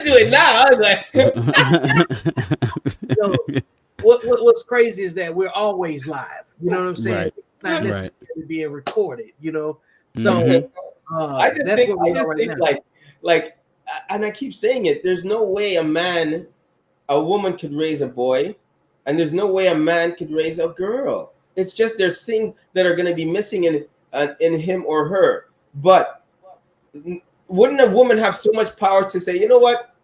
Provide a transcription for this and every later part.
do it now. I was So what's crazy is that we're always live. You know what I'm saying? Right. It's not Right. necessarily being recorded. You know, so I just that's think, what we are right now. like, and I keep saying it. There's no way a woman could raise a boy, and there's no way a man could raise a girl. It's just there's things that are going to be missing in him or her. But wouldn't a woman have so much power to say, you know what,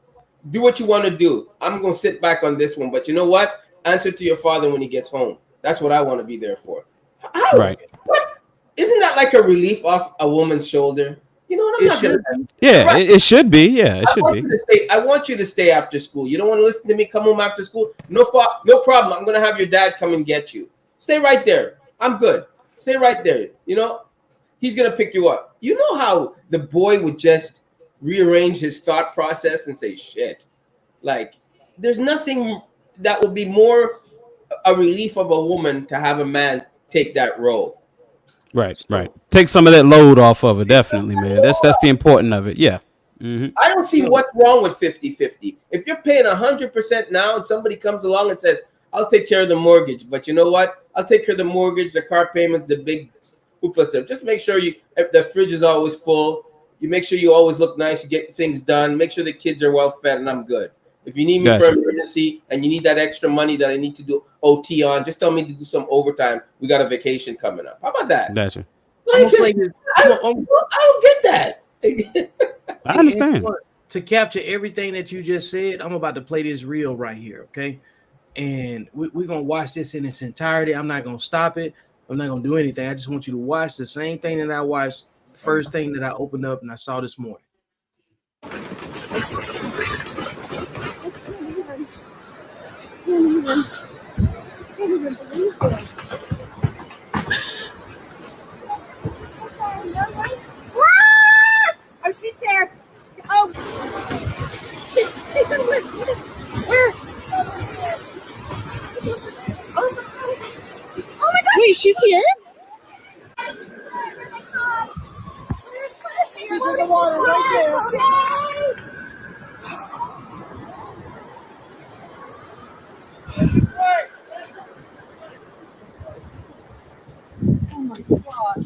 do what you want to do. I'm going to sit back on this one, but you know what? Answer to your father when he gets home. That's what I want to be there for. How? Right. What? Isn't that like a relief off a woman's shoulder? You know what? I'm It not should gonna. Yeah, Right. it should be. Yeah, it should be. I want you to stay after school. You don't want to listen to me? Come home after school. No problem. I'm gonna have your dad come and get you. Stay right there. I'm good. Stay right there. You know, he's gonna pick you up. You know how the boy would just rearrange his thought process and say, "Shit." Like, there's nothing that would be more a relief of a woman to have a man take that role. Right. Right. Take some of that load off of it. Definitely, man. That's the important of it. Yeah. I don't see what's wrong with 50-50. If you're paying 100% now and somebody comes along and says, I'll take care of the mortgage, but you know what? I'll take care of the mortgage, the car payments, the big hoopla stuff. Just make sure if the fridge is always full, you make sure you always look nice, you get things done, make sure the kids are well fed, and I'm good. If you need me for emergency and you need that extra money that I need to do OT on, just tell me to do some overtime. We got a vacation coming up. How about that? Gotcha. Like, I don't get that. I understand. To capture everything that you just said, I'm about to play this reel right here, okay? And we're going to watch this in its entirety. I'm not going to stop it. I'm not going to do anything. I just want you to watch the same thing that I watched, the first thing that I opened up and I saw this morning. Oh, she's there. Oh. Where? Oh my God. Wait, she's here? She's in the water right there. Oh my God.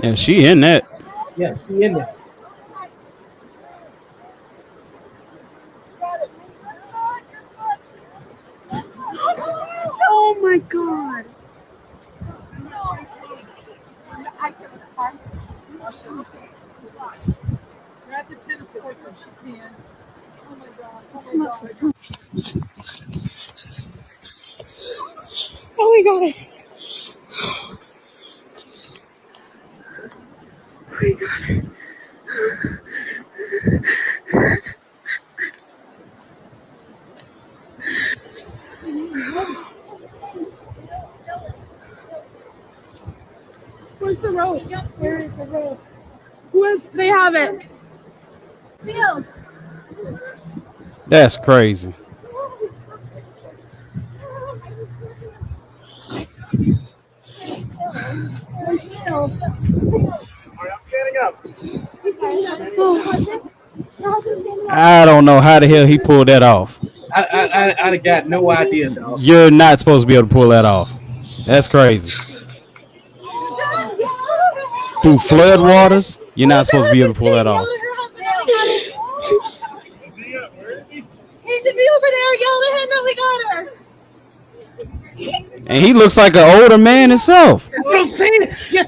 Yeah, she in that. Yeah, she in there. Oh my God. We're at the tennis court so she can. Oh my God. Oh my God. Oh my God. Oh my God. Where's the rope? Where is the rope? They have it. Field. That's crazy. I don't know how the hell he pulled that off. I got no idea, dog. You're not supposed to be able to pull that off. That's crazy. Through flood waters, you're not supposed to be able to pull that off. He should be over there. Yell at him that we got her. And he looks like an older man himself. That's what I'm saying. Yeah.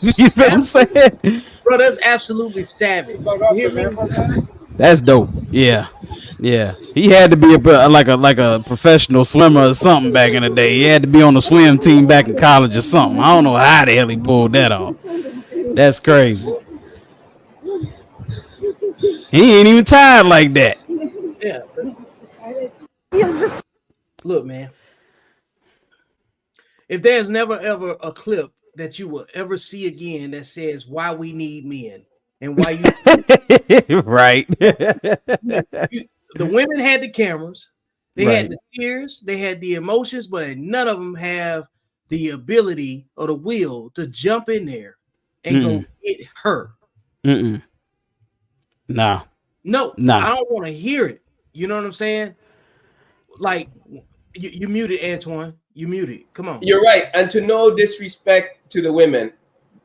You know what I'm saying? Bro, that's absolutely savage. You hear me? That's dope. Yeah. Yeah. He had to be like a professional swimmer or something back in the day. He had to be on the swim team back in college or something. I don't know how the hell he pulled that off. That's crazy. He ain't even tired like that. Yeah. Look, man. If there's never ever a clip that you will ever see again that says why we need men and why you right. the women had the cameras, They had the tears, they had the emotions, but none of them have the ability or the will to jump in there and go get her. Nah. No, Nah. I don't want to hear it. You know what I'm saying? Like, you muted, Antoine. You muted. Come on. You're right. And to no disrespect to the women,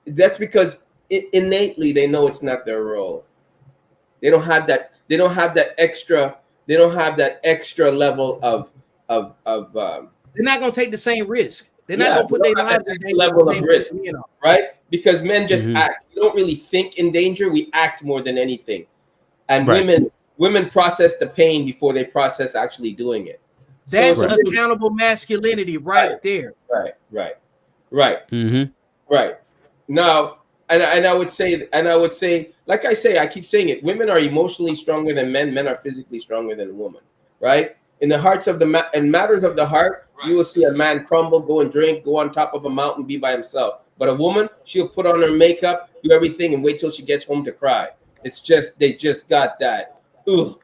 that's because innately they know it's not their role. They don't have that. They don't have that extra. They don't have that extra level of. They're not gonna take the same risk. They're not gonna put their lives in danger. Level of risk, right? Because men just act. We don't really think in danger. We act more than anything. And women process the pain before they process actually doing it. That's accountable masculinity right there. Right. Now, and I would say, like I say, I keep saying it. Women are emotionally stronger than men. Men are physically stronger than a woman. Right. In the hearts of in matters of the heart, you will see a man crumble, go and drink, go on top of a mountain, be by himself. But a woman, she'll put on her makeup, do everything, and wait till she gets home to cry. It's just they just got that. Ooh.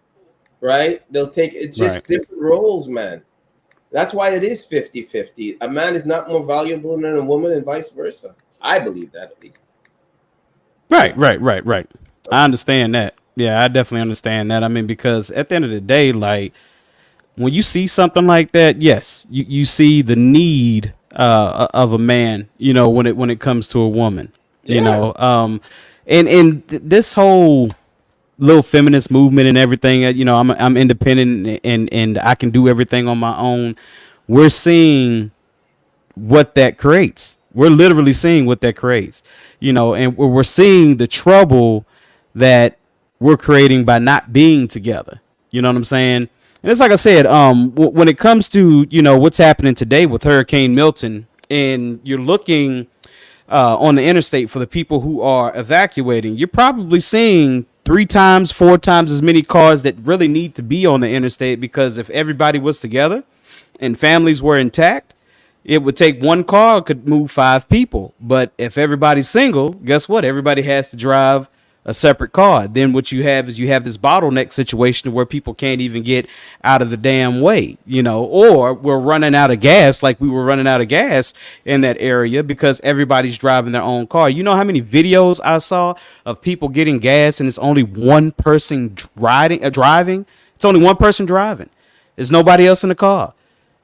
Right? They'll take it's just different roles, man. That's why it is 50-50. A man is not more valuable than a woman and vice versa. I believe that, at least. Right. I understand that. Yeah, I definitely understand that. I mean, because at the end of the day, like, when you see something like that, yes, you see the need of a man, you know, when it comes to a woman, you know, and this whole little feminist movement and everything, you know, I'm independent and I can do everything on my own. We're seeing what that creates. We're literally seeing what that creates, you know, and we're seeing the trouble that we're creating by not being together. You know what I'm saying? And it's like I said, when it comes to, you know, what's happening today with Hurricane Milton, and you're looking on the interstate for the people who are evacuating, you're probably seeing 3 times, 4 times as many cars that really need to be on the interstate, because if everybody was together and families were intact, it would take 1 car could move 5 people. But if everybody's single, guess what? Everybody has to drive a separate car. Then what you have is this bottleneck situation where people can't even get out of the damn way, you know, or we're running out of gas, like we were running out of gas in that area because everybody's driving their own car. You know how many videos I saw of people getting gas and it's only one person driving? It's only one person driving. There's nobody else in the car.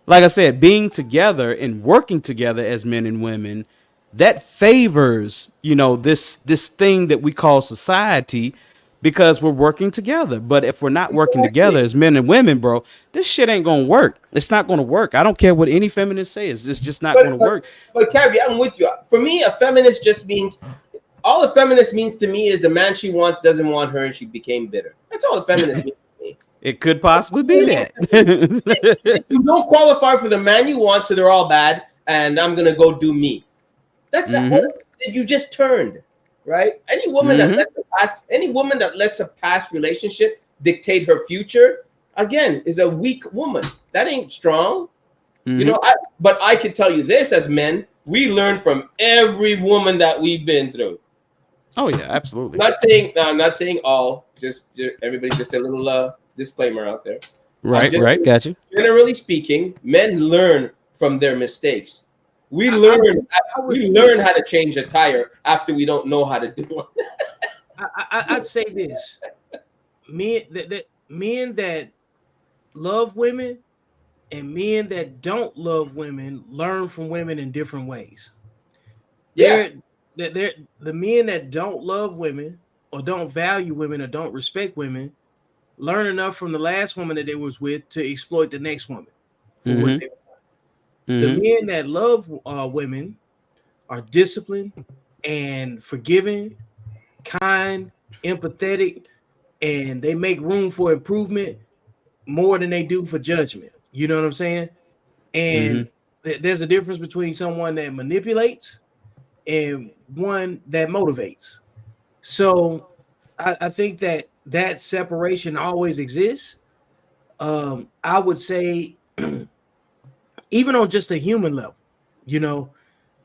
Like I said, being together and working together as men and women, that favors, you know, this thing that we call society, because we're working together. But if we're not working together as men and women, bro, this shit ain't gonna work. It's not gonna work. I don't care what any feminist says. It's just not gonna work. But Carrie, I'm with you. For me, a feminist just means, all a feminist means to me is the man she wants doesn't want her and she became bitter. That's all a feminist means to me. It could possibly be that. You don't qualify for the man you want, so they're all bad, and I'm gonna go do me. That's you just turned, right? Any woman that lets a past relationship dictate her future, again, is a weak woman. That ain't strong. You know, but I can tell you this, as men, we learn from every woman that we've been through. Oh yeah, absolutely. I'm not saying all, just everybody, just a little disclaimer out there. Right, got you. Generally speaking, men learn from their mistakes. We learn how to change a tire after we don't know how to do one. I'd say this: men that love women and men that don't love women learn from women in different ways. The men that don't love women or don't value women or don't respect women learn enough from the last woman that they was with to exploit the next woman for what they want. The men that love women are disciplined and forgiving, kind, empathetic, and they make room for improvement more than they do for judgment. You know what I'm saying? And there's a difference between someone that manipulates and one that motivates. So I think that separation always exists. I would say even on just a human level, you know,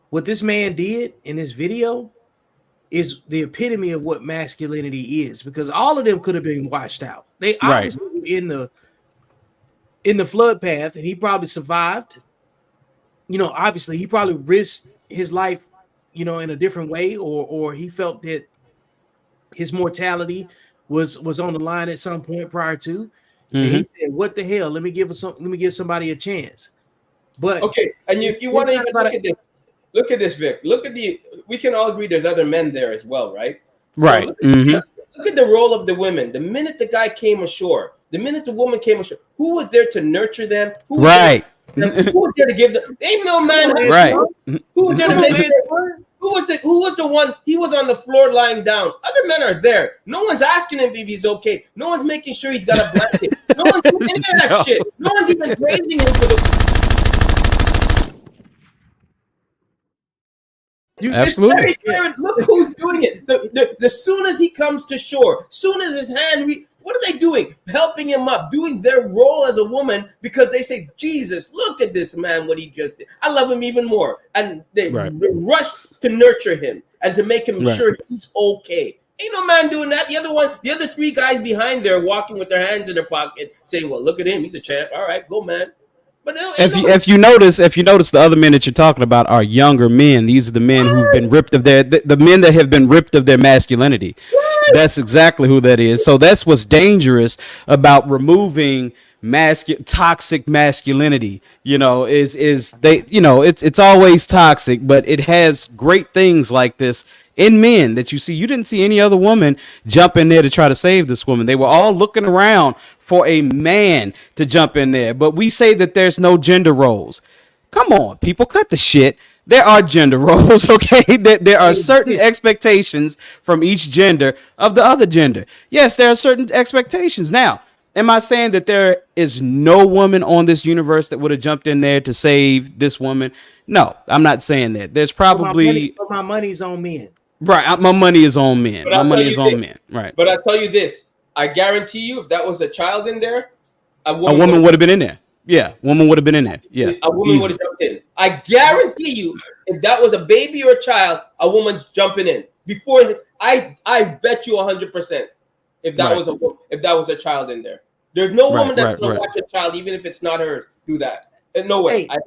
what this man did in this video is the epitome of what masculinity is, because all of them could have been washed out. They obviously were in the in the flood path, and he probably survived. You know, obviously, he probably risked his life, you know, in a different way, or he felt that his mortality was on the line at some point prior to, and he said, "What the hell? Let me give somebody a chance." But okay, and if you want to even look at this, Vic. We can all agree there's other men there as well, right? Right. So look at the role of the women. The minute the guy came ashore, the minute the woman came ashore, who was there to nurture them? Who was Right. who was there to give them? Ain't no man. Right. Who was there to make it? Who was the one? He was on the floor lying down. Other men are there. No one's asking him if he's okay. No one's making sure he's got a blanket. No one's doing any of that shit. No one's even praising him for the. Absolutely. Look who's doing it. The soon as he comes to shore, soon as his hand, what are they doing? Helping him up, doing their role as a woman because they say, Jesus, look at this man, what he just did. I love him even more. And they rush to nurture him and to make him sure he's okay. Ain't no man doing that. The other three guys behind there walking with their hands in their pocket saying, well, look at him. He's a champ. All right, go, man. But if you notice, the other men that you're talking about are younger men. These are the men who've been ripped of the men that have been ripped of their masculinity. What? That's exactly who that is. So that's what's dangerous about removing toxic masculinity. You know, is they, you know, it's always toxic, but it has great things like this in men that you see. You didn't see any other woman jump in there to try to save this woman. They were all looking around for a man to jump in there. But we say that there's no gender roles. Come on, people, cut the shit. There are gender roles, okay? There are certain expectations from each gender of the other gender. Yes, there are certain expectations. Now, am I saying that there is no woman on this universe that would have jumped in there to save this woman? No, I'm not saying that. There's probably... my money's on men. Right, my money is on men. My money is on men. Right. But I'll tell you this. I guarantee you, if that was a child in there, a woman would have been in there. Yeah, woman would have been in there. Yeah, a woman would have jumped in. I guarantee you, if that was a baby or a child, a woman's jumping in. Before, I bet you 100%. If that was a child in there, there's no woman that's gonna watch a child, even if it's not hers, do that. And no way. Hey,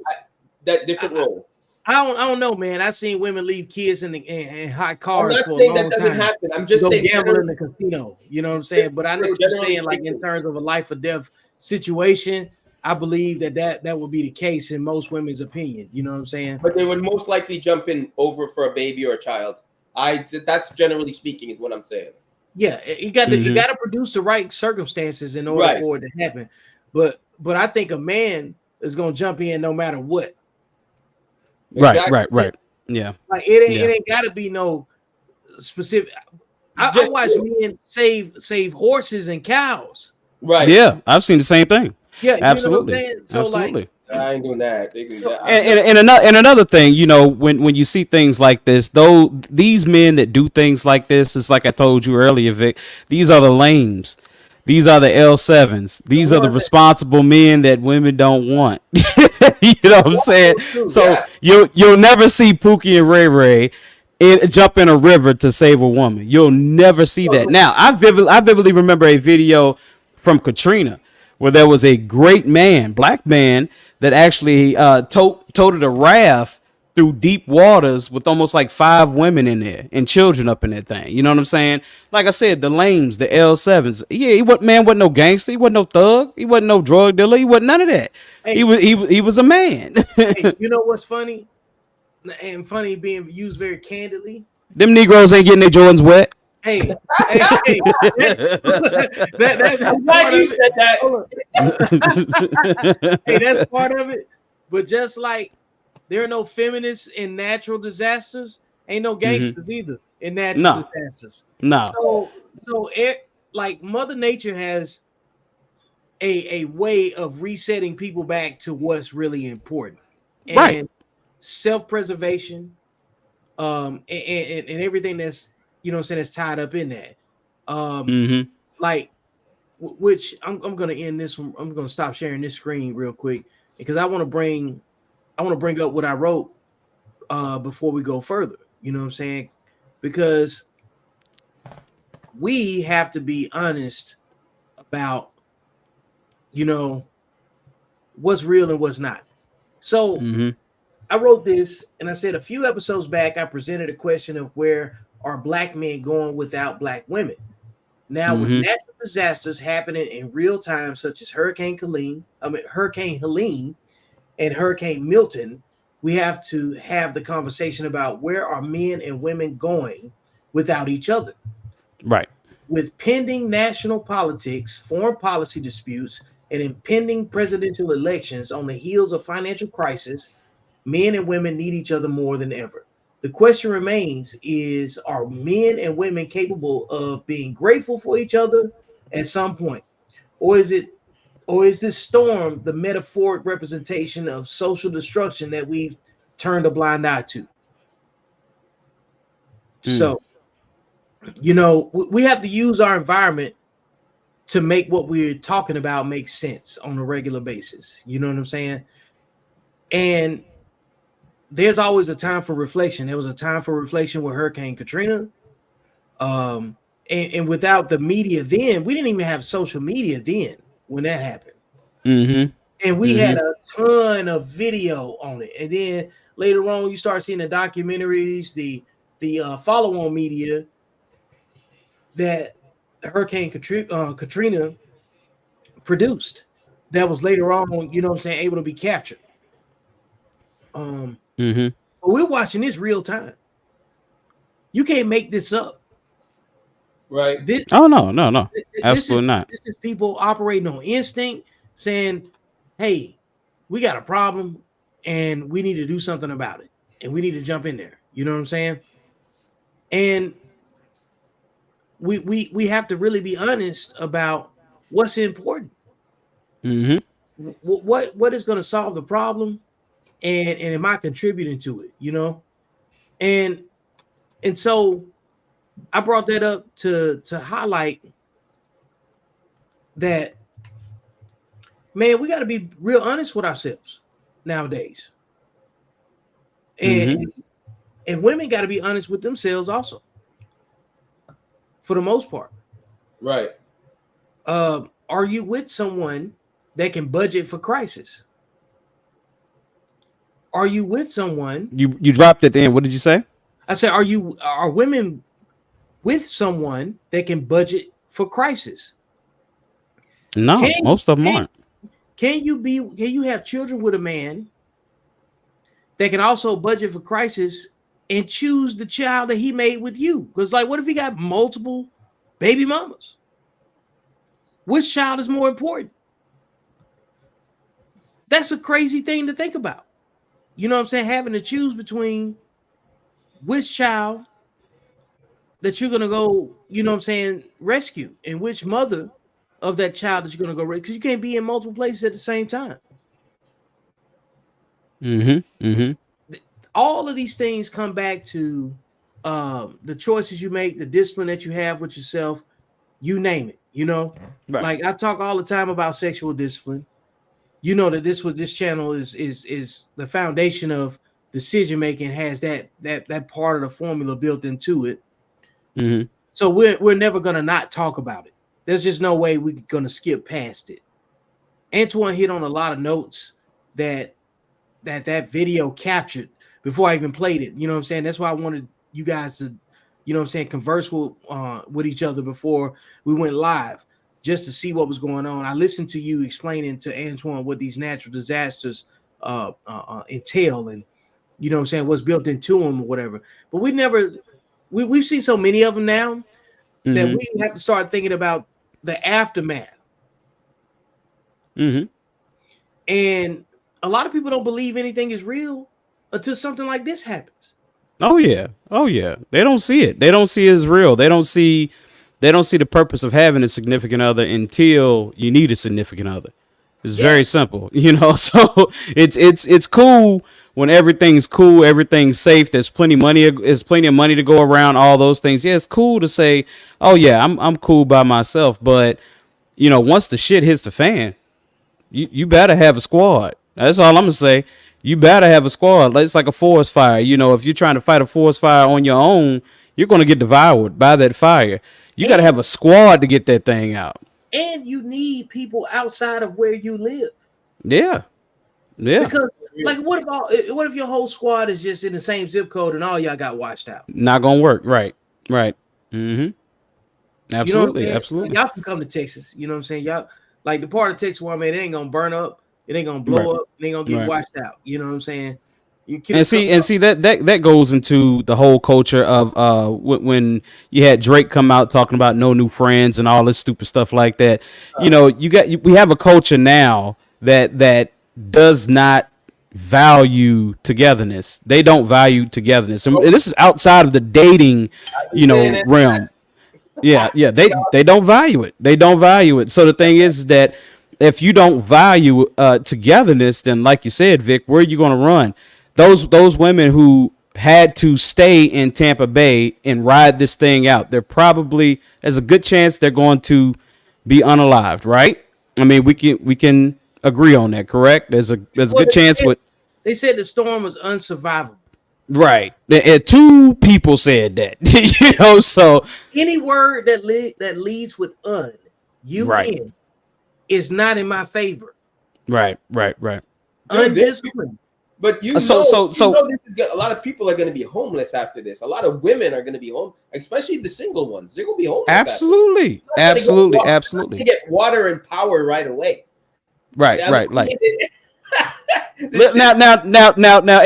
that different role. I don't know, man. I've seen women leave kids in hot cars. I'm not saying that doesn't happen. I'm just saying gamble in the casino. You know what I'm saying? But I know what you're saying. Like in terms of a life or death situation, I believe that would be the case in most women's opinion. You know what I'm saying? But they would most likely jump in over for a baby or a child. That's generally speaking is what I'm saying. Yeah, you got to produce the right circumstances in order for it to happen. But I think a man is gonna jump in no matter what. Exactly. Right. Yeah. Like it ain't got to be no specific. I watch men save horses and cows. Right. Yeah, I've seen the same thing. Yeah, absolutely. You know what I'm saying? So absolutely. Like, I ain't doing that. And another thing, you know, when you see things like this, though, these men that do things like this, it's like I told you earlier, Vic. These are the lames. These are the L7s. These are the responsible men that women don't want. You know what I'm saying? So you'll never see Pookie and Ray Ray jump in a river to save a woman. You'll never see that. Now, I vividly remember a video from Katrina where there was a great man, black man, that actually toted a raft through deep waters with almost like 5 women in there and children up in that thing. You know what I'm saying? Like I said, the lames, the L7s. Yeah, he wasn't no gangster. He wasn't no thug. He wasn't no drug dealer. He wasn't none of that. Hey, he was a man. Hey, you know what's funny? And funny being used very candidly. Them Negroes ain't getting their Jordans wet. Hey, that's why you said that. Hey, that's part of it. But just like there are no feminists in natural disasters, ain't no gangsters either in natural disasters. No. So like Mother Nature has a way of resetting people back to what's really important. And self-preservation, and everything that's, you know what I'm saying, that's tied up in that. Like, which I'm gonna end this one. I'm gonna stop sharing this screen real quick because I want to bring up what I wrote before we go further. You know what I'm saying? Because we have to be honest about, you know, what's real and what's not. So Mm-hmm. I wrote this and I said a few episodes back, I presented a question of where are black men going without black women. Now, with Mm-hmm. natural disasters happening in real time, such as Hurricane Helene and Hurricane Milton, we have to have the conversation about where are men and women going without each other. Right. With pending national politics, foreign policy disputes, and impending presidential elections on the heels of financial crisis, men and women need each other more than ever. The question remains is, are men and women capable of being grateful for each other at some point? Or is this storm the metaphoric representation of social destruction that we've turned a blind eye to? So, we have to use our environment to make what we're talking about make sense on a regular basis. You know what I'm saying? And there's always a time for reflection. There was a time for reflection with Hurricane Katrina. And without the media then, we didn't even have social media then when that happened. Mm-hmm. And we had a ton of video on it. And then later on, you start seeing the documentaries, the follow-on media that Hurricane Katrina produced that was later on, able to be captured. But we're watching this real time. You can't make this up. Right. No. Absolutely not. This is people operating on instinct, saying, hey, we got a problem and we need to do something about it. And we need to jump in there. You know what I'm saying? And we have to really be honest about what's important. What is going to solve the problem, and am I contributing to it? And so I brought that up to highlight that, man, we got to be real honest with ourselves nowadays, and women got to be honest with themselves also, for the most part. Right. Are you with someone that can budget for crisis? Are you with someone? You dropped it then. What did you say? I said, are women with someone that can budget for crisis? No, most of them aren't. Can you have children with a man that can also budget for crisis and choose the child that he made with you? Because, like, what if he got multiple baby mamas? Which child is more important? That's a crazy thing to think about. You know what I'm saying? Having to choose between which child that you're going to go, rescue, and which mother of that child that you're going to go rescue. Because you can't be in multiple places at the same time. All of these things come back to the choices you make, the discipline that you have with yourself, you name it, Right. Like, I talk all the time about sexual discipline. You know that this channel is the foundation of decision making, has that part of the formula built into it. So we're never gonna not talk about it. There's just no way we're gonna skip past it. Antoine hit on a lot of notes that video captured before I even played it. You know what I'm saying? That's why I wanted you guys to, converse with each other before we went live, just to see what was going on. I listened to you explaining to Antoine what these natural disasters entail, and what's built into them or whatever. But we've seen so many of them now that we have to start thinking about the aftermath. And a lot of people don't believe anything is real until something like this happens. Oh yeah. They don't see it. They don't see it as real. They don't see the purpose of having a significant other until you need a significant other. It's very simple, So it's cool when everything's cool, everything's safe. There's plenty of money to go around. All those things. Yeah, it's cool to say, oh yeah, I'm cool by myself. But once the shit hits the fan, you better have a squad. That's all I'm gonna say. You better have a squad. It's like a forest fire. If you're trying to fight a forest fire on your own, you're gonna get devoured by that fire. You got to have a squad to get that thing out. And you need people outside of where you live. Yeah. Yeah. Because like, what if your whole squad is just in the same zip code and all y'all got washed out? Not gonna work. Right. Right. You know what I'm Absolutely. saying? Absolutely. Like, y'all can come to Texas. You know what I'm saying? Y'all like the part of Texas where I'm at, it ain't gonna burn up, it ain't gonna blow Right. up, it ain't gonna get Right. washed out. You know what I'm saying? You can And see that goes into the whole culture of when you had Drake come out talking about no new friends and all this stupid stuff like that. You know, we have a culture now that does not value togetherness. They don't value togetherness, and this is outside of the dating, realm. Yeah, they don't value it. They don't value it. So the thing is that if you don't value togetherness, then like you said, Vic, where are you going to run? Those women who had to stay in Tampa Bay and ride this thing out, there's a good chance they're going to be unalived, right? I mean, we can agree on that, correct? There's a good chance with. They said the storm was unsurvivable. Right. Two people said that, so Any word that leads with Right. is not in my favor. Right. Undisciplined. But this is a lot of people are going to be homeless after this. A lot of women are going to be home, especially the single ones. They're going to be homeless. Absolutely. They get water and power right away. Right. Like now,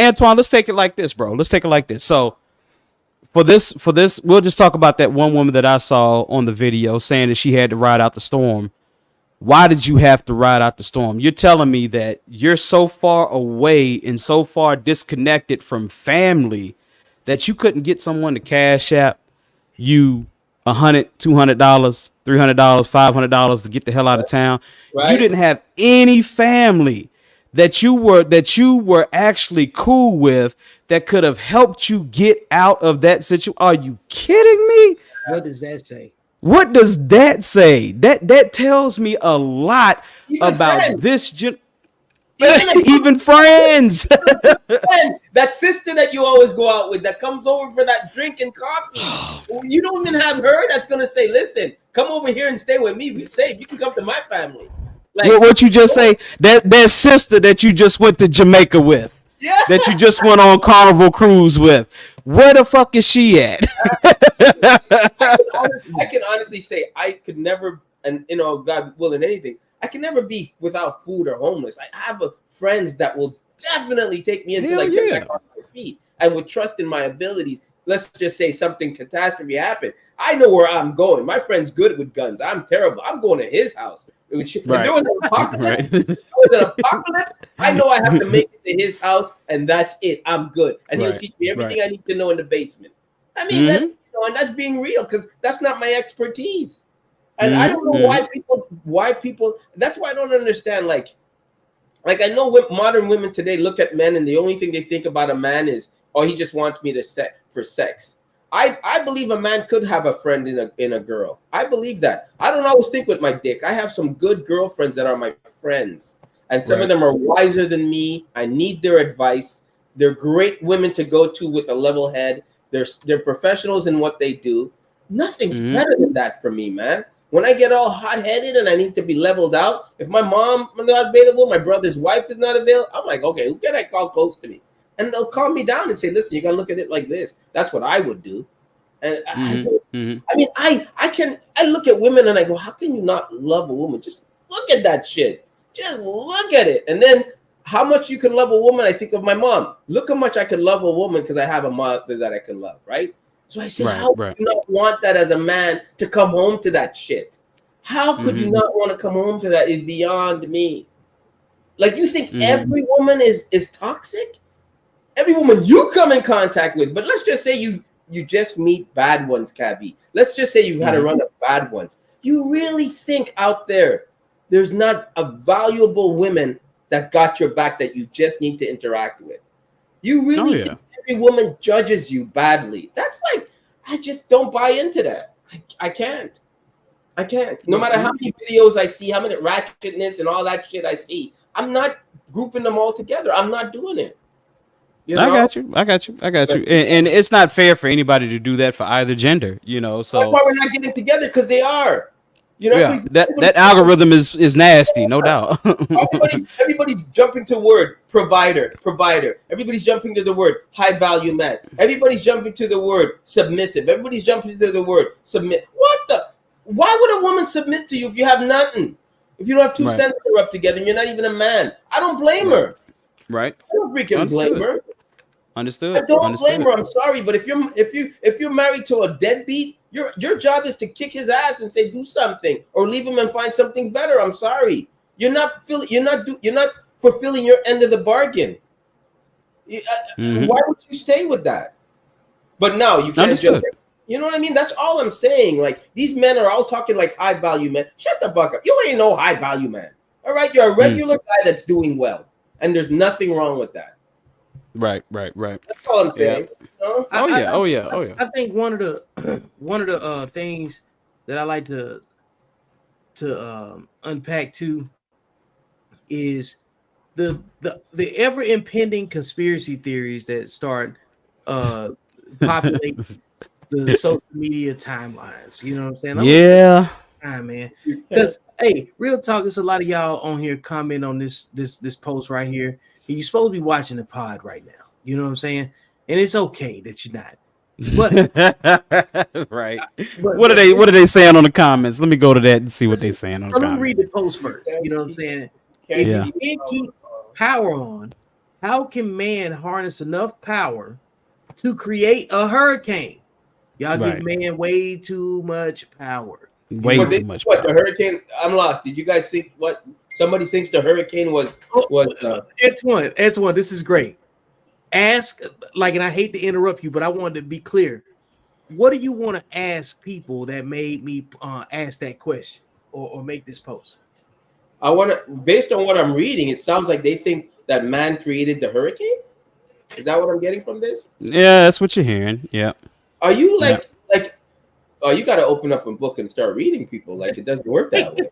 Antoine, let's take it like this, bro. Let's take it like this. So for this, we'll just talk about that one woman that I saw on the video saying that she had to ride out the storm. Why did you have to ride out the storm? You're telling me that you're so far away and so far disconnected from family that you couldn't get someone to cash app you $100, $200, $300, $500 to get the hell out of town. Right. You didn't have any family that you were actually cool with that could have helped you get out of that situation. Are you kidding me? What does that say? What does that say? That tells me a lot about friends. This even friends. That sister that you always go out with that comes over for that drink and coffee. You don't even have her that's gonna say, listen, come over here and stay with me. Be safe. You can come to my family. Like, what you just say, that sister that you just went to Jamaica with. Yeah. That you just went on Carnival Cruise with. Where the fuck is she at? I can honestly say I could never, and God willing, anything, I can never be without food or homeless. I have friends that will definitely take me into get back on my feet and would trust in my abilities. Let's just say something catastrophe happened. I know where I'm going. My friend's good with guns. I'm terrible. I'm going to his house. If there was an apocalypse, I know I have to make it to his house, and that's it. I'm good, and he'll teach me everything I need to know in the basement. I mean, and that's being real because that's not my expertise, and I don't know why people. That's why I don't understand. Like I know modern women today look at men, and the only thing they think about a man is, oh, he just wants me for sex. I believe a man could have a friend in a girl. I believe that. I don't always think with my dick. I have some good girlfriends that are my friends. And some of them are wiser than me. I need their advice. They're great women to go to with a level head. They're professionals in what they do. Nothing's better than that for me, man. When I get all hot-headed and I need to be leveled out, if my mom is not available, my brother's wife is not available, I'm like, okay, who can I call close to me? And they'll calm me down and say, listen, you got to look at it like this. That's what I would do. And I mean, I look at women and I go, how can you not love a woman? Just look at that shit. Just look at it. And then how much you can love a woman, I think of my mom. Look how much I can love a woman because I have a mother that I can love, right? So I say, how could you not want that as a man to come home to that shit? How could you not want to come home to that? Is beyond me. Like, you think every woman is toxic? Every woman you come in contact with, but let's just say you just meet bad ones, Cavi. Let's just say you've had a run of bad ones. You really think out there's not a valuable woman that got your back that you just need to interact with? You really think every woman judges you badly? That's like, I just don't buy into that. I can't. No matter how many videos I see, how many ratchetness and all that shit I see, I'm not grouping them all together. I'm not doing it. I got you. And it's not fair for anybody to do that for either gender, so that's why we're not getting together, because they are. Yeah, that algorithm is nasty, no doubt. everybody's jumping to the word provider. Everybody's jumping to the word high value man. Everybody's jumping to the word submissive. Everybody's jumping to the word submit. Why would a woman submit to you if you have nothing? If you don't have 2 cents to rub together and you're not even a man? I don't blame her. Right. I don't freaking blame her. Understood. I don't blame her. I'm sorry, but if you're married to a deadbeat, your job is to kick his ass and say do something or leave him and find something better. I'm sorry. You're not fulfilling your end of the bargain. Why would you stay with that? But no, you can't jump. You know what I mean? That's all I'm saying. Like, these men are all talking like high value men. Shut the fuck up. You ain't no high value man. All right, you're a regular guy that's doing well, and there's nothing wrong with that. Right. That's all I'm saying. Yeah. Oh yeah. I think one of the things that I like to unpack too is the ever impending conspiracy theories that start populating the social media timelines. You know what I'm saying? Man. Because hey, real talk, there's a lot of y'all on here comment on this post right here. You're supposed to be watching the pod right now. You know what I'm saying? And it's okay that you're not. But right. What are they saying on the comments? Let me go to that and see what they're saying on the comments. Let me read the post first. You know what I'm saying? If you can't keep power on, how can man harness enough power to create a hurricane? Y'all give man way too much power. Too much power. The hurricane? I'm lost. Did you guys think what? Somebody thinks the hurricane was Antoine, this is great. Ask, like, and I hate to interrupt you, but I wanted to be clear. What do you want to ask people that made me ask that question or make this post? I want to, based on what I'm reading, it sounds like they think that man created the hurricane. Is that what I'm getting from this? Yeah, that's what you're hearing. Yeah. Are you like? Oh, you got to open up a book and start reading people. Like, it doesn't work that way.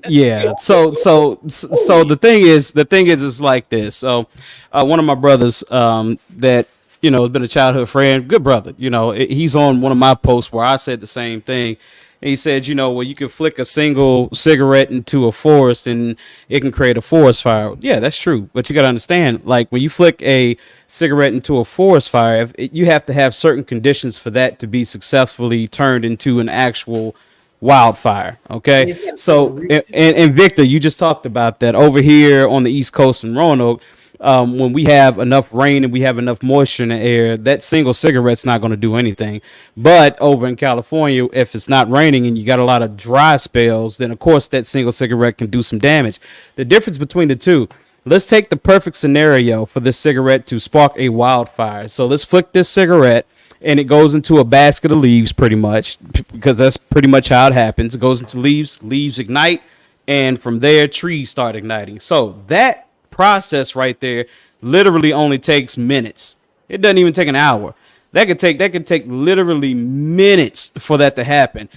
Yeah. So the thing is like this. So one of my brothers that has been a childhood friend, good brother. He's on one of my posts where I said the same thing. And he said, well, you can flick a single cigarette into a forest and it can create a forest fire. Yeah, that's true. But you got to understand, like, when you flick a cigarette into a forest fire, you have to have certain conditions for that to be successfully turned into an actual wildfire. Okay. So, and Victor, you just talked about that over here on the East Coast in Roanoke. When we have enough rain and we have enough moisture in the air, that single cigarette's not going to do anything. But over in California, if it's not raining and you got a lot of dry spells, then of course that single cigarette can do some damage. The difference between the two, let's take the perfect scenario for this cigarette to spark a wildfire. So let's flick this cigarette and it goes into a basket of leaves pretty much, because that's pretty much how it happens. It goes into leaves ignite, and from there trees start igniting. So that process right there literally only takes minutes. It doesn't even take an hour. That could take literally minutes for that to happen.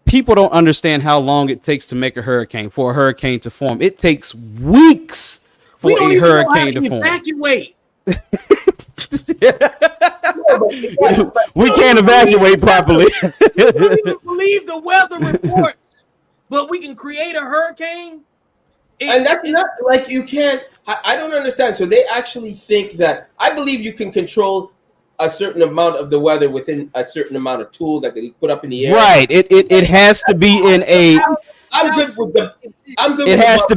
People don't understand how long it takes to make a hurricane, for a hurricane to form. It takes weeks for a hurricane to form. Evacuate. We can't evacuate properly. We don't even believe the weather reports, but we can create a hurricane. And that's not like you can't. I don't understand. So they actually think that, I believe you can control a certain amount of the weather within a certain amount of tools that they put up in the air. Right. It has to be in a. It has to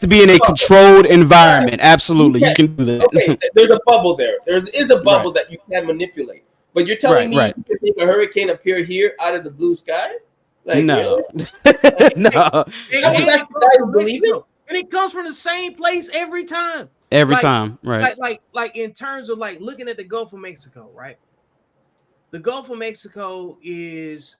be in a controlled environment. Absolutely, you can do that. Okay, there's a bubble there. There is a bubble that you can manipulate. But you're telling me you can make a hurricane appear here out of the blue sky? Like, no. Really? No. And it comes from the same place every time. Every time, right? Like in terms of like looking at the Gulf of Mexico, right? The Gulf of Mexico is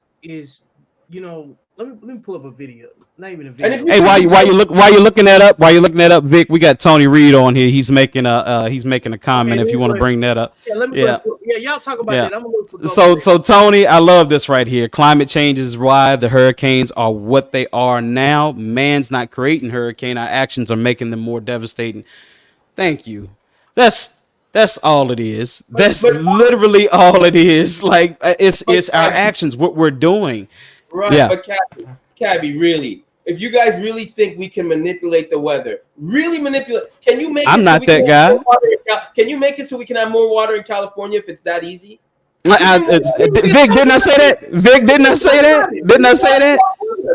let me pull up a video. Not even a video. Hey, while you looking that up, Vic, we got Tony Reed on here. He's making a comment. If you want to bring that up, y'all talk about that. I'm gonna look for so Tony, I love this right here. Climate change is why the hurricanes are what they are now. Man's not creating hurricane. Our actions are making them more devastating. Thank you. That's all it is. That's literally all it is. Like it's our actions, what we're doing. Right, yeah. But Cabby, really, if you guys really think we can manipulate the weather, really manipulate, can you make? I'm it not so we that can have guy. more water can you make it so we can have more water in California if it's that easy? Vic, didn't I say that? Vic, didn't I say that? Didn't I say that?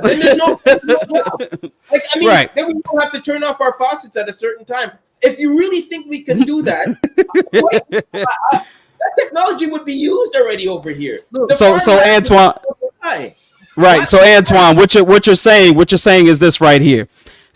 Then there's no like, I mean, Right. then we don't have to turn off our faucets at a certain time. If you really think we can do that, that technology would be used already over here. So Antoine, right? So Antoine, what you're saying is this right here.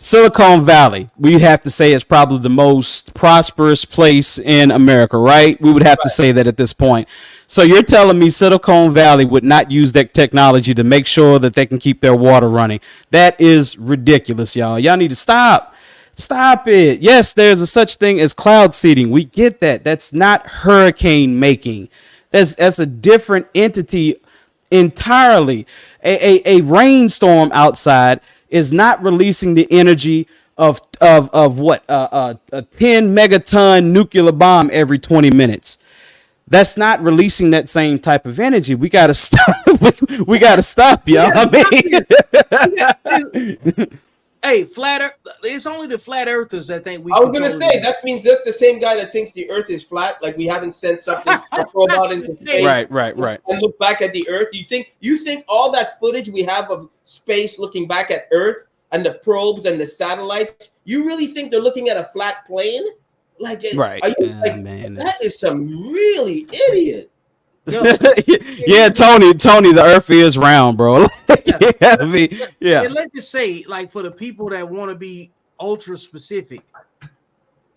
Silicon Valley, we have to say, is probably the most prosperous place in America, right? We would have to say that at this point. So you're telling me Silicon Valley would not use that technology to make sure that they can keep their water running? That is ridiculous, y'all. Y'all need to stop. Stop it. Yes, there's a such thing as cloud seeding. We get that. That's not hurricane making. That's a different entity entirely. A rainstorm outside is not releasing the energy of what a 10 megaton nuclear bomb every 20 minutes. That's not releasing that same type of energy. We gotta stop. we gotta stop, y'all. Hey, flat Earth. It's only the flat earthers that think we. I was gonna say that means that's the same guy that thinks the Earth is flat. Like we haven't sent something a probe out into space, right. and look back at the Earth. You think all that footage we have of space looking back at Earth and the probes and the satellites? You really think they're looking at a flat plane? Like, right? Man, that is some really idiot. Yeah, Tony, the Earth is round, bro. Yeah. And let's just say, like, for the people that want to be ultra specific,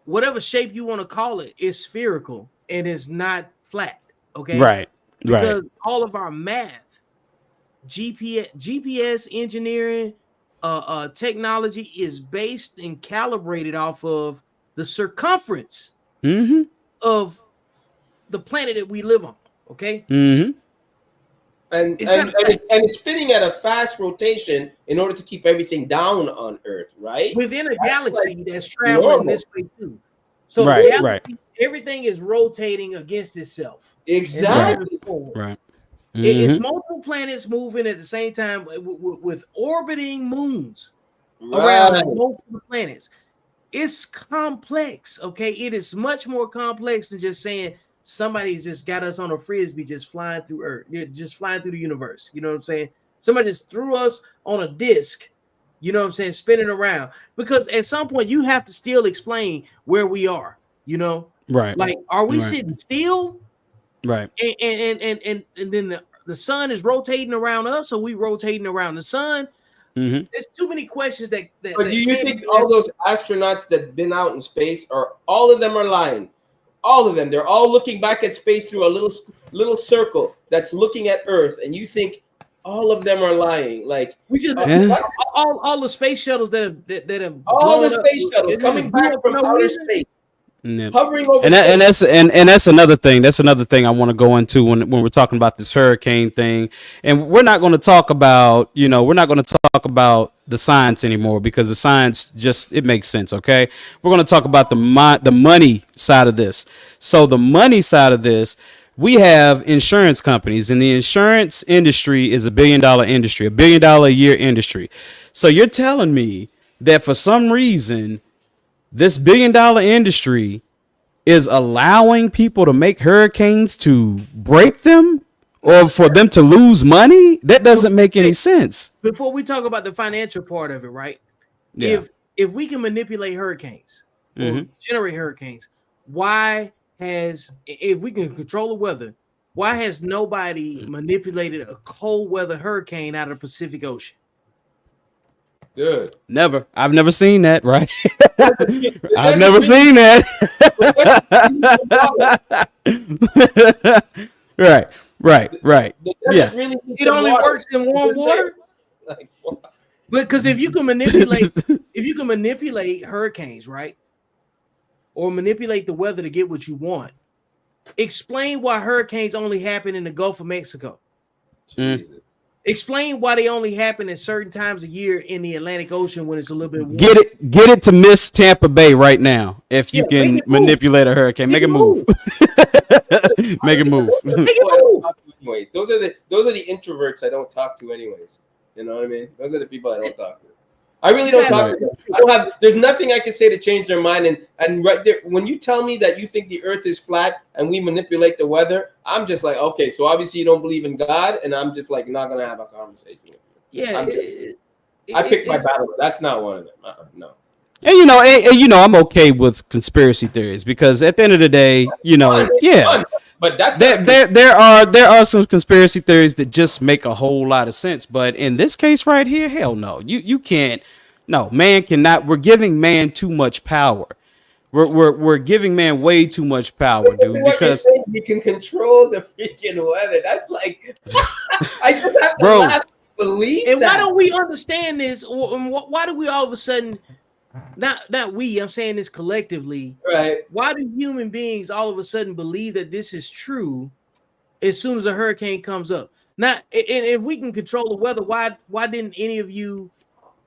whatever shape you want to call it is spherical and is not flat. Okay, right. Because all of our math, GPS engineering, technology is based and calibrated off of the circumference of the planet that we live on. Okay. And it's spinning at a fast rotation in order to keep everything down on Earth, right? Within a galaxy that's traveling this way too. So galaxy, everything is rotating against itself. Exactly. Right. It's multiple planets moving at the same time with orbiting moons around multiple planets. It's complex. Okay, it is much more complex than just saying somebody's just got us on a frisbee just flying through Earth, just flying through the universe. You know what I'm saying? Somebody just threw us on a disc, you know what I'm saying, spinning around. Because at some point you have to still explain where we are, you know? Right. Like, are we sitting still? Right. And then the sun is rotating around us, or we rotating around the sun? There's too many questions that But do you think all those astronauts that been out in space all of them are lying? All of them. They're all looking back at space through a little circle that's looking at Earth, and you think all of them are lying? Like we just all the space shuttles that have all the space shuttles coming back from outer space, hovering over. And that's another thing. That's another thing I want to go into when we're talking about this hurricane thing. And we're not going to talk about the science anymore, because the science it makes sense. Okay, we're going to talk about the money side of this. So the money side of this, we have insurance companies, and the insurance industry is $1 billion industry, $1 billion a year industry. So you're telling me that for some reason this $1 billion industry is allowing people to make hurricanes to break them, or for them to lose money? That doesn't make any sense. Before we talk about the financial part of it, right? Yeah. If we can manipulate hurricanes or generate hurricanes, if we can control the weather, why has nobody manipulated a cold weather hurricane out of the Pacific Ocean? Good. Never. I've never seen that, right? I've never seen that. Right. Yeah. Really, it only works in warm water. Because if you can manipulate hurricanes, right? Or manipulate the weather to get what you want, explain why hurricanes only happen in the Gulf of Mexico. Explain why they only happen at certain times of year in the Atlantic Ocean when it's a little bit warm. Get it to Miss Tampa Bay right now. If you can manipulate a hurricane, make it move. Make it move. Anyways, those are the introverts I don't talk to anyways. You know what I mean? Those are the people I don't talk to. I really don't talk to them. I don't have. There's nothing I can say to change their mind. And right there, when you tell me that you think the Earth is flat and we manipulate the weather, I'm just like, okay, so obviously you don't believe in God, and I'm just like not gonna have a conversation with you. Yeah, I picked my battle. That's not one of them. No. And I'm okay with conspiracy theories because at the end of the day, Fun. But that's there are some conspiracy theories that just make a whole lot of sense. But in this case right here, hell no, you can't. No, man cannot. We're giving man too much power. We're giving man way too much power, dude. Because you can control the freaking weather. That's like I just have to laugh. Believe and that. Why don't we understand this? Why do we all of a sudden, not we, I'm saying this collectively, right? Why do human beings all of a sudden believe that this is true as soon as a hurricane comes up? Now, and if we can control the weather, why didn't any of you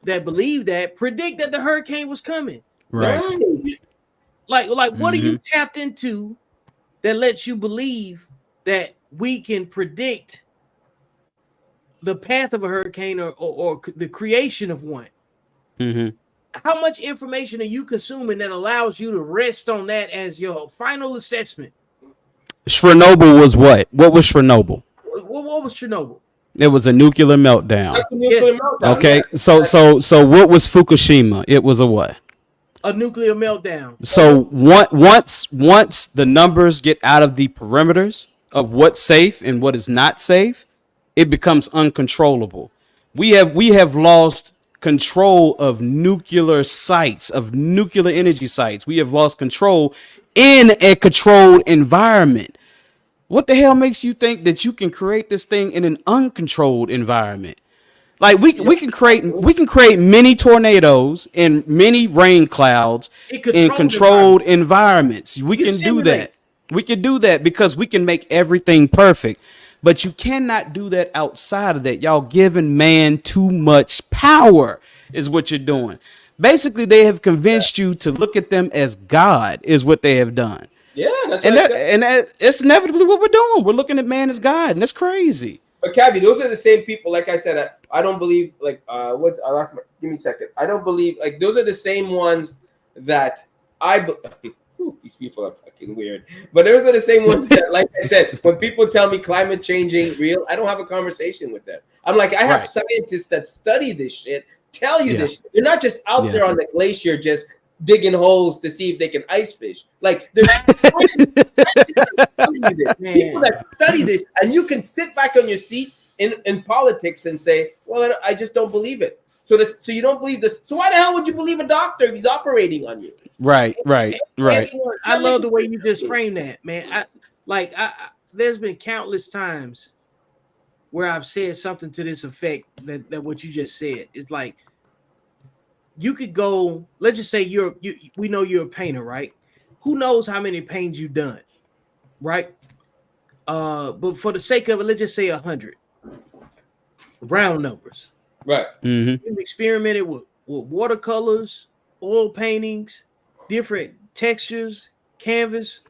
that believe that predict that the hurricane was coming? Right. Like what are you tapped into that lets you believe that we can predict the path of a hurricane or the creation of one? Mm-hmm. How much information are you consuming that allows you to rest on that as your final assessment? Chernobyl was what? What was Chernobyl? What was Chernobyl? It was a nuclear meltdown. Okay, so what was Fukushima? It was a what? A nuclear meltdown. So once the numbers get out of the perimeters of what's safe and what is not safe, it becomes uncontrollable. We have lost control of nuclear sites, of nuclear energy sites. We have lost control in a controlled environment. What the hell makes you think that you can create this thing in an uncontrolled environment? Like we can create many tornadoes and many rain clouds in controlled environments. We can do that. We can do that because we can make everything perfect. But you cannot do that outside of that. Y'all giving man too much power is what you're doing. Basically, they have convinced you to look at them as God is what they have done. Yeah, that's what it's inevitably what we're doing. We're looking at man as God, and that's crazy. But Cavi, those are the same people. Like I said, I don't believe give me a second. I don't believe like those are the same ones that these people are fucking weird. But those are the same ones that, like I said, when people tell me climate changing real, I don't have a conversation with them. I'm like, I have scientists that study this shit, tell you this shit. They're not just out there on the glacier just digging holes to see if they can ice fish. Like there's people that study this, and you can sit back on your seat in politics and say, well, I just don't believe it. So you don't believe this. So why the hell would you believe a doctor if he's operating on you? Right. I love the way you just framed that, man. There's been countless times where I've said something to this effect that what you just said. It's like you could go, let's just say we know you're a painter, right? Who knows how many paintings you've done, right? But for the sake of it, let's just say 100. Round numbers. Right. Mm-hmm. You've experimented with watercolors, oil paintings, different textures, canvas,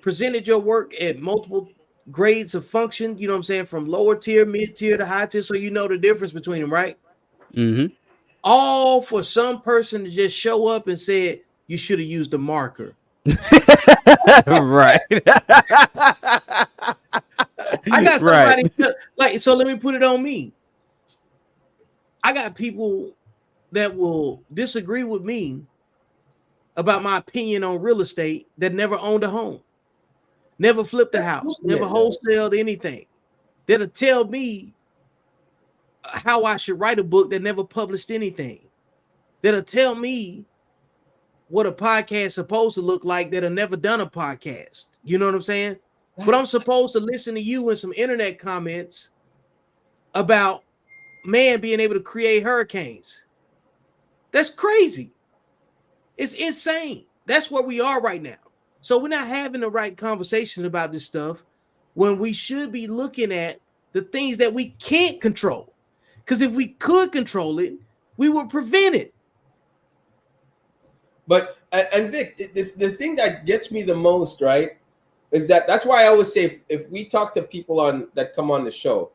presented your work at multiple grades of function, you know what I'm saying, from lower tier, mid tier to high tier, so you know the difference between them, right? Mm-hmm. All for some person to just show up and say you should have used a marker. Right. I got somebody so let me put it on me. I got people that will disagree with me about my opinion on real estate that never owned a home, never flipped a house, never wholesaled anything. That'll tell me how I should write a book that never published anything. That'll tell me what a podcast is supposed to look like that'll never done a podcast. You know what I'm saying? But I'm supposed to listen to you and some internet comments about man being able to create hurricanes. That's crazy. It's insane. That's where we are right now. So we're not having the right conversations about this stuff when we should be looking at the things that we can't control. Because if we could control it, we would prevent it. But, and Vic, the thing that gets me the most, right, is that's why I always say if we talk to people that come on the show,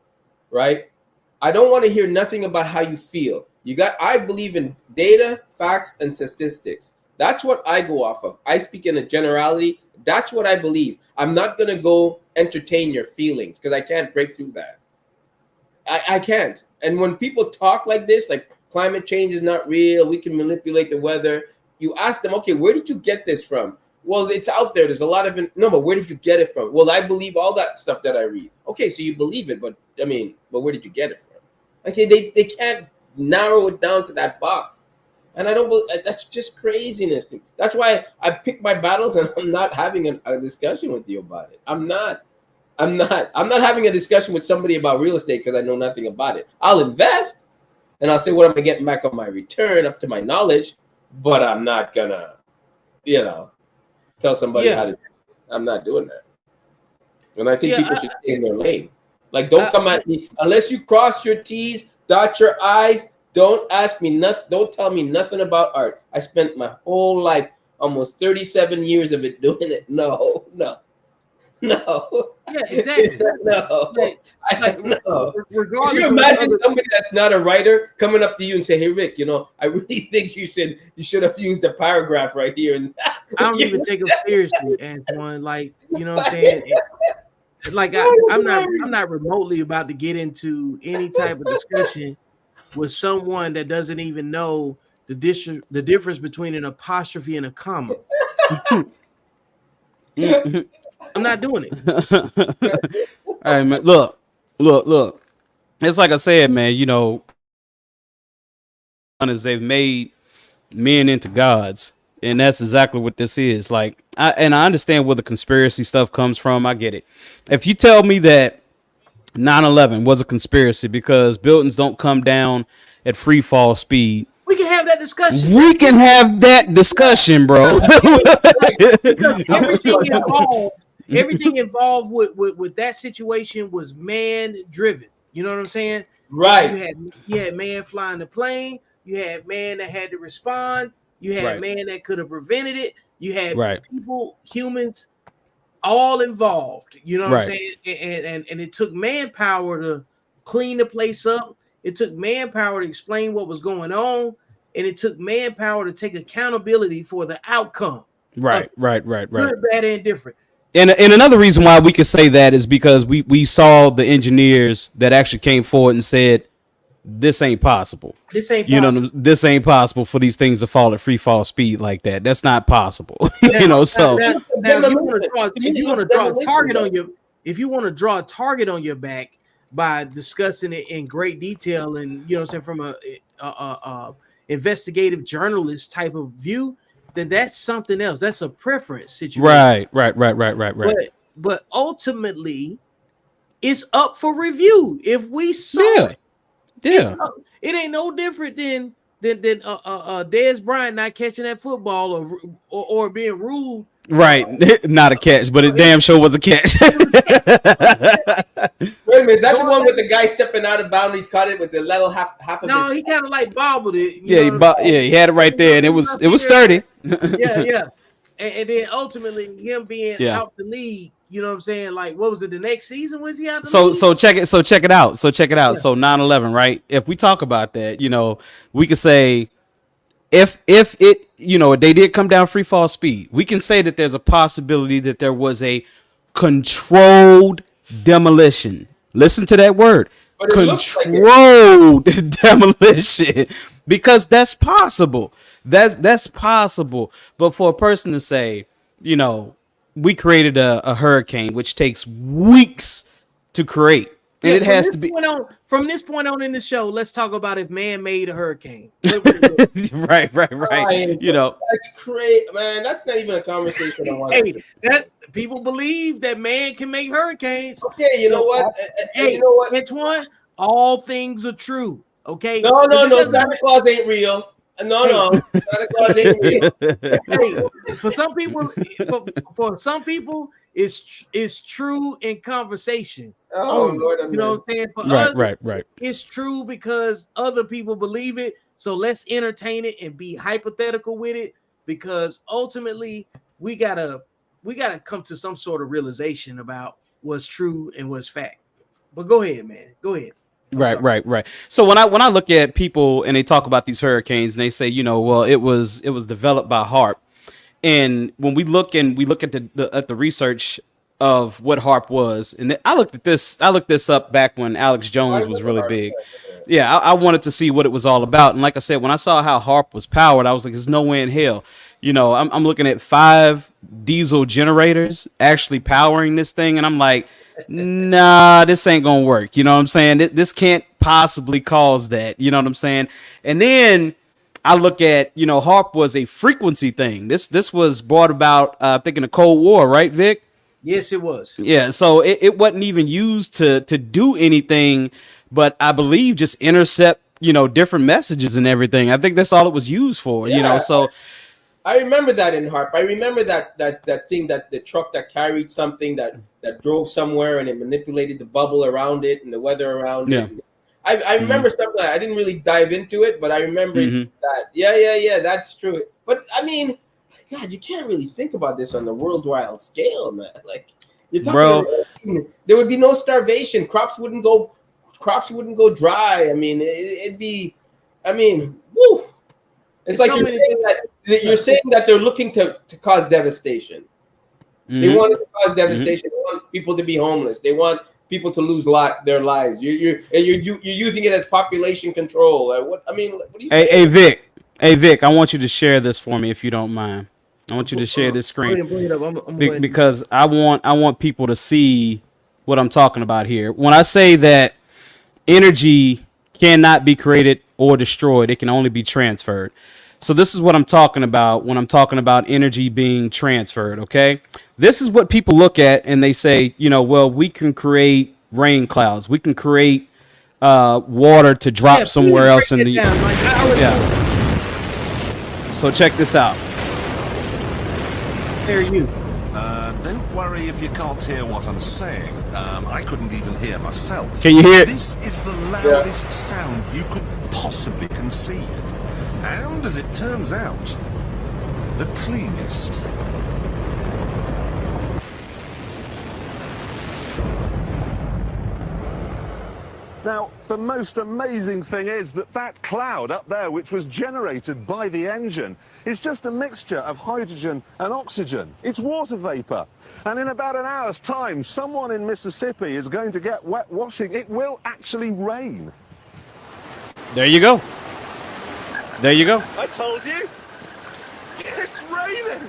right, I don't want to hear nothing about how you feel. I believe in data, facts, and statistics. That's what I go off of. I speak in a generality. That's what I believe. I'm not going to go entertain your feelings because I can't break through that. I can't. And when people talk like this, like climate change is not real, we can manipulate the weather, you ask them, okay, where did you get this from? Well, it's out there. There's a lot of it. No, but where did you get it from? Well, I believe all that stuff that I read. Okay, so you believe it, but where did you get it from? Okay, they can't narrow it down to that box. And I don't believe that's just craziness. That's why I pick my battles, and I'm not having a discussion with you about it. I'm not having a discussion with somebody about real estate because I know nothing about it. I'll invest and I'll say what I'm getting back on my return up to my knowledge, but I'm not gonna, tell somebody how to do it. I'm not doing that. And I think people should stay in their lane. Like, don't come at me unless you cross your T's, dot your I's. Don't ask me nothing. Don't tell me nothing about art. I spent my whole life, almost 37 years of it, doing it. No. Yeah, exactly. No. No. Can you imagine somebody that's not a writer coming up to you and say, "Hey, Rick, I really think you should have used a paragraph right here." And I don't even take them seriously, Antoine. Like, you know what I'm saying? Like, I'm not remotely about to get into any type of discussion with someone that doesn't even know the difference between an apostrophe and a comma. I'm not doing it. All right, man. Look. It's like I said, man. As they've made men into gods, and that's exactly what this is. Like, I understand where the conspiracy stuff comes from. I get it. If you tell me that 9/11 was a conspiracy because buildings don't come down at free fall speed, we can have that discussion. We can have that discussion, bro. Everything involved with that situation was man driven. You know what I'm saying? Right. You had man flying the plane. You had man that had to respond. You had man that could have prevented it. You had people, humans, all involved. You know what I'm saying? And it took manpower to clean the place up. It took manpower to explain what was going on, and it took manpower to take accountability for the outcome. Right. Good, bad, and different. And another reason why we could say that is because we saw the engineers that actually came forward and said, this ain't possible. This ain't possible. This ain't possible for these things to fall at free fall speed like that. That's not possible. Now, so now if you want to draw a target on your back by discussing it in great detail and from a investigative journalist type of view, then that's something else. That's a preference situation. Right. But ultimately, it's up for review. If we saw it, it ain't no different than Dez Bryant not catching that football or being ruled. Right, not a catch, but it damn sure was a catch. Wait a minute, is that the one with the guy stepping out of boundaries, caught it with the little half of No, his... he kind of like bobbled it. He had it right there, and it was sturdy. yeah. And then ultimately, him being out the league, you know what I'm saying? Like, what was it? The next season was he out the league? So check it out. So 9/11, right? If we talk about that, we could say if it, they did come down free fall speed, we can say that there's a possibility that there was a controlled demolition. Listen to that word. Controlled demolition, because that's possible. That's possible. But for a person to say, we created a hurricane, which takes weeks to create. And it has to be from this point on in the show. Let's talk about if man made a hurricane. Right. That's crazy, man. That's not even a conversation I want. Hey, that people believe that man can make hurricanes. Okay, you know what? Hey, you know what, Antoine? All things are true. Okay. No. Santa Claus ain't real. No. Santa Claus ain't real. Hey, for some people, it's true in conversation. Oh, Lord, you know what I'm saying? For us, it's true because other people believe it. So let's entertain it and be hypothetical with it, because ultimately we gotta come to some sort of realization about what's true and what's fact. But go ahead, man. Go ahead. Right. So when I look at people and they talk about these hurricanes and they say, well, it was developed by HARP. And when we look at the research of what HARP was, and I looked this up back when Alex Jones was really big. Yeah, I wanted to see what it was all about. And like I said, when I saw how HARP was powered, I was like, there's no way in hell. I'm looking at 5 diesel generators actually powering this thing. And I'm like, nah, this ain't going to work. You know what I'm saying? This can't possibly cause that. You know what I'm saying? And then I look at, HARP was a frequency thing. This was brought about, I think, in the Cold War, right, Vic? Yes, it was. Yeah, so it wasn't even used to do anything, but I believe just intercept, different messages and everything. I think that's all it was used for, so. I remember that in HARP. I remember that thing, that the truck that carried something that drove somewhere and it manipulated the bubble around it and the weather around it. I remember stuff like that. I didn't really dive into it, but I remember that. Yeah, that's true. But I mean, God, you can't really think about this on the worldwide scale, man. Like, you're talking, there would be no starvation. Crops wouldn't go dry. I mean, it'd be, woo. It's like you're saying that they're looking to cause devastation. They want to cause devastation. They want people to be homeless. They want people to lose their lives. You're using it as population control. What do you say? Hey Vic, I want you to share this for me if you don't mind. I want you to share this screen because I want people to see what I'm talking about here. When I say that energy cannot be created or destroyed, it can only be transferred. So this is what I'm talking about when I'm talking about energy being transferred, okay? This is what people look at and they say, well, we can create rain clouds. We can create water to drop somewhere else in the... So check this out. There you. Don't worry if you can't hear what I'm saying. I couldn't even hear myself. Can you hear it? This is the loudest sound you could possibly conceive. And as it turns out, the cleanest. Now, the most amazing thing is that cloud up there, which was generated by the engine, is just a mixture of hydrogen and oxygen. It's water vapor. And in about an hour's time, someone in Mississippi is going to get wet washing. It will actually rain. There you go. There you go. I told you. It's raining.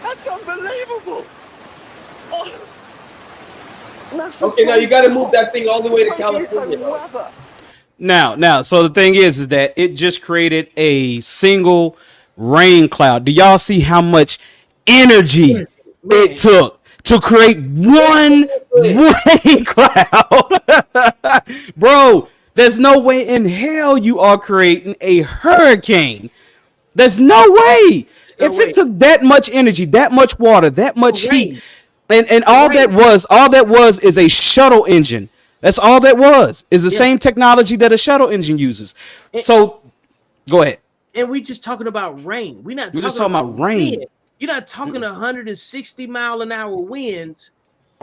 That's unbelievable. Oh. Okay, now you got to move that thing all the way to California. Now, so the thing is that it just created a single rain cloud. Do y'all see how much energy it took to create one rain cloud? Bro, there's no way in hell you are creating a hurricane. There's no way. If it took that much energy, that much water, that much heat, and all that was is a shuttle engine. That's all that was. Is the same technology that a shuttle engine uses. So, go ahead. And we just talking about rain. We're just talking about rain. Wind. You're not talking 160 mile an hour winds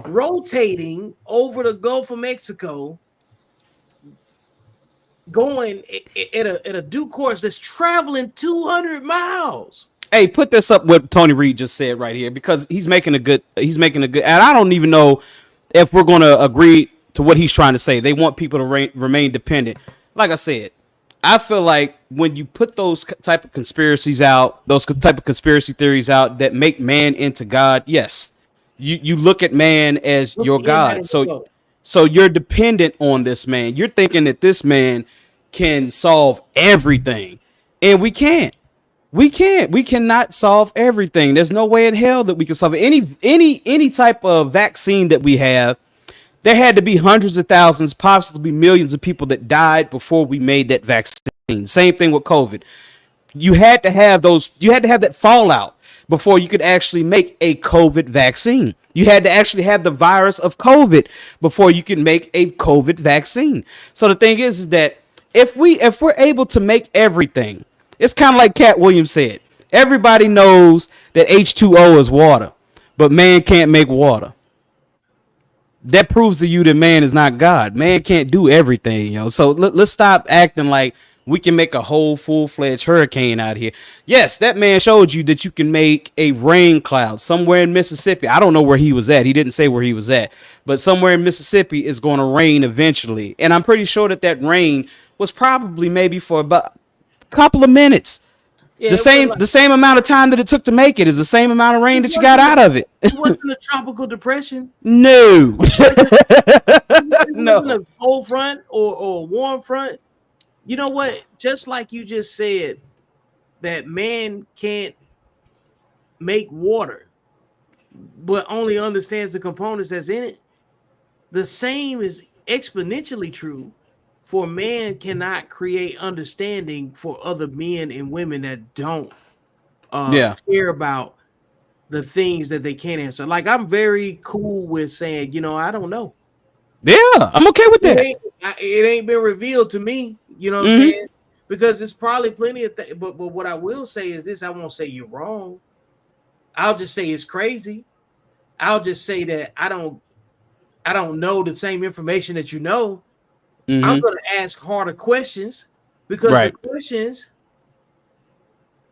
rotating over the Gulf of Mexico, going at a due course that's traveling 200 miles. Hey, put this up what Tony Reed just said right here, because he's making a good, and I don't even know if we're going to agree to what he's trying to say. They want people to remain dependent. Like I said, I feel like when you put those type of conspiracies out, those type of conspiracy theories out that make man into God, yes, you look at man as your God. So you're dependent on this man. You're thinking that this man can solve everything, and we can't. We cannot solve everything. There's no way in hell that we can solve any type of vaccine that we have. There had to be hundreds of thousands, possibly millions of people that died before we made that vaccine. Same thing with COVID. You had to have that fallout before you could actually make a COVID vaccine. You had to actually have the virus of COVID before you could make a COVID vaccine. So the thing is that if we're able to make everything, it's kind of like Cat Williams said. Everybody knows that H2O is water, but man can't make water. that proves to you that man is not God. Man can't do everything, yo. So let's stop acting like we can make a whole full-fledged hurricane out here. Yes, that man showed you that you can make a rain cloud somewhere in Mississippi. I don't know where he was at. He didn't say where he was at, but somewhere in Mississippi is going to rain eventually. And I'm pretty sure that rain was probably maybe for about a couple of minutes. Yeah, the same amount of time that it took to make it is the same amount of rain that you got out of it. It wasn't a tropical depression. No. It No. wasn't a cold front or a warm front. You know what? Just like you just said, that man can't make water, but only understands the components that's in it. The same is exponentially true for man cannot create understanding for other men and women that don't care about the things that they can't answer. Like, I'm very cool with saying, you know, I don't know. Yeah, I'm okay with that. It ain't been revealed to me. You know what I'm saying? Because it's probably plenty of things. But what I will say is this: I won't say you're wrong. I'll just say it's crazy. I'll just say that I don't know the same information that you know. I'm going to ask harder questions because the questions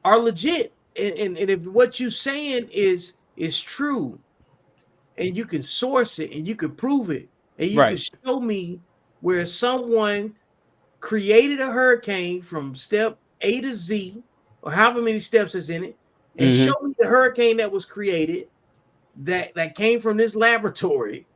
are legit. And if what you're saying is true, and you can source it and you can prove it, and you can show me where someone created a hurricane from step A to Z, or however many steps is in it, and show me the hurricane that was created that came from this laboratory.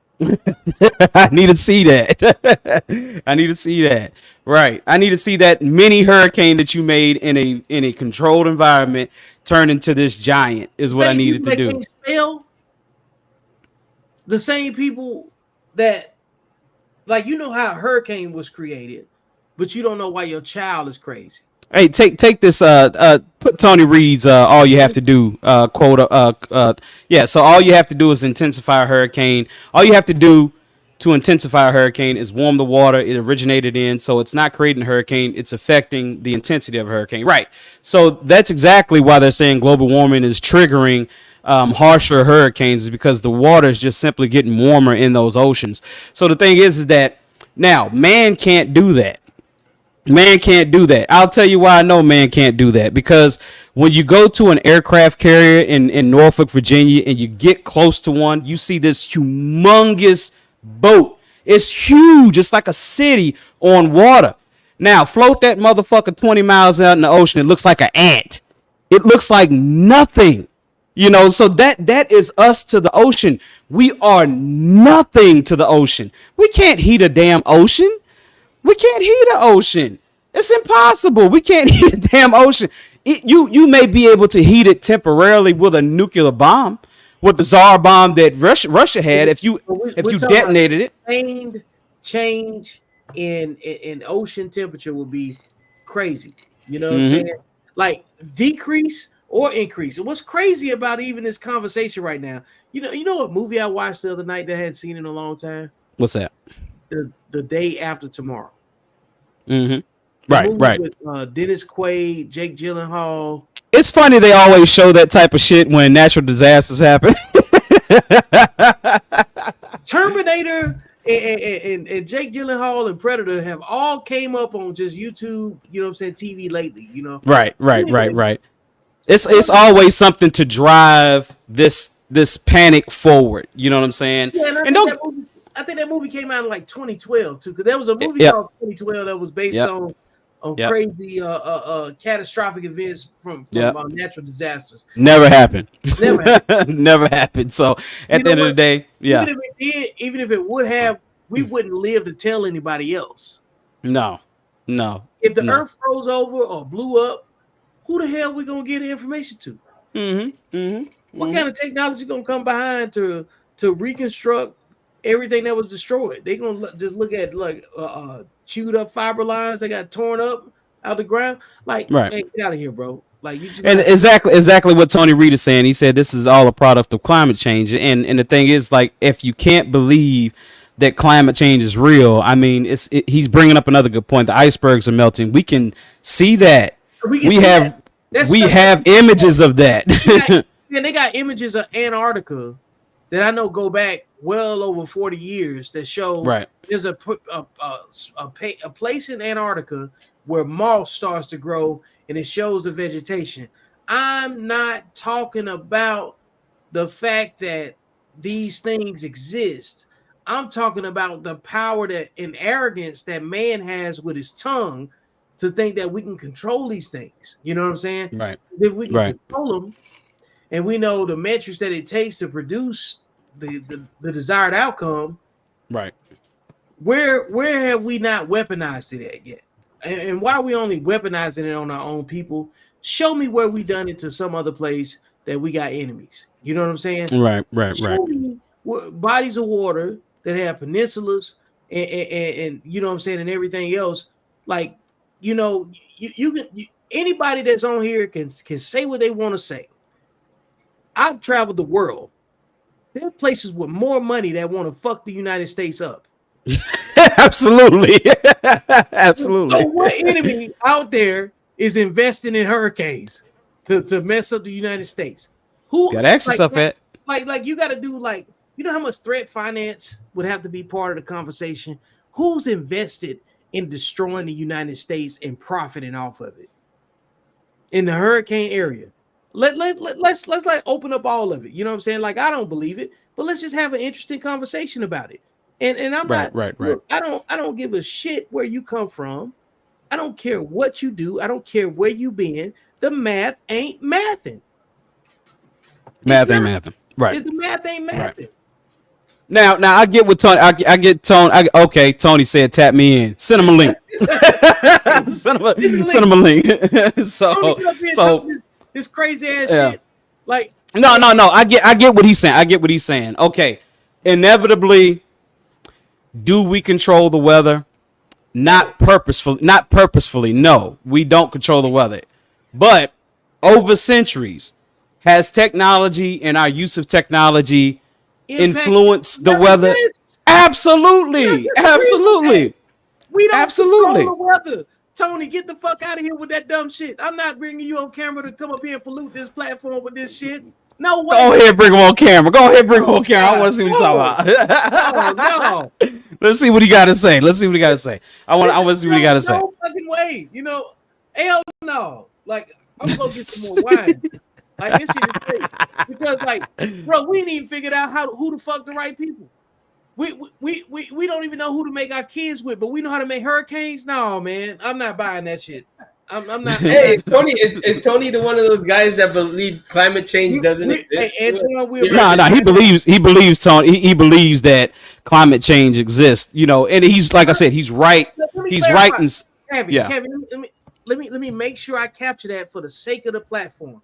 I need to see that. I need to see that. Right. I need to see that mini hurricane that you made in a controlled environment turn into this giant is what I needed to do. Spell the same people that, like, you know how a hurricane was created, but you don't know why your child is crazy. Hey, take this. Put Tony Reed's "All You Have to Do" quote. Yeah. So all you have to do is intensify a hurricane. All you have to do to intensify a hurricane is warm the water it originated in. So it's not creating a hurricane; it's affecting the intensity of a hurricane. Right. So that's exactly why they're saying global warming is triggering harsher hurricanes, is because the water is just simply getting warmer in those oceans. So the thing is that now man can't do that. Man can't do that. I'll tell you why I know man can't do that. Because when you go to an aircraft carrier in Norfolk, Virginia, and you get close to one, you see this humongous boat. It's huge. It's like a city on water. Now, float that motherfucker 20 miles out in the ocean. It looks like an ant. It looks like nothing. You know, so that is us to the ocean. We are nothing to the ocean. We can't heat a damn ocean. We can't heat the ocean. It's impossible. We can't heat the damn ocean. You may be able to heat it temporarily with a nuclear bomb, with the Tsar bomb that Russia had. If you detonated it, change in ocean temperature would be crazy. You know what I'm saying? Like decrease or increase. And what's crazy about even this conversation right now? You know what movie I watched the other night that I hadn't seen in a long time? What's that? The Day After Tomorrow. Right. With, Dennis Quaid, Jake Gyllenhaal. It's funny they always show that type of shit when natural disasters happen. Terminator and Jake Gyllenhaal and Predator have all came up on just YouTube, you know what I'm saying, TV lately, you know. Right. It's always something to drive this panic forward. You know what I'm saying? Yeah, I think that movie came out in like 2012 too, because there was a movie called 2012 that was based on crazy catastrophic events from natural disasters. Never happened. Never happened. So at the end of the day, even if it did, even if it would have, we wouldn't live to tell anybody else. No. If the earth froze over or blew up, who the hell we gonna get the information to? What kind of technology gonna come behind to reconstruct everything that was destroyed? They gonna just look at like chewed up fiber lines that got torn up out the ground. Like, hey, get out of here, bro. Like, you just exactly what Tony Reed is saying. He said this is all a product of climate change, and the thing is, like, if you can't believe that climate change is real, I mean, he's bringing up another good point. The icebergs are melting. We can see that. We have images of that. And they got images of Antarctica that I know go back well over 40 years that show there's a place in Antarctica where moss starts to grow and it shows the vegetation. I'm not talking about the fact that these things exist. I'm talking about the power that and arrogance that man has with his tongue to think that we can control these things. You know what I'm saying? Right. If we can control them, and we know the metrics that it takes to produce the desired outcome, right? Where have we not weaponized it at yet? And why are we only weaponizing it on our own people? Show me where we done it to some other place that we got enemies. You know what I'm saying? Right. Show me bodies of water that have peninsulas and you know what I'm saying, and everything else. Like, you know, you can anybody that's on here can say what they want to say. I've traveled the world. There are places with more money that want to fuck the United States up. Absolutely. Absolutely. So what enemy out there is investing in hurricanes to mess up the United States? Who got to ask yourself that? Like you got to do you know how much threat finance would have to be part of the conversation? Who's invested in destroying the United States and profiting off of it in the hurricane area? Let's like open up all of it. You know what I'm saying? Like, I don't believe it, but let's just have an interesting conversation about it. And I'm right. Look, I don't give a shit where you come from. I don't care what you do. I don't care where you been. The math ain't mathing. Math ain't mathing. Right. The math ain't mathing. Right. Now I get what Tony. I get Tony. Okay, Tony said, "Tap me in. Send him a link. Send him a link." so this crazy ass shit. Like, no. I get what he's saying. Okay, inevitably, do we control the weather? Not purposefully. No, we don't control the weather. But over centuries, has technology and our use of technology influenced the weather? Absolutely. We don't control the weather. Tony, get the fuck out of here with that dumb shit. I'm not bringing you on camera to come up here and pollute this platform with this shit. No way. Go ahead, bring him on camera. I want to see what he's talking about. No. Let's see what he got to say. I want to see what he got to say. No fucking way. You know, hell no. Like, I'm gonna get some more wine. Like, this shit is crazy. Because, like, bro, we ain't even figured out who to fuck the right people. We don't even know who to make our kids with, but we know how to make hurricanes. No, man, I'm not buying that shit. I'm not. Hey, is Tony the one of those guys that believe climate change doesn't exist? Hey, Antoine, he believes Tony. He believes that climate change exists. You know, and he's, like I said, he's right. He's right. Kevin, let me make sure I capture that for the sake of the platform.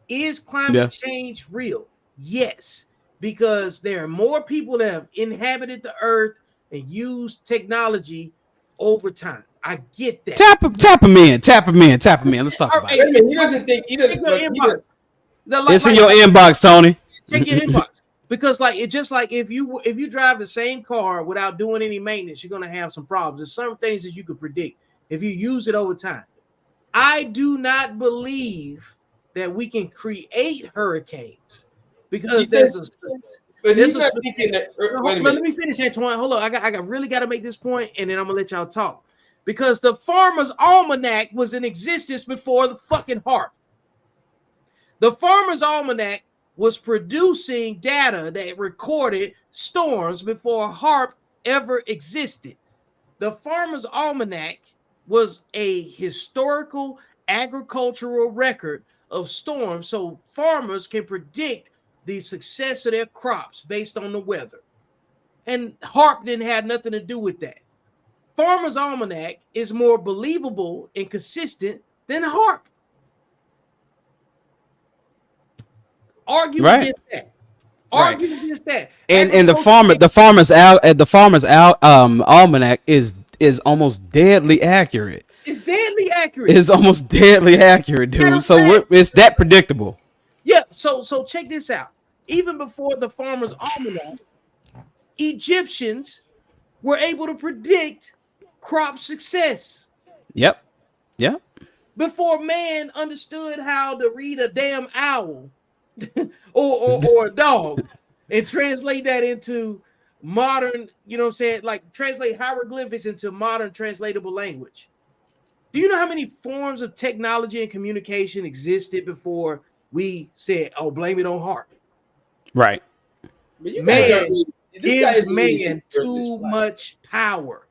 Is climate change real? Yes. Because there are more people that have inhabited the earth and used technology over time. I get that. Tap him in. Let's talk about it. He doesn't think. It's in your inbox, Tony. Check your inbox. Because it's just like if you drive the same car without doing any maintenance, you're gonna have some problems. There's some things that you could predict if you use it over time. I do not believe that we can create hurricanes. Because let me finish, Antoine. Hold on. I really got to make this point, and then I'm gonna let y'all talk. Because the Farmer's Almanac was in existence before the fucking HARP. The Farmer's Almanac was producing data that recorded storms before HARP ever existed. The Farmer's Almanac was a historical agricultural record of storms, so farmers can predict the success of their crops based on the weather. And HARP didn't have nothing to do with that. Farmer's Almanac is more believable and consistent than HARP. Argue against that. Argue against that. And the farmer's almanac is almost deadly accurate. It's deadly accurate. It's almost deadly accurate, dude. So it's that predictable. Yeah, so check this out. Even before the Farmer's Almanac, Egyptians were able to predict crop success. Yep. Before man understood how to read a damn owl or a dog, and translate that into modern, you know what I'm saying? Like translate hieroglyphics into modern translatable language. Do you know how many forms of technology and communication existed before we said, "Oh, blame it on HARP"? Right. But you guys Man are really, this guy gives is really man too much power.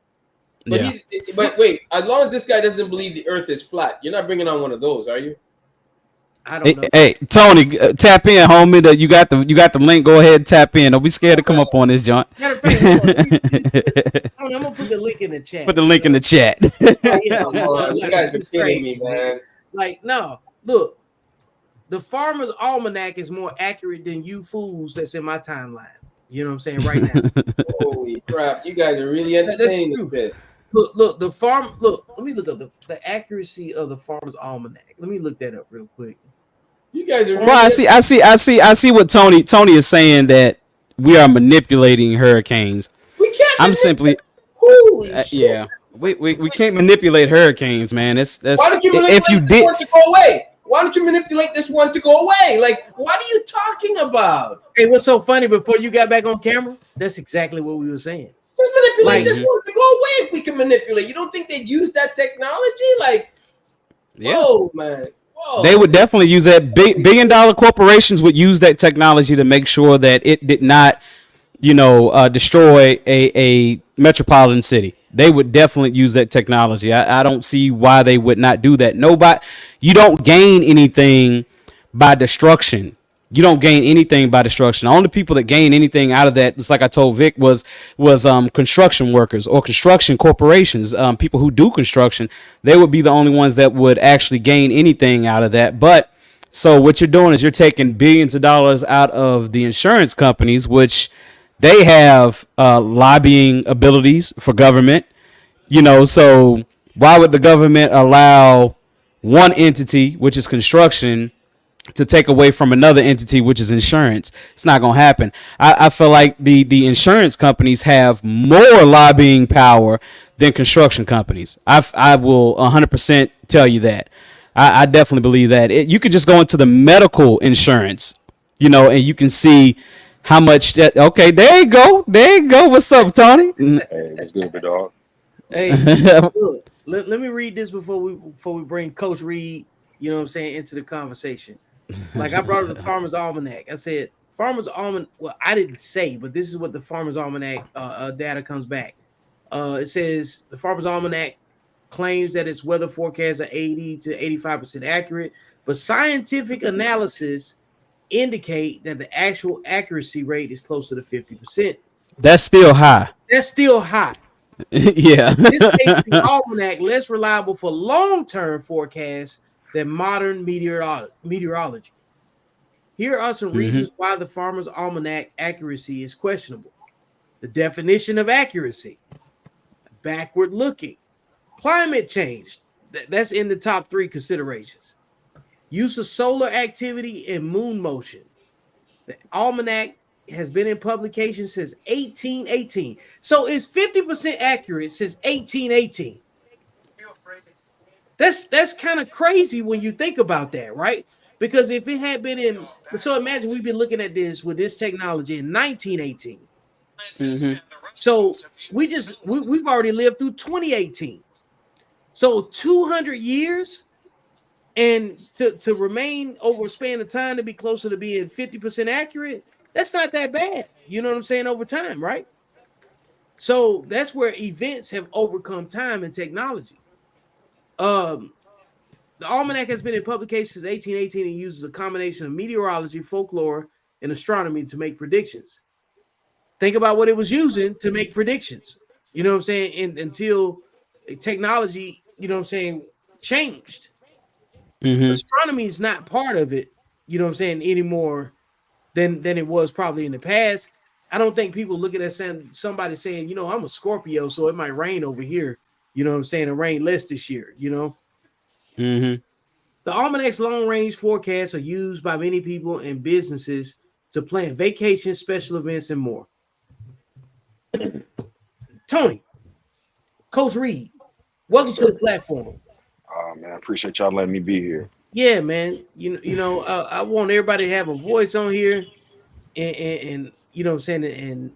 But Yeah. but wait, as long as this guy doesn't believe the Earth is flat, you're not bringing on one of those, are you? I don't know. Hey, Tony, tap in, homie. You got the link. Go ahead, and tap in. Don't be scared to come up on this joint. Matter of fact, I'm gonna put the link in the chat. Put the link in the chat. Come on, you guys are kidding me, man. Like, no, look, the Farmer's Almanac is more accurate than you fools that's in my timeline. You know what I'm saying right now. Holy crap, you guys are really entertaining this. Look, let me look up the accuracy of the Farmer's Almanac. Let me look that up real quick. You guys are really Well, I see what Tony is saying, that we are manipulating hurricanes. We can't. I'm simply holy shit. yeah. We can't manipulate hurricanes, man. That's Why don't you manipulate if you this did. one to go away? Why don't you manipulate this one to go away? Like, what are you talking about? Hey, what's so funny? Before you got back on camera, that's exactly what we were saying. Let's manipulate this Like- one to go away if we can manipulate. You don't think they'd use that technology? Like, Yeah. whoa, man. Whoa. They would definitely use that. Billion-dollar corporations would use that technology to make sure that it did not, destroy a metropolitan city. They would definitely use that technology. I don't see why they would not do that. You don't gain anything by destruction. You don't gain anything by destruction. The only people that gain anything out of that, just like I told Vic, was construction workers or construction corporations. People who do construction, they would be the only ones that would actually gain anything out of that. But so what you're doing is you're taking billions of dollars out of the insurance companies, which they have lobbying abilities for government. So why would the government allow one entity, which is construction, to take away from another entity, which is insurance? It's not going to happen. I feel like the insurance companies have more lobbying power than construction companies. I will 100% tell you that. I definitely believe that. You could just go into the medical insurance, and you can see how much that. Okay, there you go. What's up, Tony? Hey, what's good, big dog? Hey, look, let me read this before we bring Coach Reed, into the conversation. Like, I brought up the Farmer's Almanac. I said Farmer's Almanac. Well, I didn't say, but this is what the Farmer's Almanac data comes back. It says the Farmer's Almanac claims that its weather forecasts are 80 to 85% accurate, but scientific analysis indicate that the actual accuracy rate is closer to 50%. That's still high. Yeah. This makes the almanac less reliable for long-term forecasts than modern meteorology. Here are some reasons why the Farmer's Almanac accuracy is questionable. The definition of accuracy, backward looking, climate change, that's in the top 3 considerations. Use of solar activity and moon motion. The almanac has been in publication since 1818. So it's 50% accurate since 1818. That's kind of crazy when you think about that, right? Because if it had been in, so imagine we've been looking at this with this technology in 1918. So we've already lived through 2018. So 200 years, and to remain over a span of time to be closer to being 50% accurate, that's not that bad. You know what I'm saying? Over time, right? So that's where events have overcome time and technology. The almanac has been in publication since 1818 and uses a combination of meteorology, folklore, and astronomy to make predictions. Think about what it was using to make predictions. You know what I'm saying? And until technology, changed. Astronomy is not part of it, anymore than it was probably in the past. I don't think people look at that somebody saying, I'm a Scorpio, so it might rain over here. You know what I'm saying? It rained less this year, The almanac's long-range forecasts are used by many people and businesses to plan vacations, special events, and more. Tony, Coach Reed, welcome to the platform. Man, I appreciate y'all letting me be here. Yeah, man. I want everybody to have a voice on here, and you know what I'm saying, and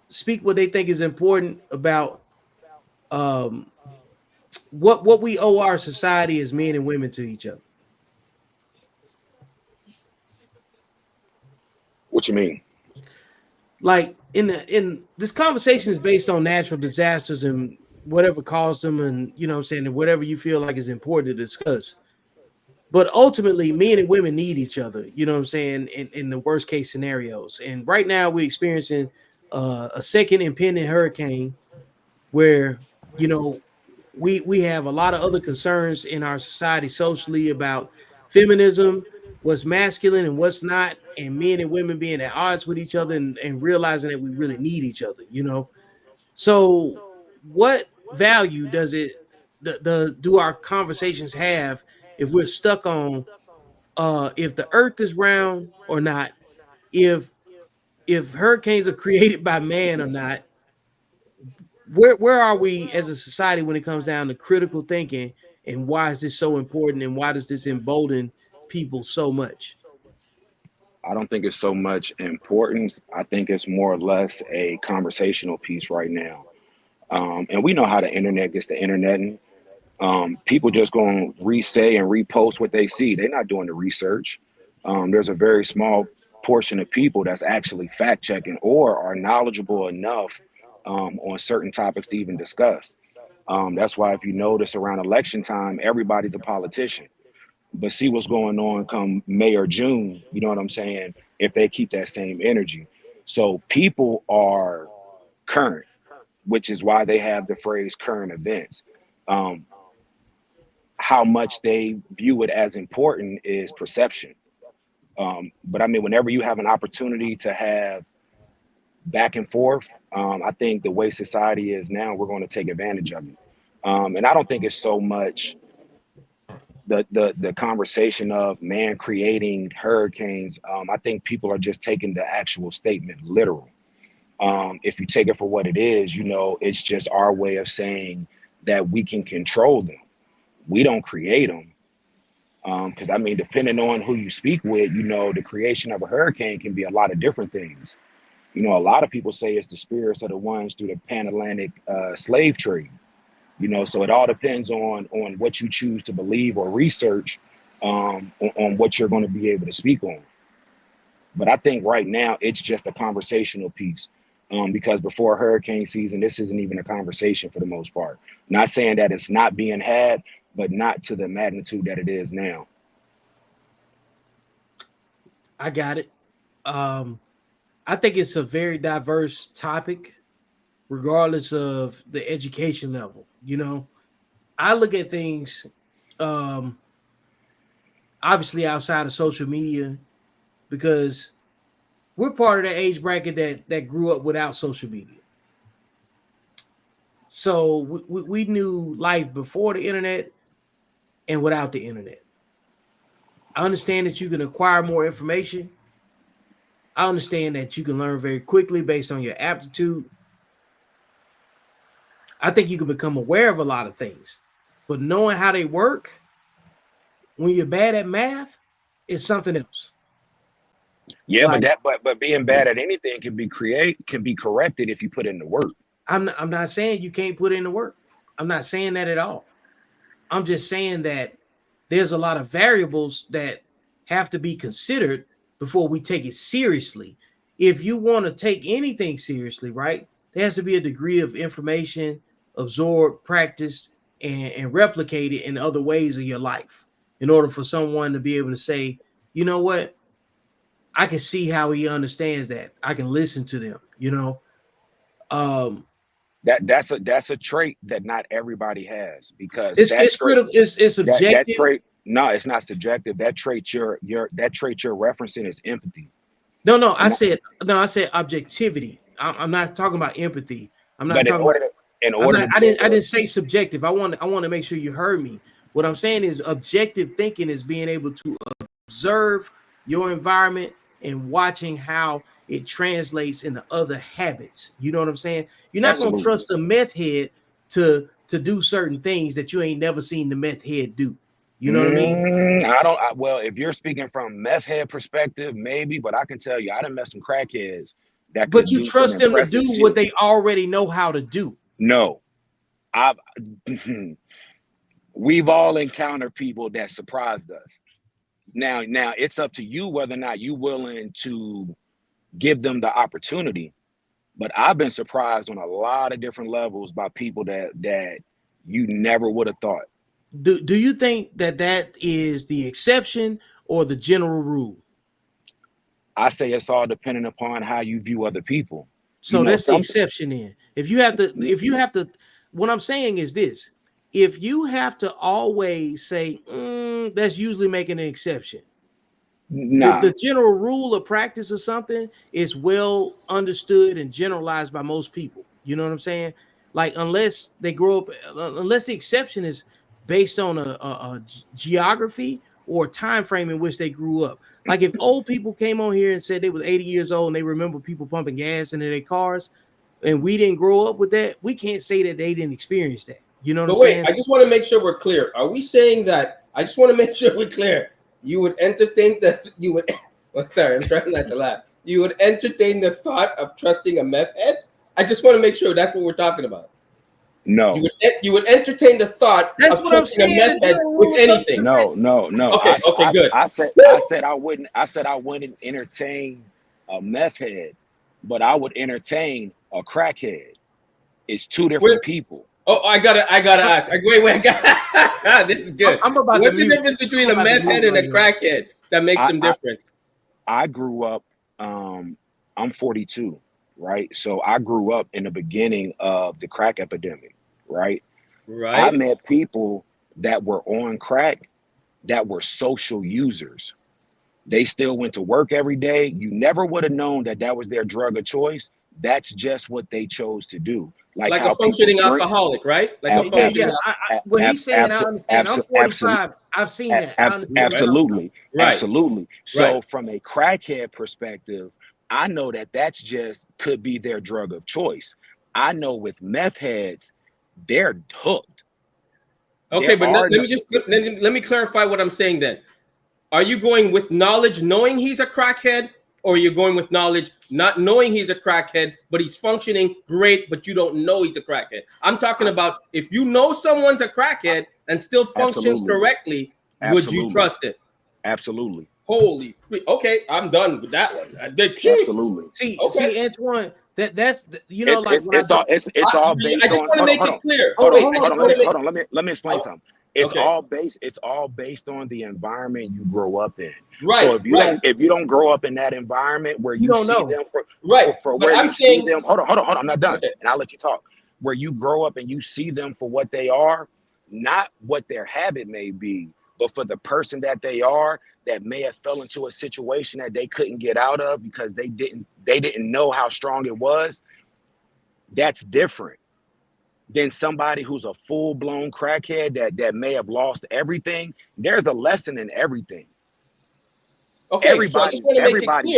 speak what they think is important about um what we owe our society as men and women to each other. What you mean? Like in this conversation is based on natural disasters and whatever caused them, and you know what I'm saying, and whatever you feel like is important to discuss. But ultimately, men and women need each other, you know what I'm saying, in the worst case scenarios. And right now we're experiencing a second impending hurricane where, you know, we have a lot of other concerns in our society socially about feminism, what's masculine and what's not, and men and women being at odds with each other, and realizing that we really need each other, you know. So what value does it do our conversations have if we're stuck on if the earth is round or not, if hurricanes are created by man or not? Where are we as a society when it comes down to critical thinking, and why is this so important, and why does this embolden people so much? I don't think it's so much importance. I think it's more or less a conversational piece right now. And we know how the internet gets the internet. People just going to re-say and repost what they see. They're not doing the research. There's a very small portion of people that's actually fact checking or are knowledgeable enough on certain topics to even discuss. That's why if you notice around election time, everybody's a politician. But see what's going on come May or June, you know what I'm saying? If they keep that same energy. So people are current, which is why they have the phrase current events. Um, how much they view it as important is perception. But I mean, whenever you have an opportunity to have back and forth, I think the way society is now, we're going to take advantage of it. And I don't think it's so much the conversation of man creating hurricanes. I think people are just taking the actual statement literal. If you take it for what it is, you know, it's just our way of saying that we can control them. We don't create them. Because I mean, depending on who you speak with, you know, the creation of a hurricane can be a lot of different things. You know, a lot of people say it's the spirits of the ones through the pan-Atlantic slave trade. You know, so it all depends on what you choose to believe or research on what you're going to be able to speak on. But I think right now it's just a conversational piece, because before hurricane season, this isn't even a conversation for the most part. Not saying that it's not being had, but not to the magnitude that it is now. I got it. I think it's a very diverse topic, regardless of the education level. You know, I look at things um, obviously outside of social media, because we're part of the age bracket that grew up without social media. So we knew life before the internet and without the internet. I understand that you can acquire more information. I understand that you can learn very quickly based on your aptitude. I think you can become aware of a lot of things, but knowing how they work when you're bad at math is something else. Yeah, Like, but being bad at anything can be corrected if you put in the work. I'm not saying you can't put in the work. I'm not saying that at all. I'm just saying that there's a lot of variables that have to be considered before we take it seriously. If you want to take anything seriously, right, there has to be a degree of information absorbed, practiced, and replicated in other ways of your life in order for someone to be able to say, you know what, I can see how he understands that. I can listen to them, you know. Um, That's a trait that not everybody has, because it's critical, it's that subjective. trait, no, it's not subjective. That trait you're referencing is empathy. No, And that, I said objectivity. I'm not talking about empathy. I'm not but talking about. in order to be I able to, didn't say subjective. I want to make sure you heard me. What I'm saying is objective thinking is being able to observe your environment and watching how it translates into other habits. You know what I'm saying? You're not gonna absolutely. trust a meth head to do certain things that you ain't never seen the meth head do. You know what I mean? Well, if you're speaking from meth head perspective, maybe, but I can tell you, I done met some crackheads that But could you do some trust them to impressive do shit. what they already know how to do. No, I've we've all encountered people that surprised us. Now it's up to you whether or not you're willing to give them the opportunity. But I've been surprised on a lot of different levels by people that you never would have thought. Do you think that is the exception or the general rule? I say it's all dependent upon how you view other people. So that's the exception in. If you have to, what I'm saying is this: if you have to always say that's usually making an exception. Nah. The general rule of practice or something is well understood and generalized by most people. You know what I'm saying? Like unless they grow up, unless the exception is based on a geography or time frame in which they grew up. Like if old people came on here and said they was 80 years old and they remember people pumping gas into their cars, and we didn't grow up with that, we can't say that they didn't experience that. You know what I'm saying? I just want to make sure we're clear. Are we saying that? I just want to make sure we're clear. You would entertain that you would. Well, sorry, I'm trying not to laugh. You would entertain the thought of trusting a meth head. I just want to make sure that's what we're talking about. No, you would entertain the thought that's of what I'm trusting a saying. meth head with anything. No. Okay, good. I said I wouldn't entertain a meth head, but I would entertain a crackhead. It's two different people. Oh, I gotta ask. Wait, this is good. What's the difference between a meth head and a crackhead that makes them different? I grew up. I'm 42, right? So I grew up in the beginning of the crack epidemic, right? Right. I met people that were on crack that were social users. They still went to work every day. You never would have known that was their drug of choice. That's just what they chose to do. Like a functioning alcoholic, right? What he's saying, I understand. I'm 45. I've seen that. Absolutely. Right. Absolutely. So from a crackhead perspective, I know that could be their drug of choice. I know with meth heads, they're hooked. Okay, but let me clarify what I'm saying then. Are you going with knowledge knowing he's a crackhead, or are you going with knowledge not knowing he's a crackhead, but he's functioning great, but you don't know he's a crackhead? I'm talking about if you know someone's a crackhead and still functions correctly, would you trust it? Absolutely. Holy, okay, I'm done with that one. Absolutely. See, Antoine, that's it's all based. I just want to make it clear. Hold on. Let me explain something. It's all based on the environment you grow up in. Right. So if you don't grow up in that environment where you see them for where you see them, hold on, I'm not done, and I'll let you talk. Where you grow up and you see them for what they are, not what their habit may be, but for the person that they are, that may have fell into a situation that they couldn't get out of because they didn't know how strong it was. That's different than somebody who's a full-blown crackhead that may have lost everything. There's a lesson in everything. Okay, everybody's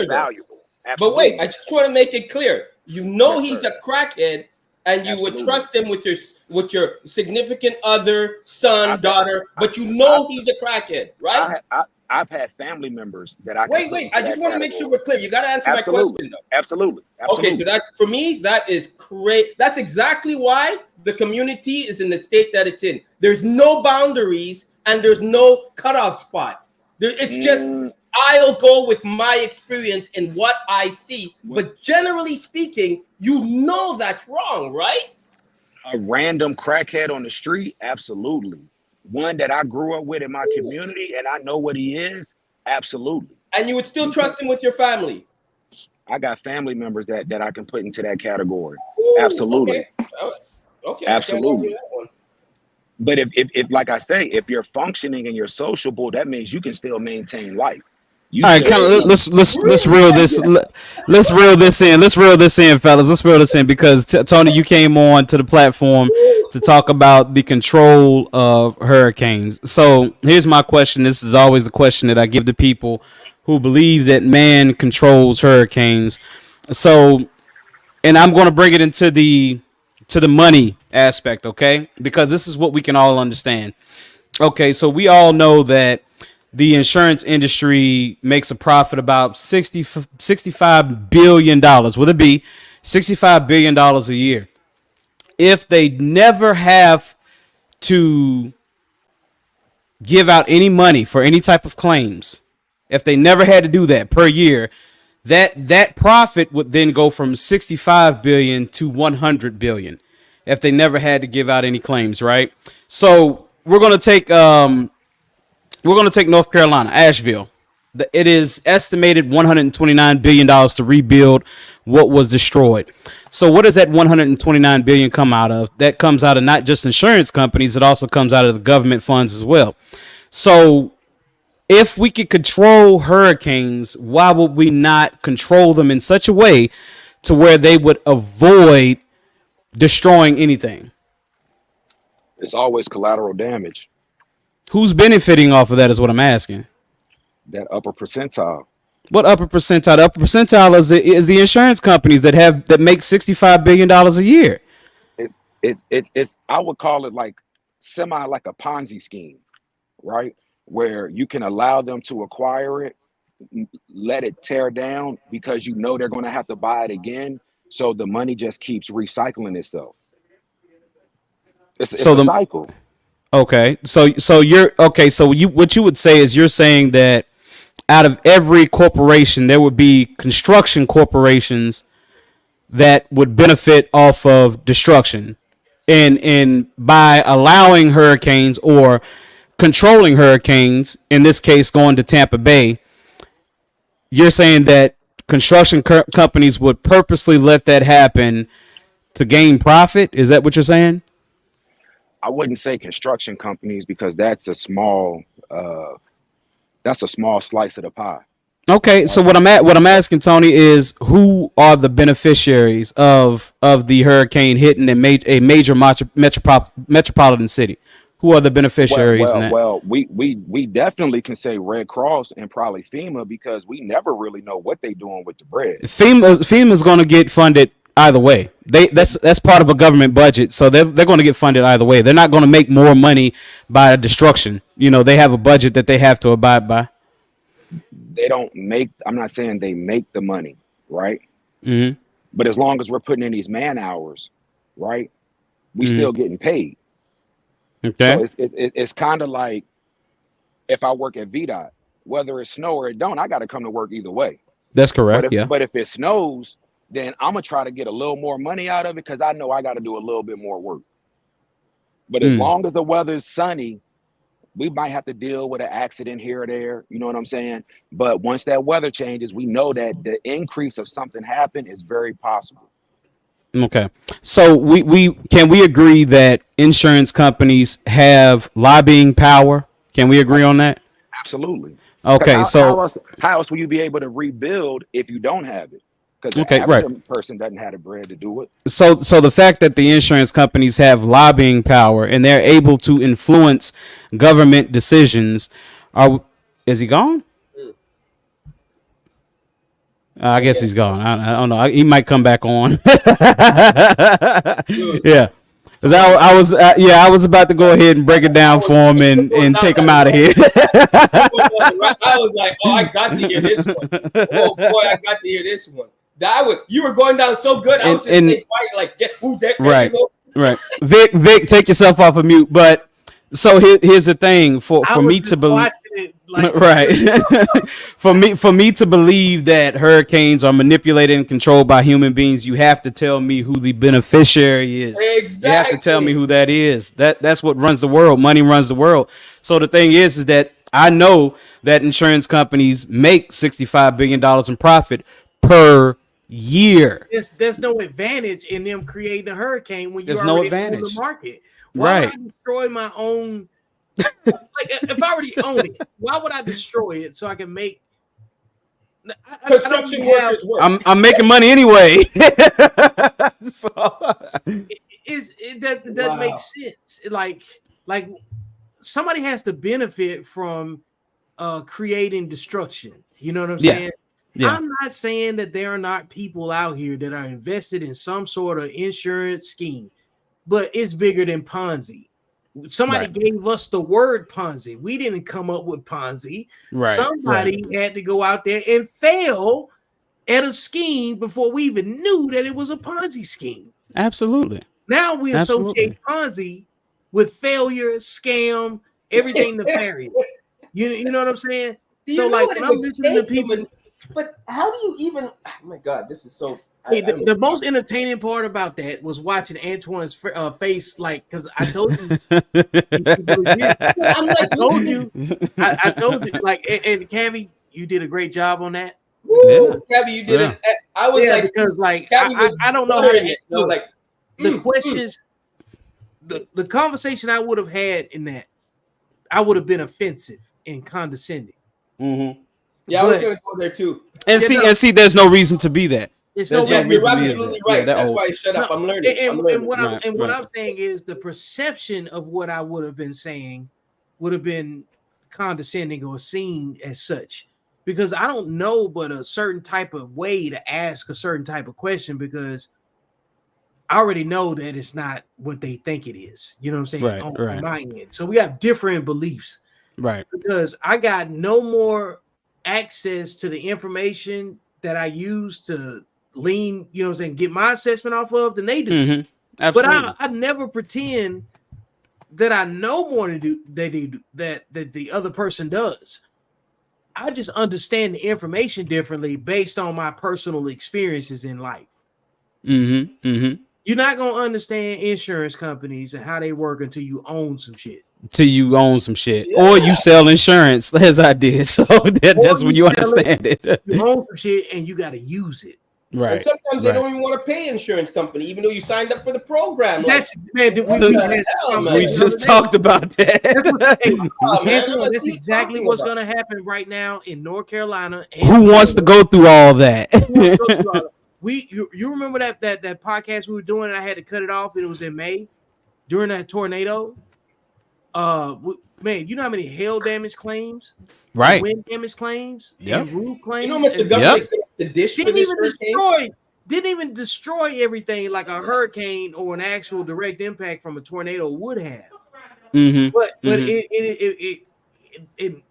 valuable. But wait, I just want to make it clear. You know he's a crackhead, and you would trust him with your significant other, son, daughter, but you know he's a crackhead, right? I've had family members that I wait. I just want to make sure we're clear. You got to answer my question, though. Absolutely. Okay, so that's for me. That is great. That's exactly why the community is in the state that it's in. There's no boundaries and there's no cutoff spot. It's just I'll go with my experience and what I see. But generally speaking, you know that's wrong, right? A random crackhead on the street, absolutely. One that I grew up with in my community and I know what he is, absolutely. And you would still trust him with your family? I got family members that I can put into that category. Absolutely. Okay. Absolutely. But if like I say, if you're functioning and you're sociable, that means you can still maintain life. All right, let's reel this in, fellas. Let's reel this in because Tony, you came on to the platform to talk about the control of hurricanes. So here's my question. This is always the question that I give to people who believe that man controls hurricanes. So, and I'm going to bring it into the money aspect, okay? Because this is what we can all understand. Okay, so we all know that the insurance industry makes a profit about $65 billion with a B, $65 billion a year. If they never have to give out any money for any type of claims, if they never had to do that per year, that profit would then go from 65 billion to 100 billion if they never had to give out any claims, right? So we're going to take North Carolina, Asheville. It is estimated $129 billion to rebuild what was destroyed. So what does that $129 billion come out of? That comes out of not just insurance companies, it also comes out of the government funds as well. So if we could control hurricanes, why would we not control them in such a way to where they would avoid destroying anything? It's always collateral damage. Who's benefiting off of that is what I'm asking. That upper percentile. What upper percentile? The upper percentile is the insurance companies that make $65 billion a year. It's I would call it like semi like a Ponzi scheme, right? Where you can allow them to acquire it, let it tear down because you know they're going to have to buy it again. So the money just keeps recycling itself. It's a cycle. Okay, so you're okay. So what you would say is you're saying that out of every corporation, there would be construction corporations that would benefit off of destruction, and by allowing hurricanes or controlling hurricanes, in this case going to Tampa Bay, you're saying that construction companies would purposely let that happen to gain profit. Is that what you're saying? I wouldn't say construction companies because that's a small slice of the pie. Okay, so what I'm asking, Tony, is who are the beneficiaries of the hurricane hitting a major metropolitan city? Who are the beneficiaries in that? Well, we definitely can say Red Cross and probably FEMA because we never really know what they're doing with the bread. FEMA's going to get funded either way. That's part of a government budget, so they're going to get funded either way. They're not going to make more money by destruction. You know, they have a budget that they have to abide by. They don't make. I'm not saying they make the money, right? Mm-hmm. But as long as we're putting in these man hours, right, we still getting paid. Okay. So it's kind of like if I work at VDOT, whether it snow or it don't, I got to come to work either way. That's correct. But if it snows, then I'm gonna try to get a little more money out of it because I know I got to do a little bit more work. But as long as the weather's sunny, we might have to deal with an accident here or there. You know what I'm saying? But once that weather changes, we know that the increase of something happen is very possible. Okay. So we can we agree that insurance companies have lobbying power? Can we agree on that? Absolutely. Okay. How else will you be able to rebuild if you don't have it? Because the average person doesn't have the bread to do it. So the fact that the insurance companies have lobbying power and they're able to influence government decisions, is he gone? I guess he's gone. I don't know. He might come back on. Yeah, because I was about to go ahead and break it down for him and take him out of here. I was like, oh, I got to hear this one. Oh boy, I got to hear this one. You were going down so good. I was just quiet, like, right, right. Vic, take yourself off of mute. But so here's the thing for me to believe. Right. for me to believe that hurricanes are manipulated and controlled by human beings, you have to tell me who the beneficiary is. Exactly. You have to tell me who that is. That's what runs the world. Money runs the world. So the thing is that I know that insurance companies make $65 billion in profit per year. There's no advantage in them creating a hurricane when there's you're already on the market. Why would I destroy my own? Like if I already own it, why would I destroy it so I can make construction workers work? I'm making money anyway. So it doesn't make sense. Like somebody has to benefit from creating destruction. You know what I'm saying? Yeah. I'm not saying that there are not people out here that are invested in some sort of insurance scheme, but it's bigger than Ponzi. Somebody Right. gave us the word Ponzi. We didn't come up with Ponzi. Right. Somebody had to go out there and fail at a scheme before we even knew that it was a Ponzi scheme. Absolutely. Now we Absolutely. associate Ponzi with failure, scam, everything nefarious. You know what I'm saying? Do you So know like what it when I'm would listening to take people, but how do you even? Oh my God, this is so. hey, the most entertaining part about that was watching Antoine's face, like, because I told you, I'm I like, told you, I told you, like, and Cavi, you did a great job on that. woo, Gabby, you did it. I was like, because like Gabby was I don't know how buttering to it. I was like, the questions, the conversation I would have had in that, I would have been offensive and condescending. Mm-hmm. yeah, I was gonna go there too. And see, there's no reason to be that. It's There's no no Yes, reason you're to be absolutely that. right. Yeah, that That's old. why I shut up. I'm learning. And, I'm learning. what I'm saying is the perception of what I would have been saying would have been condescending or seen as such, because I don't know but a certain type of way to ask a certain type of question, because I already know that it's not what they think it is. You know what I'm saying? Right, On my end. So we have different beliefs. Right. Because I got no more access to the information that I use to lean, you know what I'm saying, get my assessment off of than they do. Mm-hmm. Absolutely. But I never pretend that I know more than they do that the other person does. I just understand the information differently based on my personal experiences in life. Mm-hmm. Mm-hmm. You're not gonna understand insurance companies and how they work until you own some shit. Till you own some shit, or you sell insurance, as I did. So that's when you understand it. You own some shit and you got to use it. Right. And sometimes they don't even want to pay insurance company, even though you signed up for the program. That's like, we just talked about that. That's exactly what's going to happen right now in North Carolina. Who wants to go through all that? You remember that podcast we were doing, and I had to cut it off, and it was in May during that tornado. Man, you know how many hail damage claims, right? Wind damage claims, and roof claims. You know how much the government's going to dish for this hurricane? Didn't even destroy everything like a hurricane or an actual direct impact from a tornado would have. Mm-hmm. But it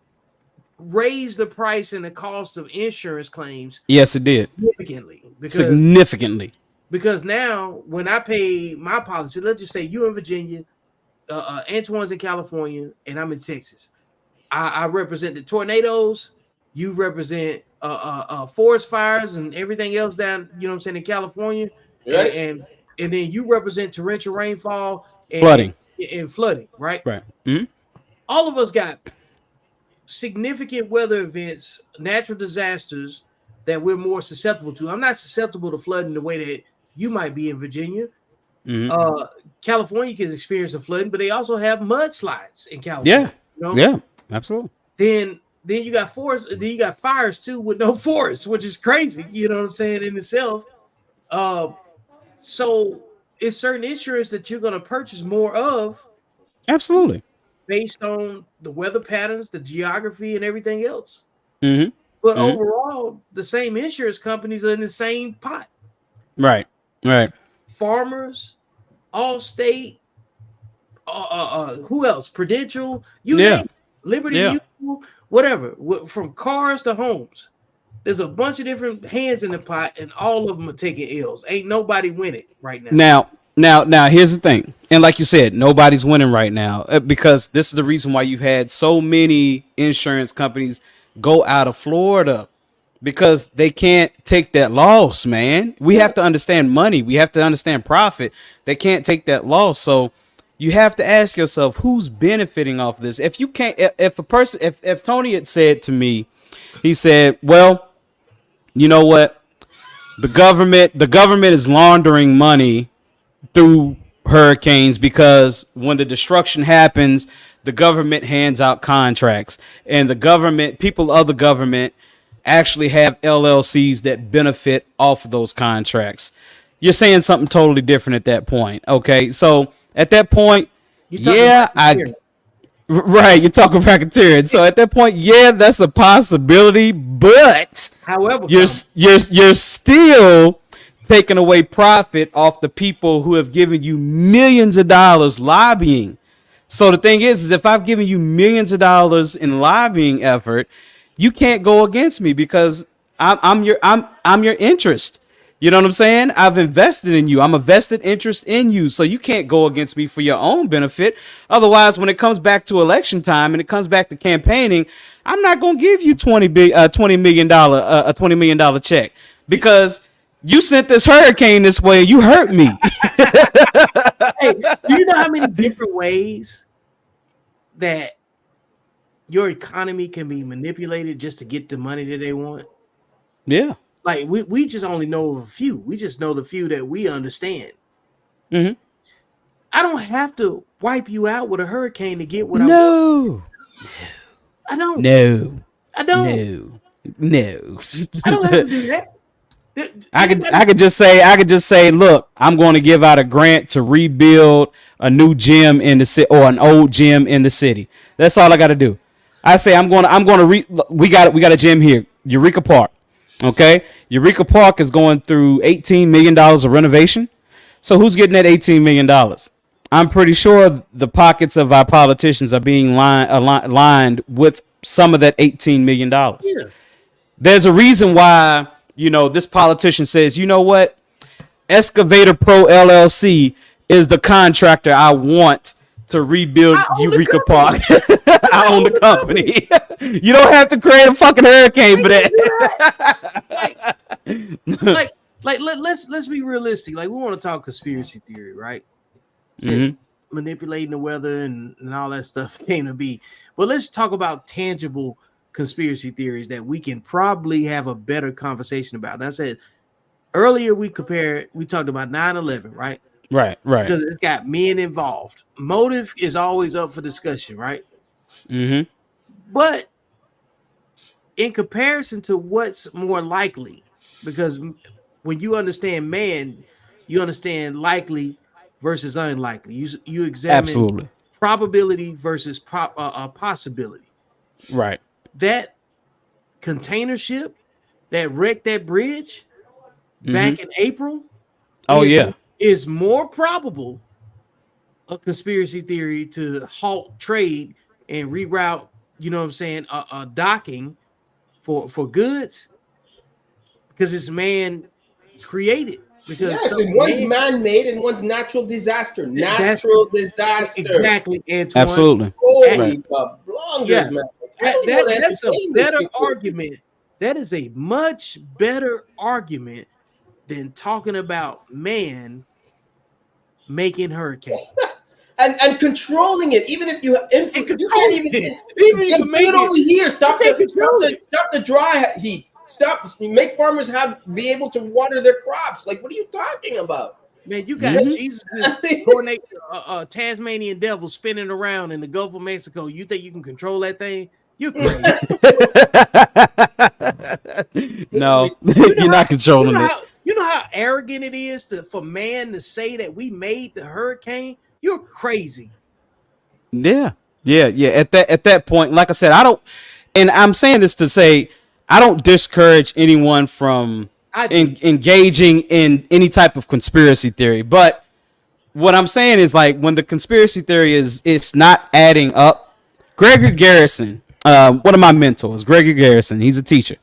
raised the price and the cost of insurance claims. Yes, it did significantly. Because now when I pay my policy, let's just say you in Virginia, Antoine's in California, and I'm in Texas. I represent the tornadoes. You represent forest fires and everything else down, you know what I'm saying, in California. Right. And then you represent torrential rainfall and flooding, right? Right. Mm-hmm. All of us got significant weather events, natural disasters that we're more susceptible to. I'm not susceptible to flooding the way that you might be in Virginia. Mm-hmm. California can experience the flooding, but they also have mudslides in California. Yeah, yeah, absolutely. Then you got forests, then you got fires too with no forests, which is crazy. You know what I'm saying in itself. So it's certain insurance that you're going to purchase more of. Absolutely. Based on the weather patterns, the geography, and everything else. Mm-hmm. But overall, the same insurance companies are in the same pot. Right. Right. Farmers, Allstate, who else? Prudential, name it. Liberty Mutual, whatever. From cars to homes, there's a bunch of different hands in the pot, and all of them are taking L's. Ain't nobody winning right now. Now, here's the thing, and like you said, nobody's winning right now because this is the reason why you've had so many insurance companies go out of Florida. Because they can't take that loss, man. We have to understand money. We have to understand profit. They can't take that loss. So you have to ask yourself, who's benefiting off of this? If you can't, if Tony had said to me, he said, well, you know what? The government is laundering money through hurricanes because when the destruction happens, the government hands out contracts and people of the government actually have LLCs that benefit off of those contracts. You're saying something totally different at that point. Okay. So at that point, you're talking racketeering. So at that point, that's a possibility, but however, you're still taking away profit off the people who have given you millions of dollars lobbying So the thing is if I've given you millions of dollars in lobbying effort, you can't go against me because I'm your interest. You know what I'm saying? I've invested in you. I'm a vested interest in you. So you can't go against me for your own benefit. Otherwise, when it comes back to election time and it comes back to campaigning, I'm not going to give you $20 million check because you sent this hurricane this way and you hurt me. Hey, do you know how many different ways that your economy can be manipulated just to get the money that they want? Yeah. Like we just only know of a few. We just know the few that we understand. Mm-hmm. I don't have to wipe you out with a hurricane to get what I want. I don't. No. I don't. No. I don't have to do that. I could just say, look, I'm going to give out a grant to rebuild a new gym in the city or an old gym in the city. That's all I got to do. I say we got a gym here, Eureka Park. Okay, Eureka Park is going through $18 million of renovation. So who's getting that $18 million? I'm pretty sure the pockets of our politicians are being lined with some of that $18 million. Yeah. There's a reason why, this politician says, you know what? Excavator Pro LLC is the contractor I want to rebuild Eureka Park. I own the company. You don't have to create a fucking hurricane for that. Let's be realistic. Like, we want to talk conspiracy theory, right? Since manipulating the weather and all that stuff came to be. But let's talk about tangible conspiracy theories that we can probably have a better conversation about. And I said earlier we talked about 9/11, right? Right. Because it's got men involved. Motive is always up for discussion, right? Mm-hmm. But in comparison to what's more likely, because when you understand man, you understand likely versus unlikely. You examine absolutely probability versus possibility. Right. That container ship that wrecked that bridge back in April. Is more probable a conspiracy theory to halt trade and reroute, docking for goods because it's man created. Because and one's man-made and one's natural disaster. Exactly, Antoine. Absolutely. Holy man. That's a better argument. That is a much better argument than talking about man making hurricane and controlling it. Even if you can't even make it over here. Stop the dry heat. Make farmers be able to water their crops. Like, what are you talking about? Man, you got Jesus tornado, Tasmanian devil spinning around in the Gulf of Mexico. You think you can control that thing? You crazy. No, you're not controlling it. You know how arrogant it is for man to say that we made the hurricane? You're crazy. Yeah. At that point, like I said, I'm saying this to say I don't discourage anyone from engaging in any type of conspiracy theory. But what I'm saying is, like, when the conspiracy theory it's not adding up. Gregory Garrison, one of my mentors, Gregory Garrison, he's a teacher.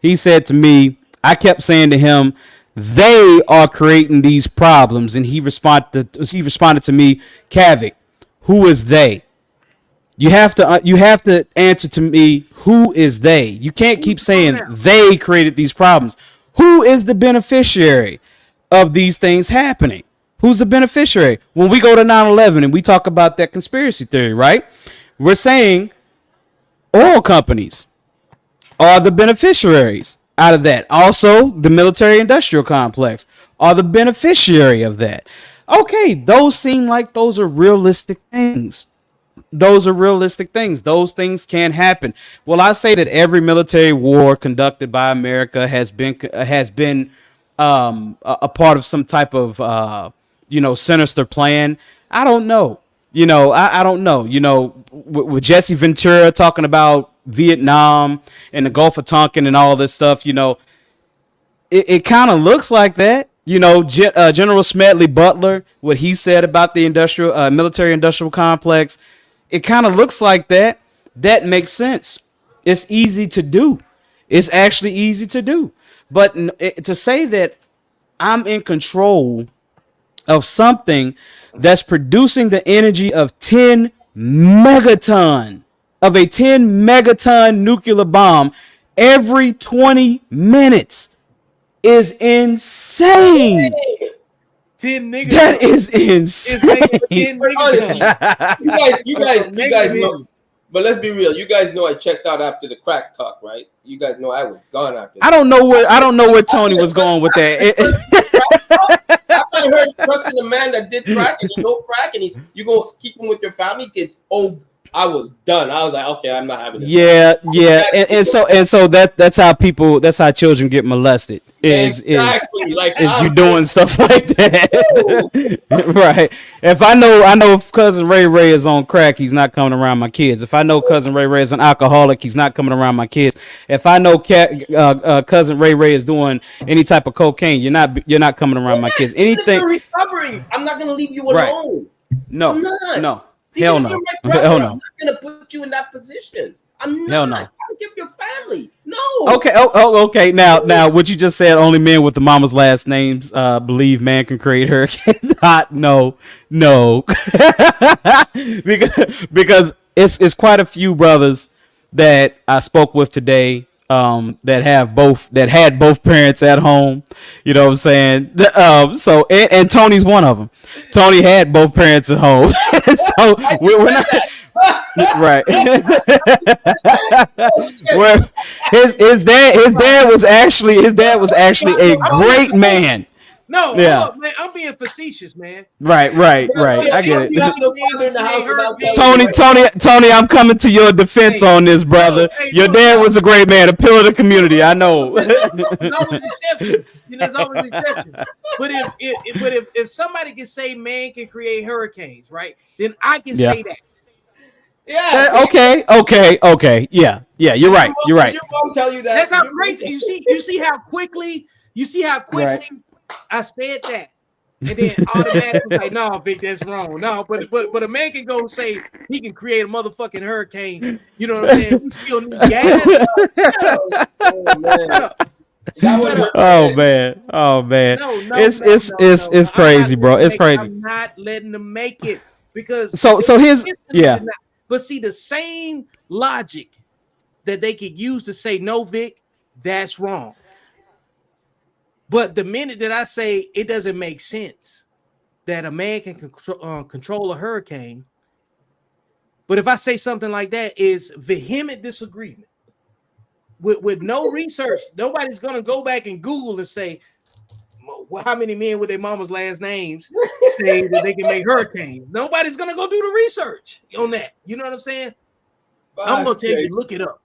He said to me, I kept saying to him, they are creating these problems, and he responded to me, Kavik, who is they? You have to answer to me, who is they? You can't keep saying they created these problems. Who is the beneficiary of these things happening? Who's the beneficiary? When we go to 9/11 and we talk about that conspiracy theory, right? We're saying oil companies are the beneficiaries out of that. Also, the military industrial complex are the beneficiary of that. Okay, those seem like those are realistic things. Those things can happen. Well, I say that every military war conducted by America has been a part of some type of sinister plan. I don't know. I don't know. With Jesse Ventura talking about Vietnam and the Gulf of Tonkin and all this stuff, it kind of looks like that. General Smedley Butler, what he said about the military industrial complex, it kind of looks like that. That makes sense. It's easy to do. It's actually easy to do. But to say that I'm in control of something that's producing the energy of 10 megaton of a 10 megaton nuclear bomb every 20 minutes is insane. 10 niggas. That is insane. Honestly, you guys know. But let's be real. You guys know I checked out after the crack talk, right? You guys know I was gone after that. I don't know where Tony was going with that. After I heard trusting a man that did crack and you know crack and you gonna keep him with your family kids. Oh, I was done. I was like, okay, I'm not having this. Yeah. And so that's how children get molested. Is you doing stuff like that. Right. If I know cousin Ray is on crack, he's not coming around my kids. If I know cousin Ray is an alcoholic, he's not coming around my kids. If I know cousin Ray is doing any type of cocaine, you're not coming around my kids. Anything you're recovering, I'm not gonna leave you alone. Right. No. Hell no. I'm not gonna put you in that position. I'm not. Hell no. I'll give your family. No. Okay. Okay. Now, what you just said, only men with the mama's last names believe man can create hurricane. No. because it's quite a few brothers that I spoke with today that had both parents at home. You know what I'm saying? So and Tony's one of them. Tony had both parents at home. So we're not right. Where his dad was actually a great man. No, yeah. Look, man, I'm being facetious, man. Right. I get it. Tony, I'm coming to your defense on this, brother. Your dad was a great man, a pillar of the community. I know. There's always exceptions. There's always exceptions. But if somebody can say man can create hurricanes, right? Then I can say that. Yeah. Okay. Yeah. You're right. Your mom tell you that. That's how crazy. You see how quickly. Right. I said that, and then automatically like, no, Vic, that's wrong. No, but a man can go say he can create a motherfucking hurricane. You know what I'm saying? We still need gas. Oh man. No, it's crazy, bro. It's crazy. I'm not letting them make it because so here's But see, the same logic that they could use to say no, Vic, that's wrong. But the minute that I say it doesn't make sense that a man can control a hurricane, but if I say something like that is vehement disagreement with no research, nobody's gonna go back and Google and say, well, how many men with their mama's last names say that they can make hurricanes? Nobody's gonna go do the research on that. You know what I'm saying? I'm gonna tell you, look it up.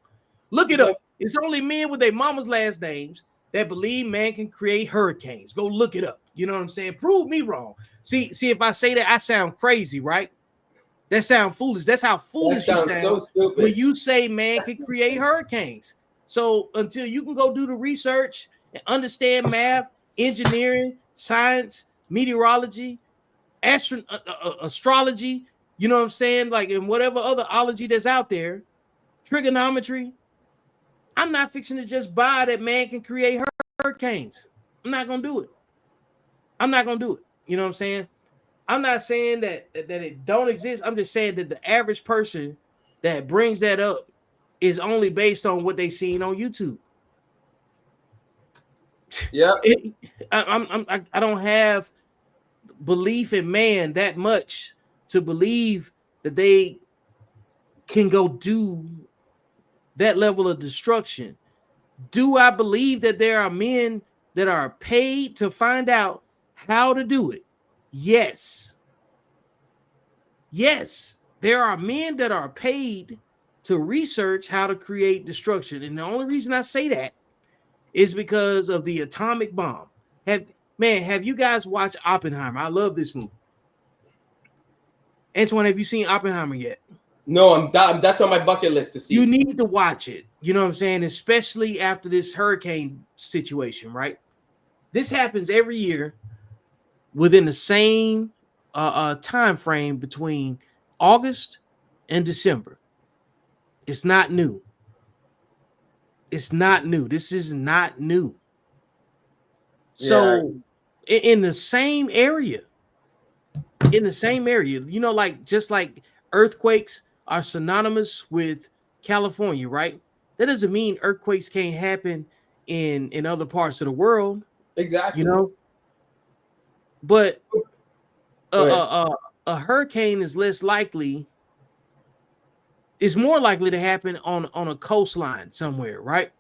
Look it up. It's only men with their mama's last names that believe man can create hurricanes. Go look it up. You know what I'm saying? Prove me wrong. See, if I say that, I sound crazy, right? That sound foolish. That's how foolish you sound so when you say man can create hurricanes. So until you can go do the research and understand math, engineering, science, meteorology, astrology, you know what I'm saying? Like in whatever other ology that's out there, trigonometry, I'm not fixing to just buy that man can create hurricanes. I'm not gonna do it. You know what I'm saying? I'm not saying that it don't exist. I'm just saying that the average person that brings that up is only based on what they seen on YouTube. Yeah, I don't have belief in man that much to believe that they can go do that level of destruction. Do I believe that there are men that are paid to find out how to do it? Yes, there are men that are paid to research how to create destruction, and the only reason I say that is because of the atomic bomb. Have you guys watched Oppenheimer? I love this movie. Antoine, have you seen Oppenheimer yet? No, that's on my bucket list to see. You need to watch it. You know what I'm saying? Especially after this hurricane situation, right? This happens every year within the same time frame between August and December. It's not new. It's not new. This is not new. So in the same area, you know, like just like earthquakes are synonymous with California, right? That doesn't mean earthquakes can't happen in other parts of the world. Exactly. You know, but a hurricane is less likely. Is more likely to happen on a coastline somewhere, right?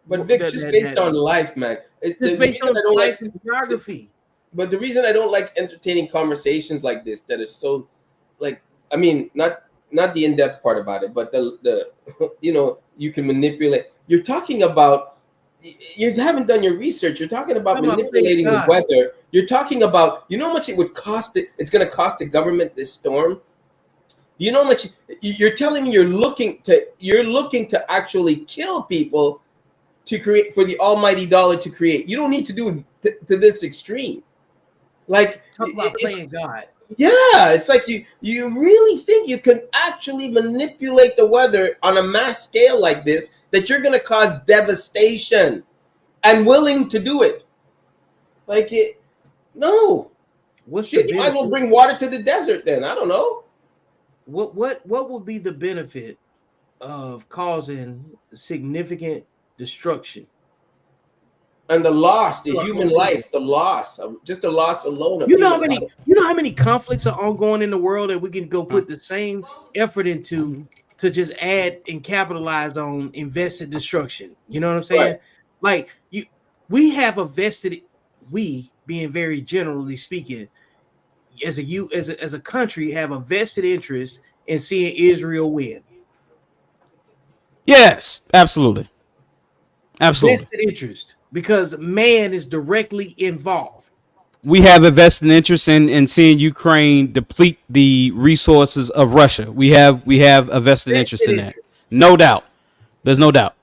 But Vic, just based on life, man. It's just based on life and geography. But the reason I don't like entertaining conversations like this that is so, like, I mean, not the in-depth part about it, but the you know, you can manipulate. You're talking about, you haven't done your research. You're talking about manipulating the weather. You're talking about, you know how much it would cost. It's going to cost the government this storm. You know how much you're telling me you're looking to actually kill people to create for the almighty dollar to create. You don't need to do to this extreme. Like, talk about playing God. Yeah, it's like you really think you can actually manipulate the weather on a mass scale like this, that you're going to cause devastation and willing to do it. Like, it, no. Shit, you might as well bring water to the desert then. I don't know. What would be the benefit of causing significant destruction? And the loss, the human life, just the loss alone. You know how many conflicts are ongoing in the world that we can go put the same effort into to just add and capitalize on invested destruction. You know what I'm saying? Right. Like we have a vested, we being very generally speaking, as a country, have a vested interest in seeing Israel win. Yes, absolutely. Absolutely. Vested interest, because man is directly involved. We have a vested interest in seeing Ukraine deplete the resources of Russia. We have a vested interest in that. No doubt. There's no doubt.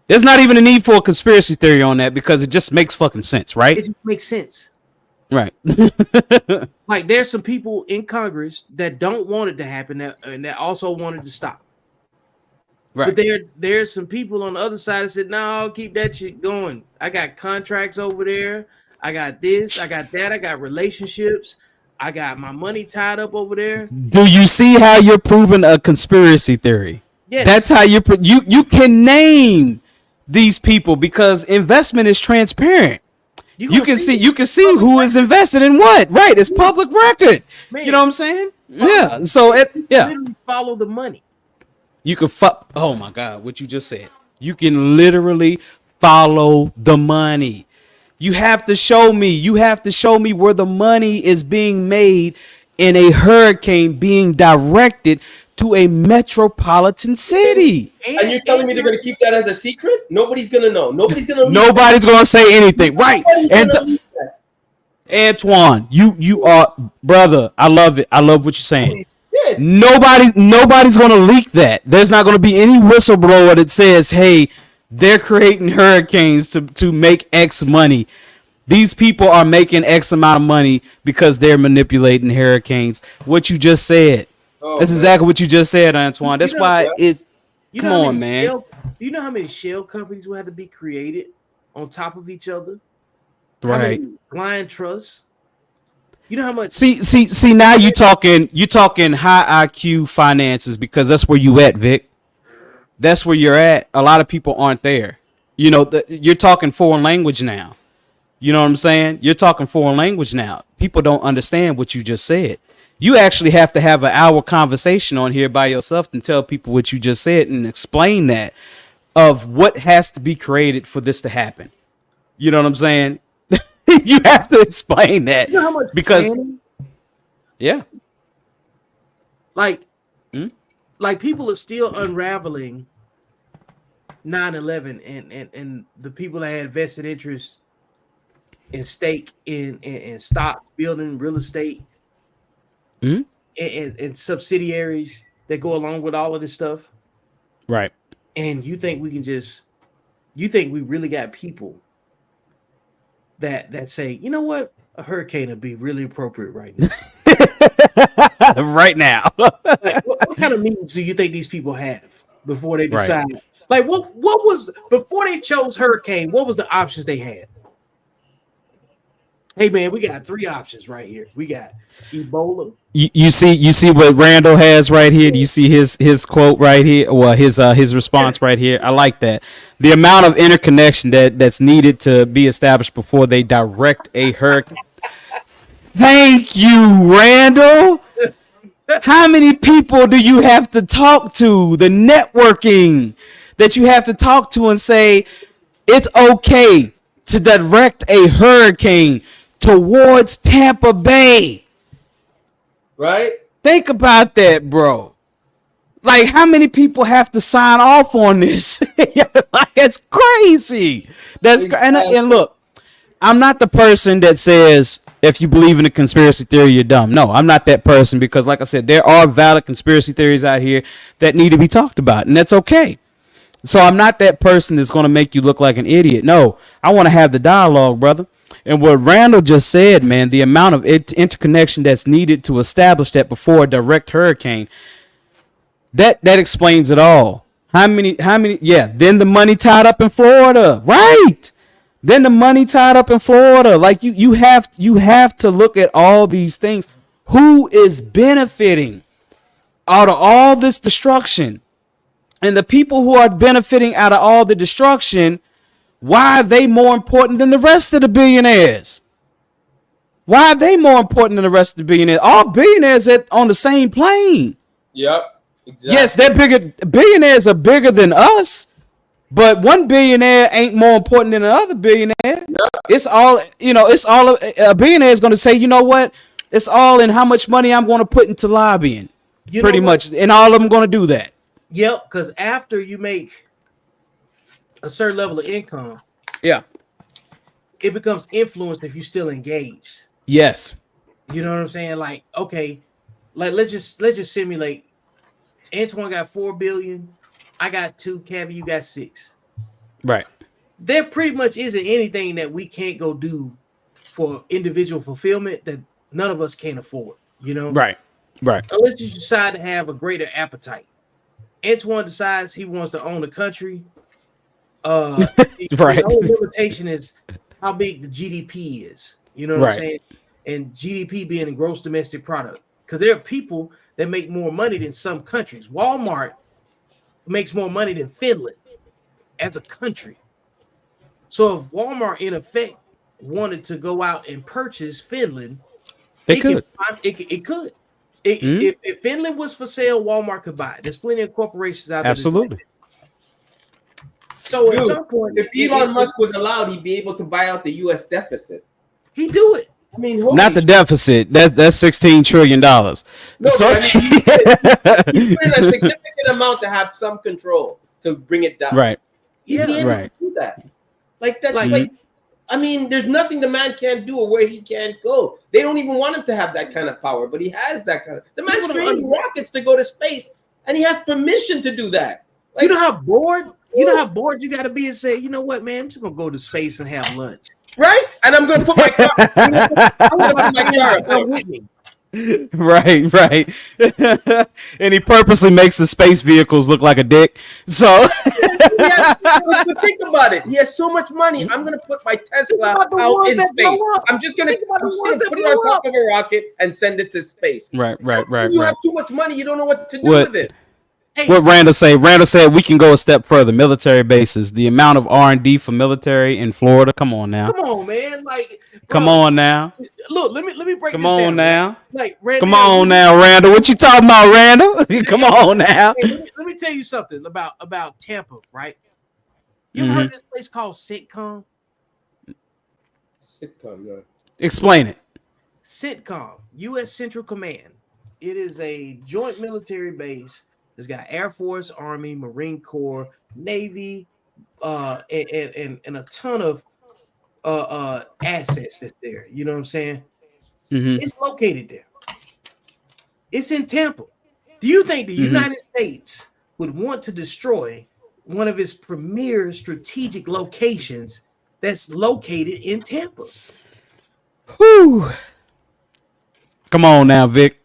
There's not even a need for a conspiracy theory on that, because it just makes fucking sense, right? It just makes sense. Right. Like, there's some people in Congress that don't want it to happen, and that also wanted to stop. Right. But there's some people on the other side that said, no, keep that shit going. I got contracts over there. I got this. I got that. I got relationships. I got my money tied up over there. Do you see how you're proving a conspiracy theory? Yes. That's how you can name these people, because investment is transparent. You can see who is invested in what. Right. It's public record. Man, you know what I'm saying? Yeah. So literally follow the money. You can oh my God, what you just said. You can literally follow the money. You have to show me where the money is being made in a hurricane being directed to a metropolitan city. And you're telling me they're going to keep that as a secret? Nobody's going to know. Nobody's going to say anything. Right. Antoine, you are, brother. I love it. I love what you're saying. Nobody's going to leak that. There's not going to be any whistleblower that says, hey, they're creating hurricanes to make X money. These people are making X amount of money because they're manipulating hurricanes. What you just said. That's exactly what you just said, Antoine. That's why it. Come on, man. Do you know how many shell companies will have to be created on top of each other? Right. How many blind trusts? You know how much? See. Now you talking high IQ finances, because that's where you at, Vic. That's where you're at. A lot of people aren't there. You know, you're talking foreign language now. You know what I'm saying? You're talking foreign language now. People don't understand what you just said. You actually have to have an hour conversation on here by yourself and tell people what you just said and explain that of what has to be created for this to happen. You know what I'm saying? You have to explain that. You know how much because yeah. Like people are still unraveling 9/11 and the people that had vested interest in stake in stock, building, real estate, and subsidiaries that go along with all of this stuff. Right. And you think we really got people that say, you know what, a hurricane would be really appropriate right now. Right now. Like, what kind of meetings do you think these people have before they decide? Right. Like, what was before they chose hurricane? What was the options they had? Hey man, we got 3 options right here. We got Ebola. You see what Randall has right here. Do you see his quote right here? Well, his response right here. I like that. The amount of interconnection that's needed to be established before they direct a hurricane. Thank you, Randall. How many people do you have to talk to? The networking that you have to talk to and say it's okay to direct a hurricane towards Tampa Bay. Right? Think about that, bro. Like, how many people have to sign off on this? Like, it's crazy. And look, I'm not the person that says if you believe in a conspiracy theory, you're dumb. No, I'm not that person because, like I said, there are valid conspiracy theories out here that need to be talked about, and that's okay. So I'm not that person that's going to make you look like an idiot. No, I want to have the dialogue, brother. And what Randall just said, man, the amount of interconnection that's needed to establish that before a direct hurricane, that explains it all. How many? Yeah. Then the money tied up in Florida, right? Then the money tied up in Florida. Like you have to look at all these things. Who is benefiting out of all this destruction? And the people who are benefiting out of all the destruction, why are they more important than the rest of the billionaires? Why are they more important than the rest of the billionaires? All billionaires are on the same plane. Yep. Exactly. Yes, they're bigger. Billionaires are bigger than us, but one billionaire ain't more important than another billionaire. Yep. It's all, a billionaire is going to say, you know what? It's all in how much money I'm going to put into lobbying. Pretty much. And all of them going to do that. Yep, because after you make a certain level of income, yeah, it becomes influence if you're still engaged. Yes. You know what I'm saying? Like, okay, like let's just simulate. Antoine got 4 billion, I got 2, Cavi, you got 6. Right. There pretty much isn't anything that we can't go do for individual fulfillment that none of us can afford, you know? Right. Unless you decide to have a greater appetite. Antoine decides he wants to own the country. Right. The only limitation is how big the GDP is. You know what I'm saying? And GDP being a gross domestic product. Because there are people that make more money than some countries. Walmart makes more money than Finland as a country. So if Walmart, in effect, wanted to go out and purchase Finland, it could. It could. If Finland was for sale, Walmart could buy it. There's plenty of corporations out there. Absolutely. So at some point, if Elon Musk was allowed, he'd be able to buy out the U.S. deficit. He'd do it. I mean, not the deficit. That's $16 trillion. No, so you put in a significant amount to have some control to bring it down. Right. He'd be able to do that. Like that's like I mean, there's nothing the man can't do or where he can't go. They don't even want him to have that kind of power, but he has that kind of. The man's creating rockets to go to space, and he has permission to do that. Like, you know how bored you got to be and say, you know what, man, I'm just gonna go to space and have lunch, right? And I'm gonna put my car. I'm gonna put my car with me. Right. And he purposely makes the space vehicles look like a dick. So but think about it. He has so much money. I'm gonna put my Tesla out in space. I'm just gonna put it on top of a rocket and send it to space. Right. You have too much money. You don't know what to do with it. What Randall said we can go a step further. Military bases, the amount of R&D for military in Florida. Come on now. Come on, man. Like, come on now. Look, let me break come this on down. Now. Like, Randall, come on now, Randall. What you talking about, Randall? Come on now. Hey, let me tell you something about Tampa, right? You ever heard of this place called CENTCOM? CENTCOM, no. Explain it. CENTCOM, U.S. Central Command. It is a joint military base. It's got Air Force, Army, Marine Corps, Navy, and a ton of assets that's there. You know what I'm saying? It's located there. It's in Tampa. Do you think the United States would want to destroy one of its premier strategic locations that's located in Tampa. Whew. Come on now, Vic.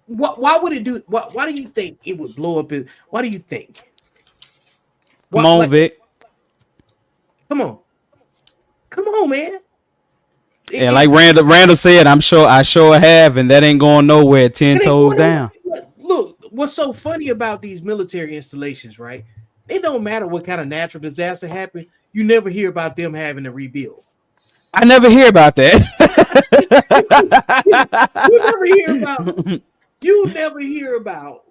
Why would it do? Why do you think it would blow up? Why do you think? Come on, Vic. Come on, man. Yeah, like Randall said, I sure have, and that ain't going nowhere. 10 toes down. Look, what's so funny about these military installations, right? It don't matter what kind of natural disaster happened. You never hear about them having to rebuild. I never hear about that. You never hear about. You never hear about.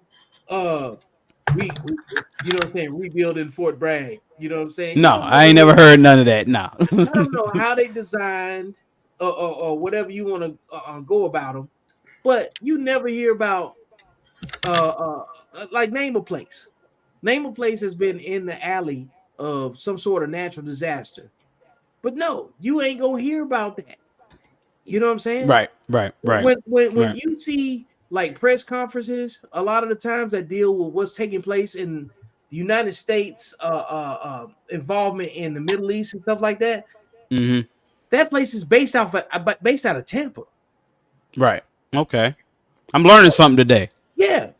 We you know what I'm saying, rebuilding Fort Bragg. You know what I'm saying? No, I ain't never heard none of that. No. I don't know how they designed or whatever you want to go about them, but you never hear about like name a place. Name a place has been in the alley of some sort of natural disaster, but no, you ain't gonna hear about that. You know what I'm saying? Right. When you see like press conferences, a lot of the times that deal with what's taking place in the United States, involvement in the Middle East and stuff like that. Mm-hmm. That place is based out of Tampa. Right. Okay. I'm learning something today. Yeah.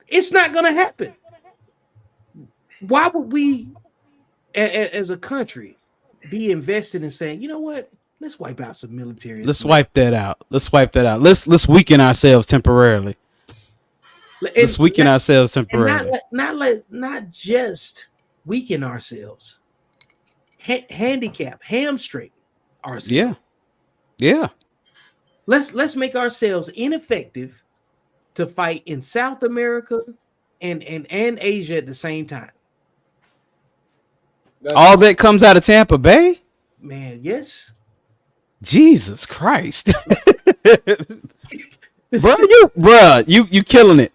It's not going to happen. Why would we, as a country, be invested in saying, you know what? Let's wipe out some military. Let's wipe that out. Let's weaken ourselves temporarily. Not just weaken ourselves. Handicap, hamstring ourselves. Yeah. Let's make ourselves ineffective to fight in South America and Asia at the same time. All that comes out of Tampa Bay? Man, yes. Jesus Christ. You killing it.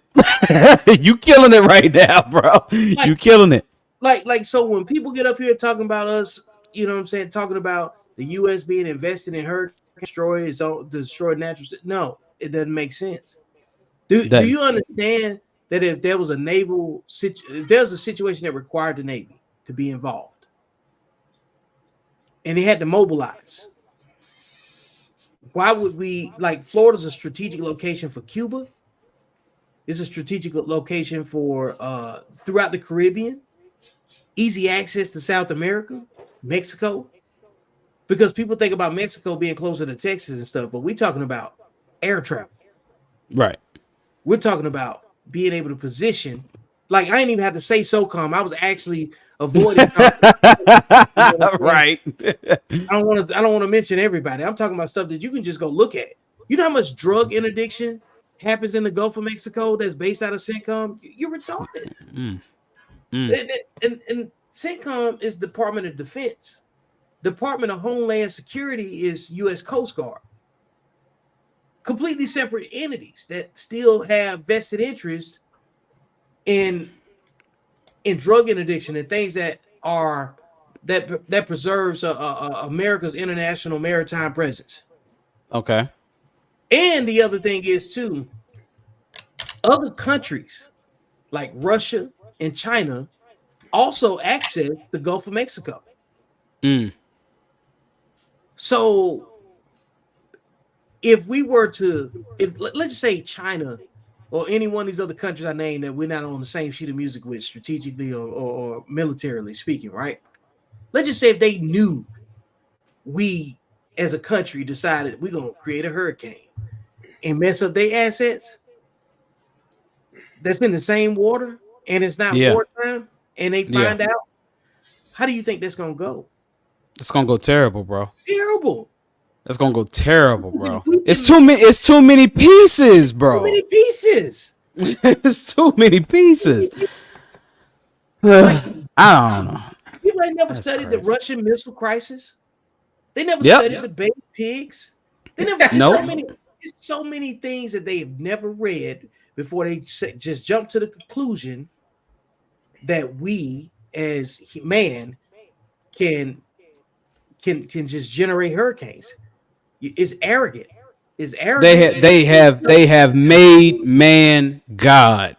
You killing it right now, bro. You killing it. Like so when people get up here talking about us, you know what I'm saying, talking about the US being invested in her destroy natural. No, it doesn't make sense. Do you understand that if there was if there's a situation that required the Navy to be involved and they had to mobilize, why would we, like, Florida's a strategic location for Cuba. It's a strategic location for throughout the Caribbean, easy access to South America, Mexico, because people think about Mexico being closer to Texas and stuff, but we're talking about air travel. Right. We're talking about being able to position. Like, I didn't even have to say SOCOM. I was actually avoiding. Right. I don't want to mention everybody. I'm talking about stuff that you can just go look at. You know how much drug interdiction happens in the Gulf of Mexico that's based out of CENTCOM? You're retarded. And CENTCOM is Department of Defense. Department of Homeland Security is U.S. Coast Guard. Completely separate entities that still have vested interests in drug interdiction and things that preserves America's international maritime presence. Okay. And the other thing is too, other countries like Russia and China also access the Gulf of Mexico. So if let's just say China or any one of these other countries I named that we're not on the same sheet of music with strategically or militarily speaking, right? Let's just say if they knew we as a country decided we're going to create a hurricane and mess up their assets that's in the same water and it's not wartime, and they find out, how do you think that's going to go? It's going to go terrible, bro. Terrible. That's going to go terrible, bro. It's too many pieces, bro. Too many pieces. It's too many pieces. I don't know. People ain't never studied the Russian missile crisis. They never studied the baby pigs. They never. There's so many things that they have never read before they just jump to the conclusion that we as man can just generate hurricanes. It's arrogant. It's arrogant. They have made man God.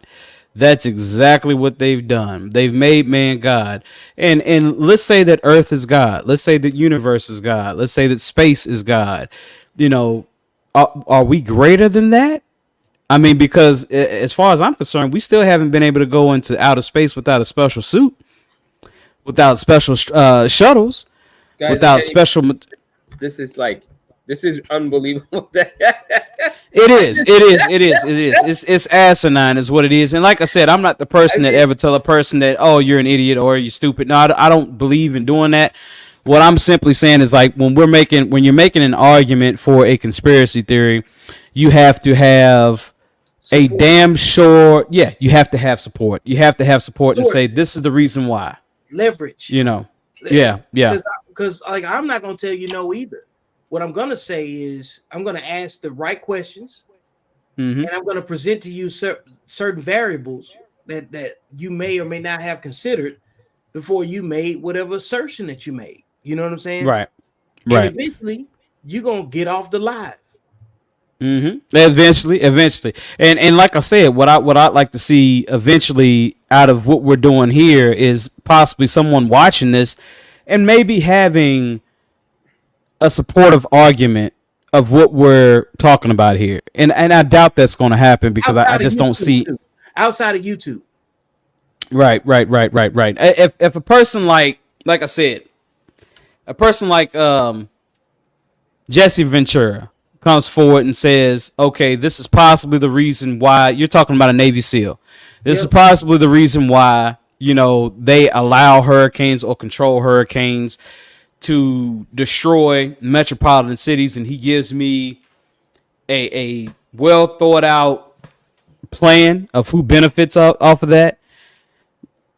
That's exactly what they've done. They've made man God. And let's say that Earth is God. Let's say that universe is God. Let's say that space is God. You know, are we greater than that? I mean, because as far as I'm concerned, we still haven't been able to go into outer space without a special suit, without special shuttles, Guys, without special. this is like this is unbelievable. It is. It is. It is. It is. It's asinine, is what it is. And like I said, I'm not the person that ever tell a person that, oh, you're an idiot or you're stupid. No, I don't believe in doing that. What I'm simply saying is, like, when you're making an argument for a conspiracy theory, you have to have a damn sure. Yeah, you have to have support. You have to have support and say this is the reason why. Leverage. You know. Yeah. Yeah. Because like I'm not gonna tell you no either. What I'm gonna say is I'm gonna ask the right questions, and I'm gonna present to you certain variables that you may or may not have considered before you made whatever assertion that you made. You know what I'm saying? Right. And Right. eventually you're gonna get off the live. Eventually, and like I said, what I'd like to see eventually out of what we're doing here is possibly someone watching this and maybe having a supportive argument of what we're talking about here, and I doubt that's going to happen because I just don't see outside of YouTube. Right. If a person like I said, a person like Jesse Ventura comes forward and says, okay, this is possibly the reason why you're talking about a Navy SEAL. This is possibly the reason why, you know, they allow hurricanes or control hurricanes to destroy metropolitan cities. And he gives me a well thought out plan of who benefits off of that.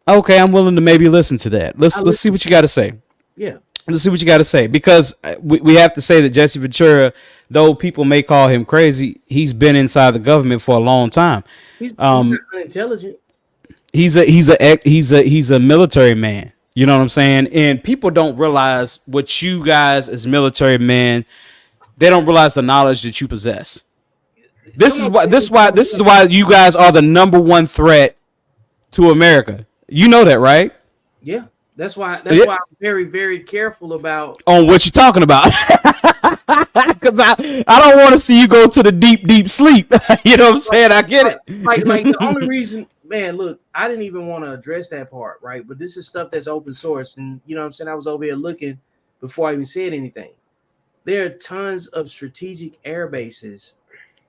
Okay, I'm willing to maybe listen to that. Let's see what you got to say. Yeah. Let's see what you got to say, because we have to say that Jesse Ventura, though people may call him crazy, he's been inside the government for a long time. He's not unintelligent. He's a military man. You know what I'm saying? And people don't realize what you guys as military men, they don't realize the knowledge that you possess. This is why you guys are the number one threat to America. You know that, right? Yeah. That's why I'm very, very careful about on what you're talking about. Because I don't want to see you go to the deep sleep. You know what I'm saying? I get it. Like the only reason, man, look, I didn't even want to address that part, right? But this is stuff that's open source. And you know what I'm saying? I was over here looking before I even said anything. There are tons of strategic air bases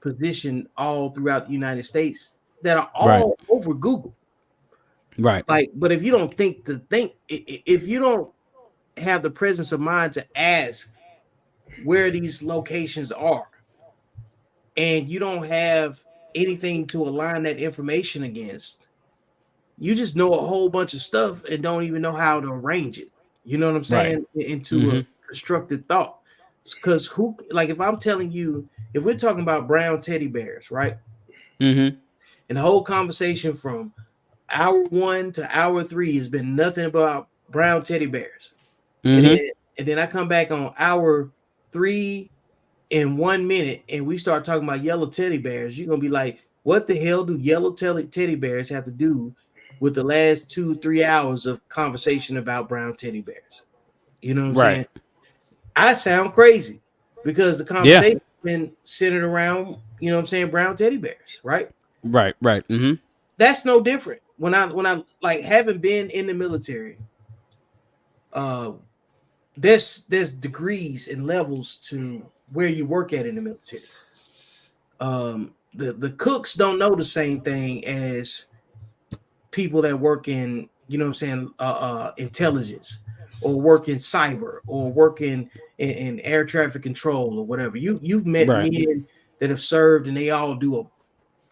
positioned all throughout the United States that are all over Google. Right. Like, but if you don't if you don't have the presence of mind to ask where these locations are, and you don't have anything to align that information against, you just know a whole bunch of stuff and don't even know how to arrange it. You know what I'm saying? Into a constructed thought. Because if I'm telling you, if we're talking about brown teddy bears, right? And the whole conversation from hour 1 to hour 3 has been nothing about brown teddy bears. And then I come back on hour 3 in 1 minute and we start talking about yellow teddy bears. You're gonna be like, what the hell do yellow teddy bears have to do with the last 2-3 hours of conversation about brown teddy bears? You know what I'm saying? I sound crazy because the conversation has been centered around, you know what I'm saying, brown teddy bears, right? Right. That's no different. When I like having been in the military, there's degrees and levels to where you work at in the military. The cooks don't know the same thing as people that work in, you know what I'm saying, intelligence, or work in cyber, or work in air traffic control, or whatever. You've met men that have served and they all do a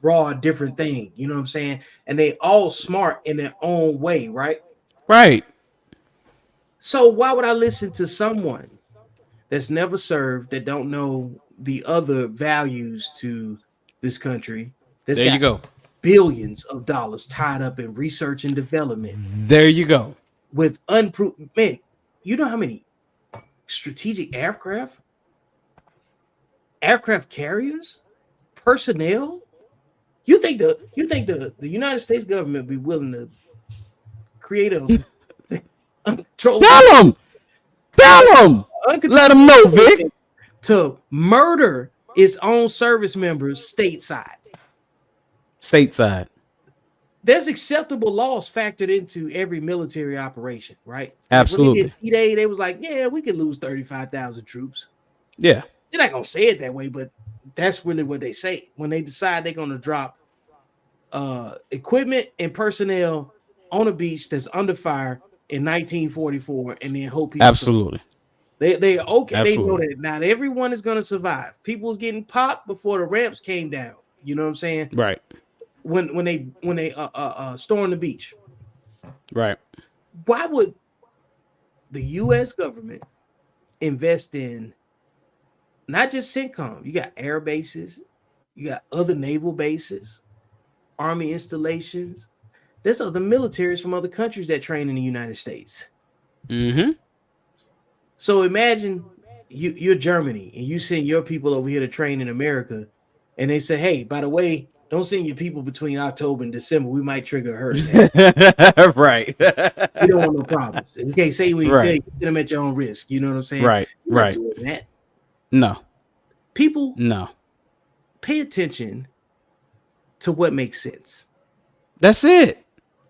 broad different thing, you know what I'm saying? And they all smart in their own way, right? Right. So why would I listen to someone that's never served, that don't know the other values to this country? That's there you go. Billions of dollars tied up in research and development. There you go. With unproven, man, you know how many strategic aircraft carriers, personnel, You think the United States government be willing to create a Tell them. Let them know, Vic. To murder its own service members stateside. There's acceptable laws factored into every military operation, right? Absolutely. When they did D-Day, they was like, yeah, we could lose 35,000 troops. Yeah. They're not gonna say it that way, but that's really what they say when they decide they're gonna drop equipment and personnel on a beach that's under fire in 1944, and then hope people absolutely they okay. Absolutely. They know that not everyone is gonna survive. People was getting popped before the ramps came down. You know what I'm saying? Right. When they storm the beach. Right. Why would the U.S. government invest in not just CENTCOM? You got air bases, you got other naval bases, army installations. There's other militaries from other countries that train in the United States. Mm-hmm. So imagine you're Germany and you send your people over here to train in America, and they say, "Hey, by the way, don't send your people between October and December. We might trigger a hurricane." Right. You don't want no problems. You can't say we Right. tell you, send them at your own risk. You know what I'm saying? Right. You're not Right. doing that. No. People No. pay attention to what makes sense. That's it.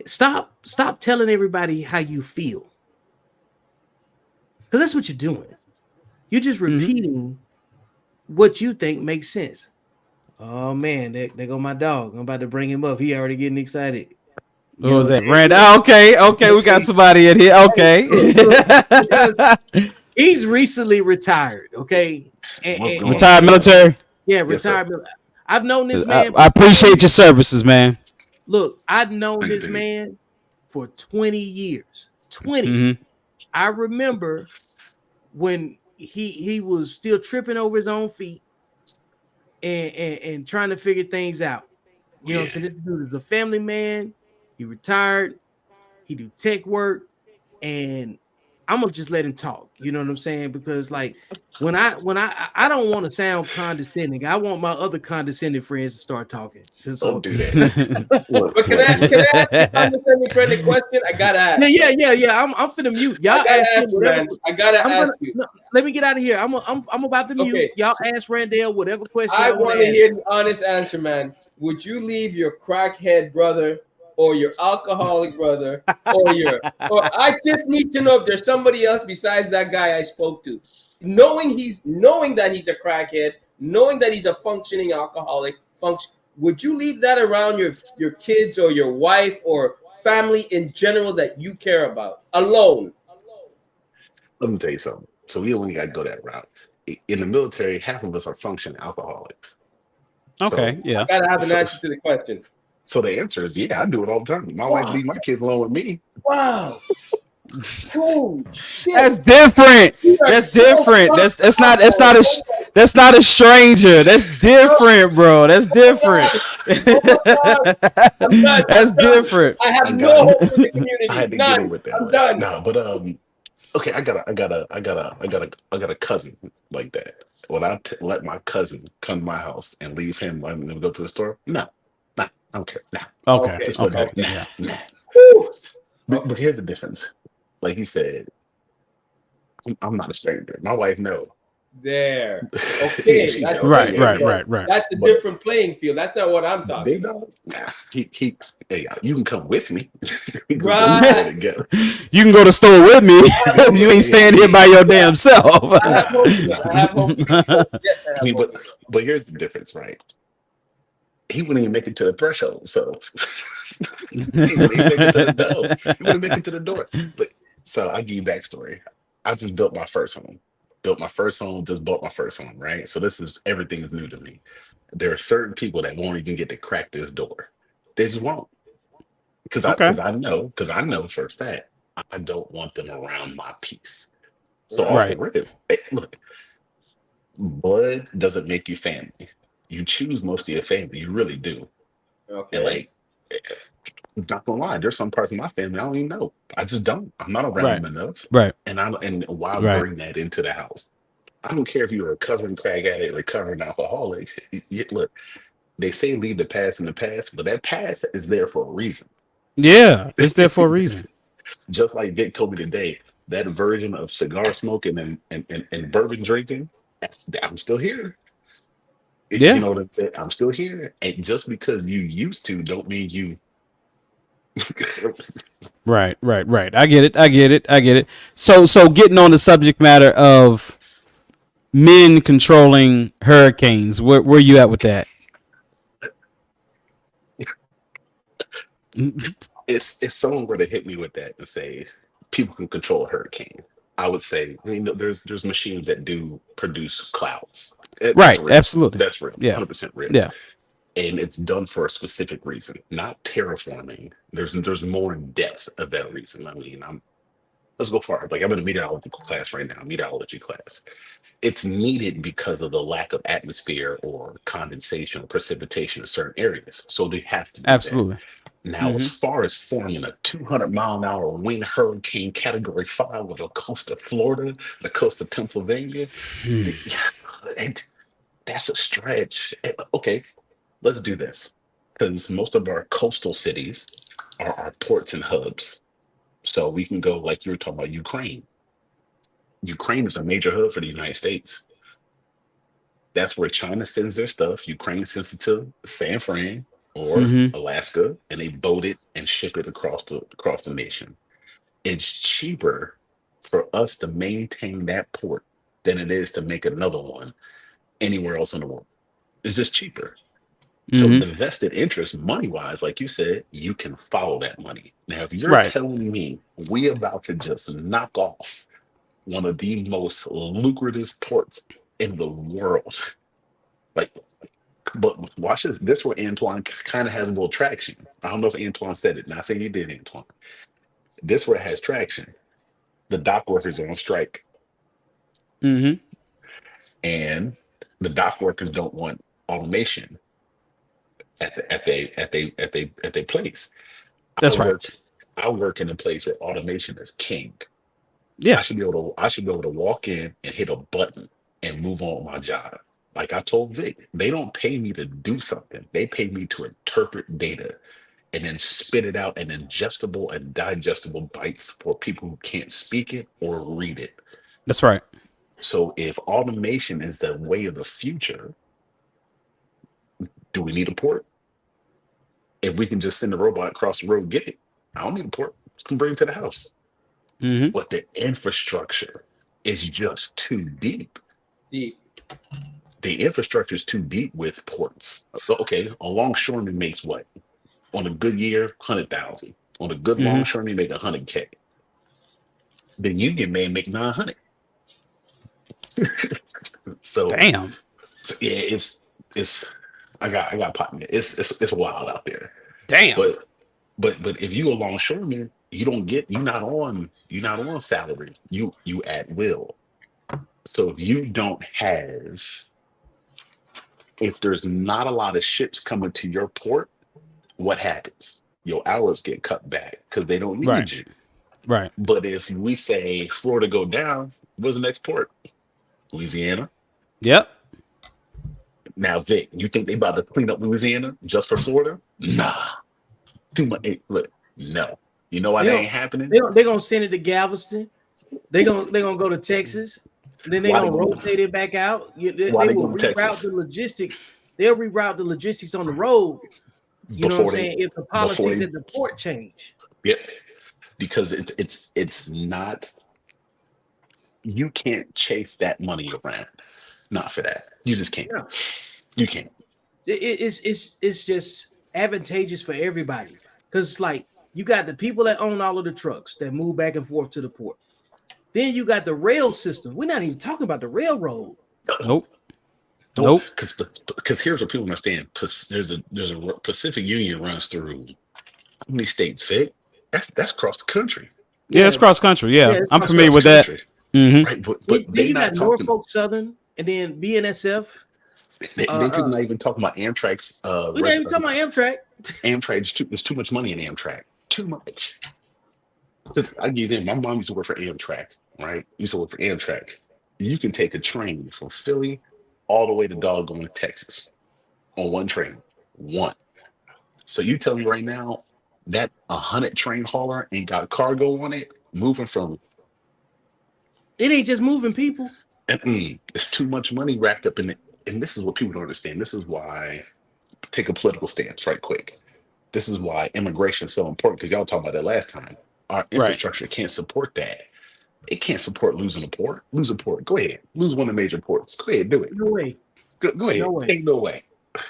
Stop telling everybody how you feel. Because that's what you're doing. You're just repeating what you think makes sense. Oh man, there go my dog. I'm about to bring him up. He already getting excited. What was that? Randy. Okay, we got somebody in here. Okay. He's recently retired. Okay. And Retired military. Yeah, retired. I've known this man. I appreciate your services, man. Look, I've known this man for 20 years. 20. Mm-hmm. I remember when he was still tripping over his own feet and trying to figure things out. You know what I'm saying? This dude is a family man. He retired. He do tech work, and I'm gonna just let him talk. You know what I'm saying? Because like when I don't want to sound condescending. I want my other condescending friends to start talking. Don't do that. But can I ask a condescending friendly question? I gotta ask. Yeah. I'm finna mute. Y'all ask him whatever. I gotta ask you. No, let me get out of here. I'm about to mute. Okay. Y'all ask Randall whatever question. I want to hear the honest answer, man. Would you leave your crackhead brother or your alcoholic brother or I just need to know if there's somebody else besides that guy I spoke to, knowing that he's a crackhead, knowing that he's a functioning alcoholic, would you leave that around your kids or your wife or family in general that you care about alone? Let me tell you something. So we only got to go that route. In the military, half of us are functioning alcoholics. Okay, So, yeah. I gotta have an answer to the question. So the answer is, I do it all the time. My wife leave my kids alone with me. Wow. Oh, shit. That's different. That's different. That's not a stranger. That's different, bro. That's different. That's different. I have no hope in the community. I had to get in with that. I'm done. No, but okay, I got a cousin like that. When I let my cousin come to my house and leave him and go to the store, no, I don't care. Nah. Okay. Just Okay. nah. But here's the difference. Like you said, I'm not a stranger. My wife knows. There. Okay. She That's knows. Right. That's a different playing field. That's not what I'm talking They know. Nah, hey, you can come with me. Right. You can go to the store with me. You ain't staying here by your damn self. I have hope. Yes, I have hope. But here's the difference, right? He wouldn't even make it to the threshold, so he wouldn't even make it to the door. He wouldn't make it to the door. But so I'll give you backstory. I just built my first home. Just bought my first home, right? So everything is new to me. There are certain people that won't even get to crack this door. They just won't. Because I know for a fact, I don't want them around my peace. So off the rip, look, blood doesn't make you family. You choose most of your family, you really do. Okay. And like, I'm not gonna lie, there's some parts of my family I don't even know. I just don't. I'm not around them enough. Right. And why bring that into the house? I don't care if you're a recovering crack addict, recovering alcoholic. Look, They say leave the past in the past, but that past is there for a reason. Yeah, it's there for a reason. Just like Vic told me today, that version of cigar smoking and bourbon drinking, I'm still here. Yeah. You know what I'm still here. And just because you used to don't mean you. Right. I get it. So getting on the subject matter of men controlling hurricanes, where you at with that? If someone were to hit me with that and say people can control a hurricane, I would say, there's machines that do produce clouds. That's Right, real. absolutely. That's real. Yeah. 100% real. Yeah. And it's done for a specific reason, not terraforming. There's more depth of that reason. I mean, let's go far. Like I'm in a meteorological class right now, meteorology class. It's needed because of the lack of atmosphere or condensation or precipitation in certain areas. So they have to do Absolutely. that. Now, as far as forming a 200-mile-an-hour wind hurricane category 5 with the coast of Florida, the coast of Pennsylvania, that's a stretch. Okay, let's do this. Because most of our coastal cities are our ports and hubs. So we can go, like you were talking about, Ukraine. Ukraine is a major hub for the United States. That's where China sends their stuff. Ukraine sends it to San Fran or Alaska, and they boat it and ship it across the nation. It's cheaper for us to maintain that port than it is to make another one anywhere else in the world. It's just cheaper. So the vested interest, money-wise, like you said, you can follow that money. Now, if you're telling me we about to just knock off one of the most lucrative ports in the world, but watch this. This where Antoine kind of has a little traction. I don't know if Antoine said it. Not saying you did, Antoine. This where it has traction. The dock workers are on strike. And the dock workers don't want automation at their place. That's right. I work in a place where automation is king. Yeah. I should be able to walk in and hit a button and move on with my job. Like I told Vic, they don't pay me to do something. They pay me to interpret data and then spit it out in ingestible and digestible bites for people who can't speak it or read it. That's right. So if automation is the way of the future, do we need a port? If we can just send a robot across the road, get it. I don't need a port. Just can bring it to the house. But the infrastructure is just too deep. The infrastructure is too deep with ports. Okay, a longshoreman makes what? On a good year, 100,000. On a good longshoreman, you make 100K. The union man make 900. So damn. So yeah, it's I got partner. It's wild out there. Damn. But if you a longshoreman, you're not on salary. You at will. So if there's not a lot of ships coming to your port, what happens? Your hours get cut back because they don't need you. Right. But if we say Florida go down, what's the next port? Louisiana. Yep. Now, Vic, you think they about to clean up Louisiana just for Florida? Nah. Too much. Look, no. You know why that ain't happening? They're gonna send it to Galveston. They're gonna go to Texas. Then they're gonna rotate it back out. They will reroute the logistics. They'll reroute the logistics on the road. You know what I'm saying? If the politics at the port change. Yep. Because it's not. You can't chase that money around. Not for that. You just can't. No. You can't. It's just advantageous for everybody because it's like you got the people that own all of the trucks that move back and forth to the port. Then you got the rail system. We're not even talking about the railroad. Nope. Because here's what people understand. There's a Pacific Union runs through how many states, Vic? That's across the country. Yeah, it's cross country. Yeah, I'm familiar with that. Right, but then you got Norfolk Southern and then BNSF. They could not even talk about Amtrak's. We're not even talking about Amtrak. Amtrak, there's too much money in Amtrak. Too much. I give you my mom used to work for Amtrak, right? Used to work for Amtrak. You can take a train from Philly all the way to doggone Texas. on one train. One. So you tell me right now that 100 train hauler ain't got cargo on it, moving from. It ain't just moving people. It's too much money wrapped up in it. And this is what people don't understand. This is why, take a political stance right quick. This is why immigration is so important, because y'all talked about that last time. Our infrastructure can't support that. It can't support losing a port. Lose a port. Go ahead. Lose one of the major ports. Go ahead. Do it. No way. Go ahead. No way. Ain't no way.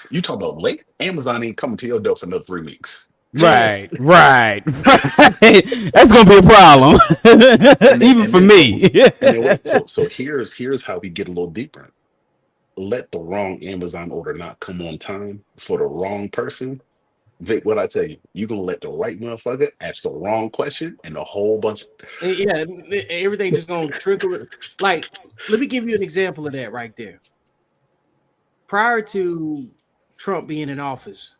You talk about late? Amazon ain't coming to your door for another 3 weeks. Right. That's gonna be a problem, even for me. So here's how we get a little deeper. Let the wrong Amazon order not come on time for the wrong person. Vic, what I tell you, you're gonna let the right motherfucker ask the wrong question, and a whole bunch. Yeah, everything just gonna trickle. Like, let me give you an example of that right there. Prior to Trump being in office,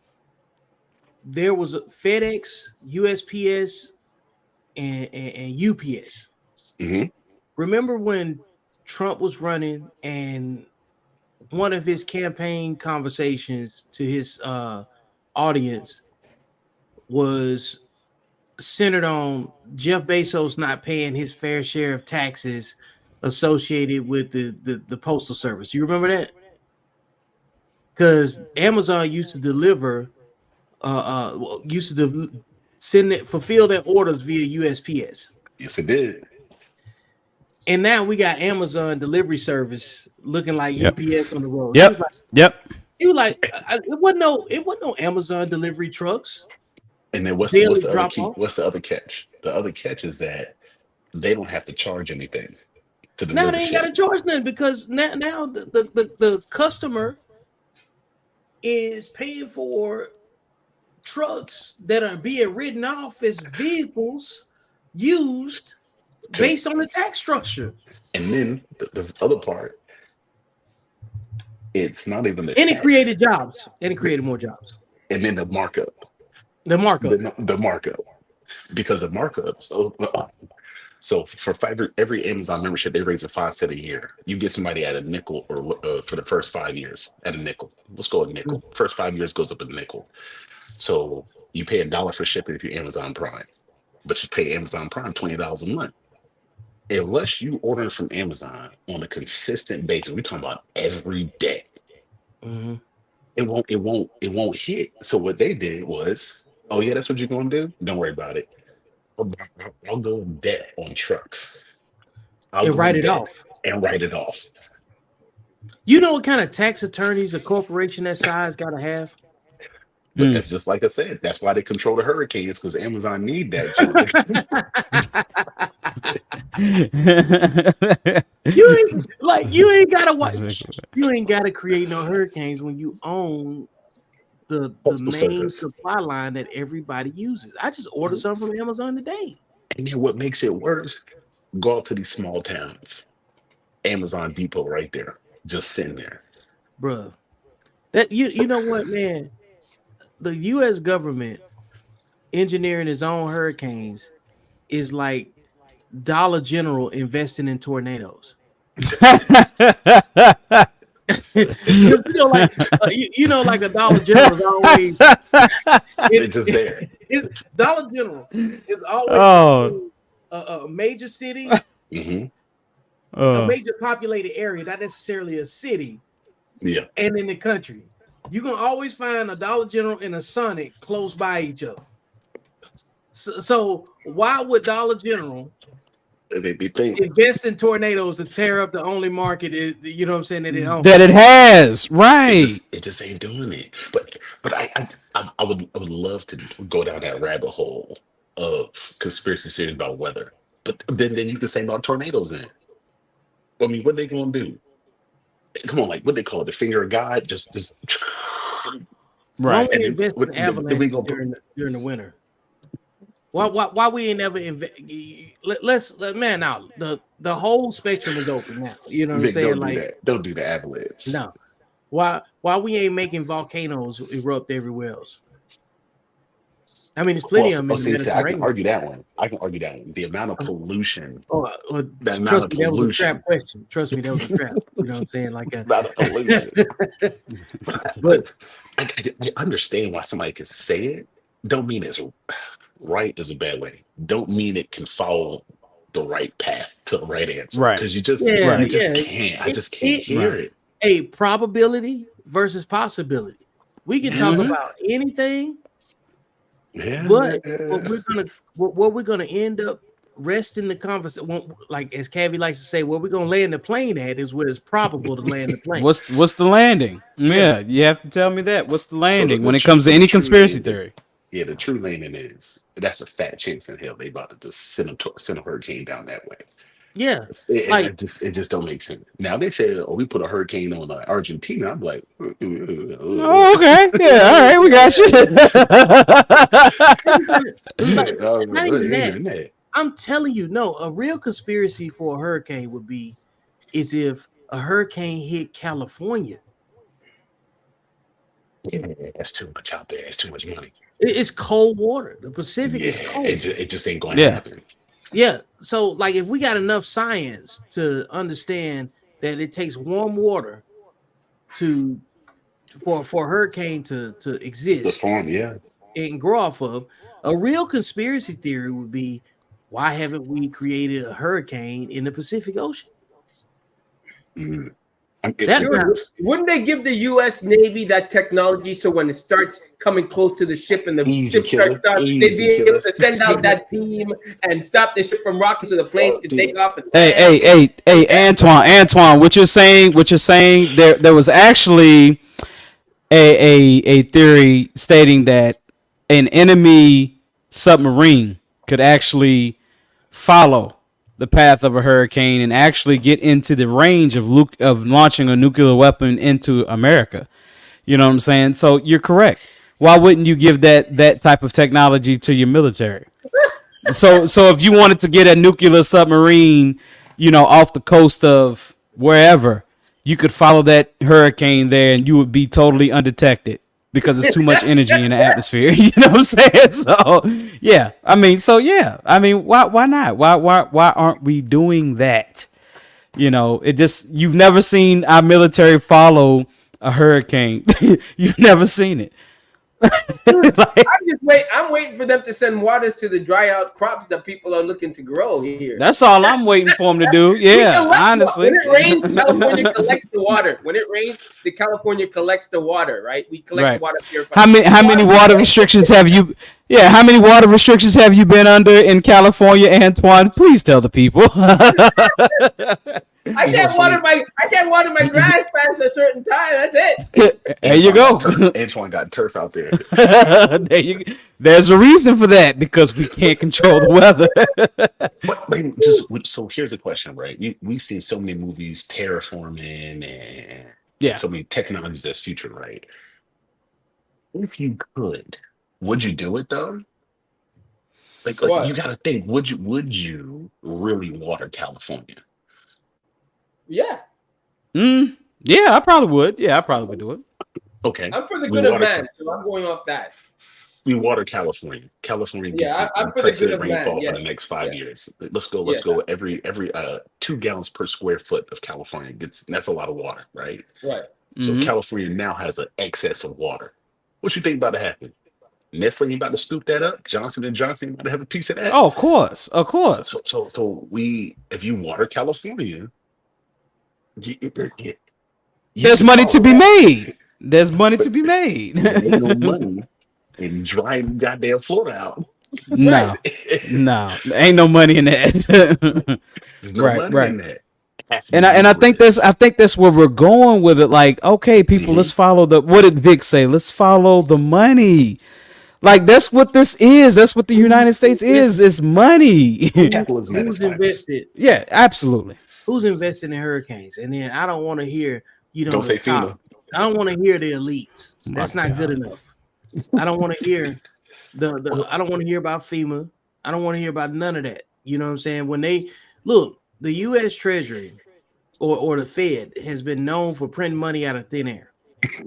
there was a FedEx, USPS, and UPS. Mm-hmm. Remember when Trump was running, and one of his campaign conversations to his audience was centered on Jeff Bezos not paying his fair share of taxes associated with the postal service. You remember that? Because Amazon used to deliver, fulfill their orders via USPS. Yes, it did. And now we got Amazon delivery service looking like UPS on the road. Yep. He was like, it wasn't no Amazon delivery trucks. And then what's the other key? What's the other catch? The other catch is that they don't have to charge anything to deliver. Now they ain't got to charge nothing, because now the customer is paying for trucks that are being written off as vehicles used based on the tax structure. And then the other part, it's not even the and tax. It created jobs, and it created more jobs. And then the markup. The markup. Because of markup. So for every Amazon membership, they raise a 5 cent a year. You get somebody at a nickel, or for the first 5 years at a nickel. Let's go a nickel. First 5 years goes up a nickel. So you pay $1 for shipping if you're Amazon Prime, but you pay Amazon Prime $20 a month. Unless you order from Amazon on a consistent basis, we're talking about every day. Mm-hmm. It won't hit. So what they did was, oh yeah, that's what you're gonna do. Don't worry about it. I'll go in debt on trucks. And write it off. You know what kind of tax attorneys a corporation that size got to have? But that's just like I said. That's why they control the hurricanes, because Amazon need that. You ain't gotta watch. You ain't gotta create no hurricanes when you own the main supply line that everybody uses. I just ordered something from Amazon today. And then what makes it worse? Go out to these small towns. Amazon Depot right there, just sitting there, bruh. That you know what, man? The U.S. government engineering its own hurricanes is like Dollar General investing in tornadoes. Like a Dollar General is always it's just there. Dollar General is always a major city, a major populated area, not necessarily a city. Yeah, and in the country. You're gonna always find a Dollar General and a Sonic close by each other. So why would Dollar General invest in tornadoes to tear up the only market that it has? Right. It just ain't doing it. But I would love to go down that rabbit hole of conspiracy theories about weather. But then you can say about tornadoes in. I mean, what they gonna do? Come on, like what they call it, the finger of God, just right. And invest in avalanche during the winter. Why we ain't never invest? Let's man out. The whole spectrum is open now. You know what I'm saying? Don't do the avalanche. No. Why we ain't making volcanoes erupt everywhere else? I mean, there's plenty of them in the See, I can Mediterranean. argue that one. I can argue that one. The amount of pollution. The amount Trust of me, that was a pollution. trap question. Trust me, that was a trap. You know what I'm saying? Like, Amount of pollution. But I understand why somebody can say it. Don't mean it's right is a bad way. Don't mean it can follow the right path to the right answer. Right. Because you just can't. I just can't hear it. A probability versus possibility. We can talk about anything, but what we're gonna end up resting the conversation, like as Cavi likes to say, where we're gonna land the plane at is where it's probable to land the plane. What's the landing? Yeah, you have to tell me that. What's the landing when it comes to any conspiracy theory? Yeah, the true landing that's a fat chance in hell they about to just send a hurricane down that way. Yeah, it just don't make sense. Now they say, "Oh, we put a hurricane on Argentina." I'm like, "Oh, okay, yeah, all right, we got you." Not even that. I'm telling you, no. A real conspiracy for a hurricane would be is if a hurricane hit California. Yeah, that's too much out there. It's too much money. It's cold water. The Pacific is cold. It just ain't going to happen. Yeah. So, like, if we got enough science to understand that it takes warm water for a hurricane to exist, the form, and grow off of, a real conspiracy theory would be, why haven't we created a hurricane in the Pacific Ocean? Wouldn't they give the U.S. Navy that technology so when it starts coming close to the ship and the ship starts, they'd be able to send out that beam and stop the ship from rocking so the planes can take off? And hey, Antoine, what you're saying? There was actually a theory stating that an enemy submarine could actually follow the path of a hurricane and actually get into the range of launching a nuclear weapon into America. You know what I'm saying? So you're correct. Why wouldn't you give that type of technology to your military? So if you wanted to get a nuclear submarine, off the coast of wherever, you could follow that hurricane there and you would be totally undetected because it's too much energy in the atmosphere. You know what I'm saying? So yeah, why not? Why aren't we doing that? It just, you've never seen our military follow a hurricane. You've never seen it. I'm waiting for them to send waters to the dry out crops that people are looking to grow here. That's all I'm waiting for them to do. Yeah, honestly. When it rains, California collects the water. When it rains, the California collects the water, right? We collect the water here. How many water restrictions have you? Yeah, how many water restrictions have you been under in California, Antoine? Please tell the people. I can't water my grass past a certain time. That's it. There you go. Antoine got turf out there. There's a reason for that, because we can't control the weather. So here's the question, right? We've seen so many movies terraforming and so many technologies that's future, right? If you could, would you do it though? Like you got to think, would you really water California? Yeah. Yeah, I probably would. Yeah, I probably would do it. Okay. I'm for the good of man, so I'm going off that. We water California. California gets unprecedented rainfall for the next 5 years. Let's go. Every 2 gallons per square foot of California that's a lot of water, right? Right. So California now has an excess of water. What you think about to happen? Nestle about to scoop that up. Johnson & Johnson about to have a piece of that. Oh, of course. So if you water California, there's money to be made. There's money to be made. There ain't no money in drying goddamn Florida out. No, ain't no money in that. There's no money in that. And I think that's where we're going with it. Like, okay, people, let's follow what did Vic say? Let's follow the money. Like, that's what this is. That's what the United States is. It's money. Capitalism. Who's invested? Yeah, absolutely. Who's invested in hurricanes? And then I don't want to hear, don't say FEMA. I don't want to hear the elites. That's not good enough. I don't want to hear I don't want to hear about FEMA. I don't want to hear about none of that. You know what I'm saying? When they look, the U.S. Treasury or the Fed has been known for printing money out of thin air.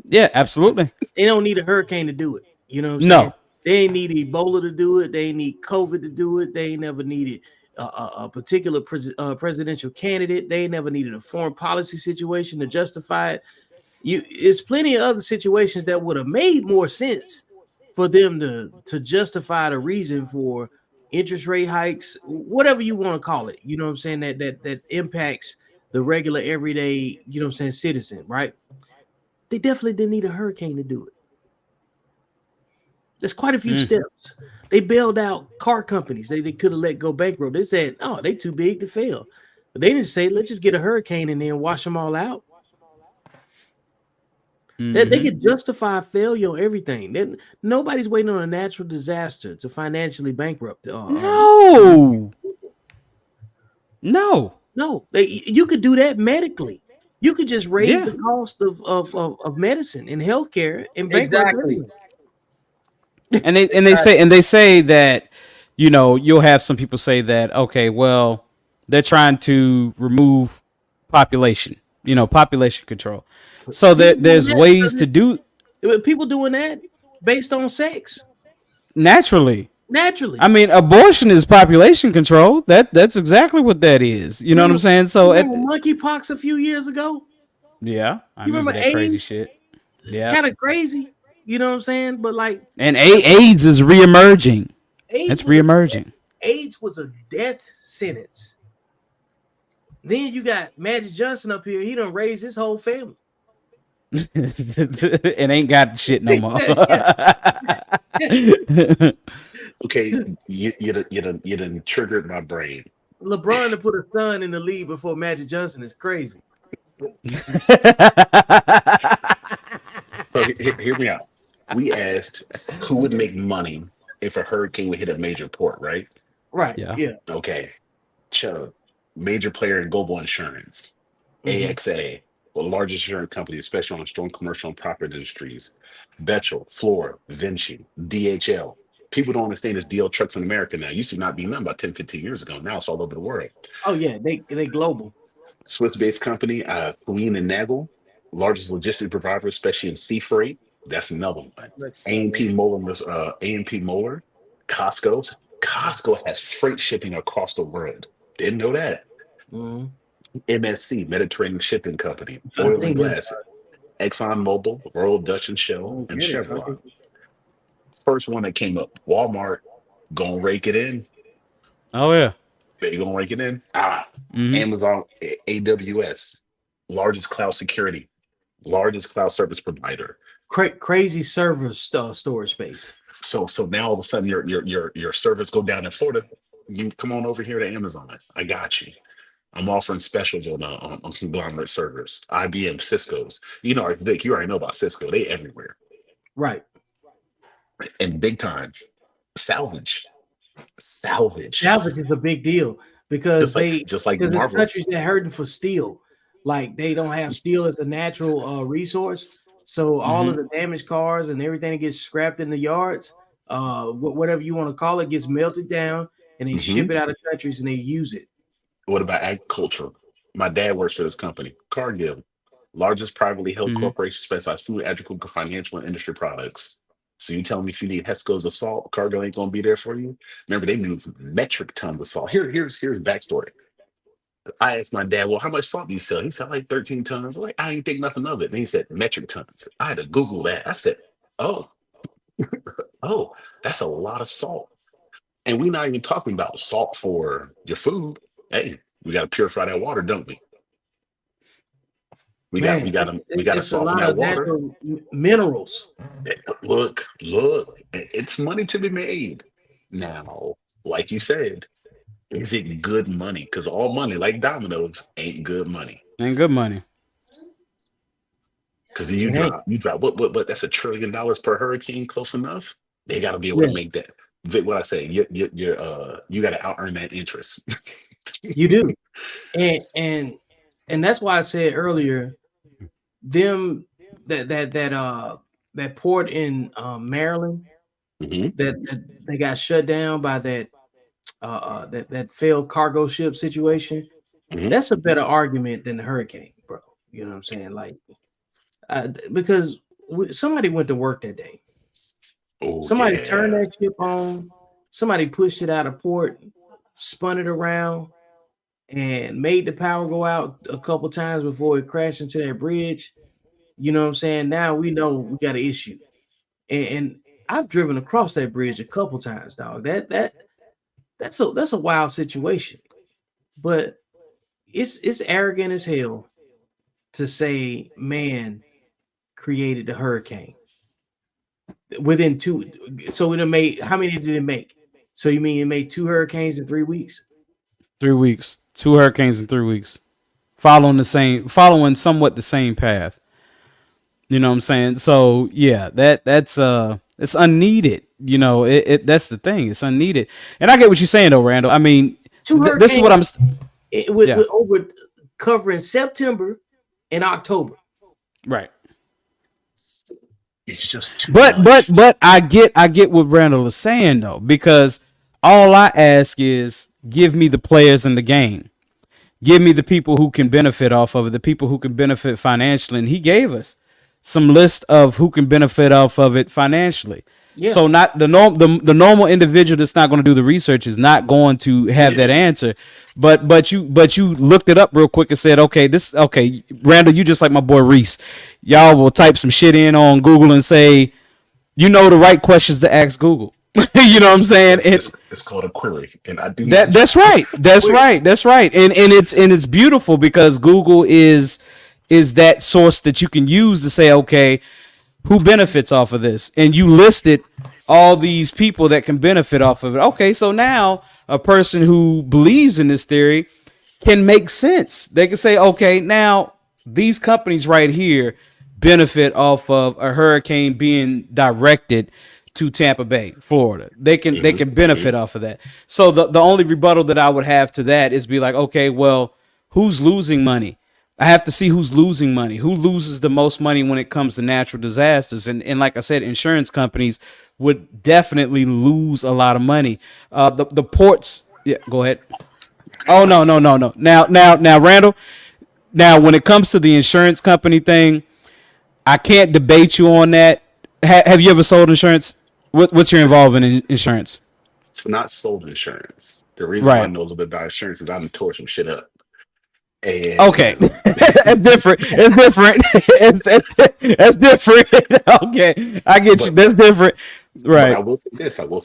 Yeah, absolutely. They don't need a hurricane to do it. You know what I'm saying? They ain't need Ebola to do it. They ain't need COVID to do it. They ain't never needed a particular presidential candidate. They ain't never needed a foreign policy situation to justify it. It's plenty of other situations that would have made more sense for them to justify the reason for interest rate hikes, whatever you want to call it. You know what I'm saying? That impacts the regular everyday, you know what I'm saying, citizen, right? They definitely didn't need a hurricane to do it. There's quite a few steps. They bailed out car companies. They could have let go bankrupt. They said, oh, they too big to fail. But they didn't say, let's just get a hurricane and then wash them all out. They could justify failure on everything. Nobody's waiting on a natural disaster to financially bankrupt. No. You could do that medically. You could just raise the cost of medicine and healthcare and bankrupt everyone. And they say that, you know, you'll have some people say that, okay, well, they're trying to remove population control. So there's ways to do. People doing that based on sex. Naturally. I mean, abortion is population control. That's exactly what that is. You know what I'm saying? So monkeypox a few years ago. Yeah, I remember that AIDS? crazy shit. Yeah, kind of crazy. You know what I'm saying? But like, and AIDS is reemerging. It's reemerging. AIDS was a death sentence. Then you got Magic Johnson up here. He done raised his whole family. It ain't got shit no more. Okay, you done triggered my brain. LeBron to put a son in the league before Magic Johnson is crazy. So hear me out. We asked who would make money if a hurricane would hit a major port, right? Right. Yeah. Okay. Chubb, major player in global insurance, AXA, the largest insurance company, especially on strong commercial and property industries. Bechtel, Floor, Vinci, DHL. People don't understand this DL trucks in America now. It used to not be known about 10, 15 years ago. Now it's all over the world. Oh, yeah. They global. Swiss-based company, Helene and Nagel, largest logistics provider, especially in sea freight. That's another one. A&P Moller, Costco. Costco has freight shipping across the world. Didn't know that. MSC, Mediterranean Shipping Company, Oil and Gas, ExxonMobil, Royal Dutch and Shell, and Chevron. First one that came up, Walmart, gonna rake it in. Oh yeah, they gonna rake it in. Amazon, AWS, largest cloud security, largest cloud service provider. Crazy server storage space. So now all of a sudden your servers go down in Florida. You come on over here to Amazon. I got you. I'm offering specials on conglomerate servers, IBM, Cisco's. You know, Vic, you already know about Cisco. They everywhere. Right. And big time. Salvage. Salvage is a big deal because just like there's countries that hurting for steel. Like they don't have steel as a natural resource. So all of the damaged cars and everything that gets scrapped in the yards, whatever you want to call it, gets melted down and they ship it out of countries and they use it. What about agriculture? My dad works for this company, Cargill, largest privately held corporation specialized food, agriculture, financial, and industry products. So you tell me if you need Hesco's of salt, Cargill ain't gonna be there for you. Remember, they move metric tons of salt. Here's backstory. I asked my dad, well, how much salt do you sell? He said, like 13 tons. I'm like, I ain't think nothing of it. And he said, metric tons. I had to Google that. I said, oh, that's a lot of salt. And we're not even talking about salt for your food. Hey, we got to purify that water, don't we? We got to soften that water. Minerals. Look, it's money to be made. Now, like you said, is it good money? Because all money, like dominoes, ain't good money. Ain't good money. Because you drop what? That's $1 trillion per hurricane. Close enough. They got to be able to make that. Vic, what I say, you got to out earn that interest. You do, and that's why I said earlier, them that port in Maryland, that they got shut down by that failed cargo ship situation. That's a better argument than the hurricane, bro. You know what I'm saying? Like, because somebody went to work that day. Oh Somebody turned yeah. that ship on. Somebody pushed it out of port, spun it around, and made the power go out a couple times before it crashed into that bridge. You know what I'm saying? Now we know we got an issue. And I've driven across that bridge a couple times, dog. That's a wild situation. But it's arrogant as hell to say man created the hurricane within two. So it made, how many did it make? So you mean it made 2 hurricanes in 3 weeks? 3 weeks, 2 hurricanes in 3 weeks, following somewhat the same path. You know what I'm saying? So yeah, that's it's unneeded. You know, that's the thing. It's unneeded. And I get what you're saying though, Randall. I mean, Two this is what I'm. hurricanes with, Yeah. with over covering September and October. Right. It's just too But much. I get what Randall is saying though, because all I ask is give me the players in the game. Give me the people who can benefit off of it, the people who can benefit financially. And he gave us some list of who can benefit off of it financially. Yeah. So not the normal individual that's not going to do the research is not going to have that answer. But you looked it up real quick and said, okay, Randall, you just like my boy Reese. Y'all will type some shit in on Google and say, you know, the right questions to ask Google. You know what I'm saying? It's called a query, and I do that. That's right. That's right. That's right. And it's beautiful because Google is that source that you can use to say, okay, who benefits off of this? And you listed all these people that can benefit off of it. Okay, so now a person who believes in this theory can make sense. They can say, okay, now these companies right here benefit off of a hurricane being directed to Tampa Bay, Florida. They can benefit off of that. So the only rebuttal that I would have to that is be like, okay, well, who's losing money? I have to see who's losing money, who loses the most money when it comes to natural disasters. And like I said, insurance companies would definitely lose a lot of money. The ports. Yeah, go ahead. Oh, no. Now, Randall, now when it comes to the insurance company thing, I can't debate you on that. Have you ever sold insurance? What's your involvement in insurance? It's not sold insurance. The reason why I know a little bit about insurance is I'm tore some shit up. And okay, that's different. It's different. That's different. Okay, I get you. That's different, right? I will say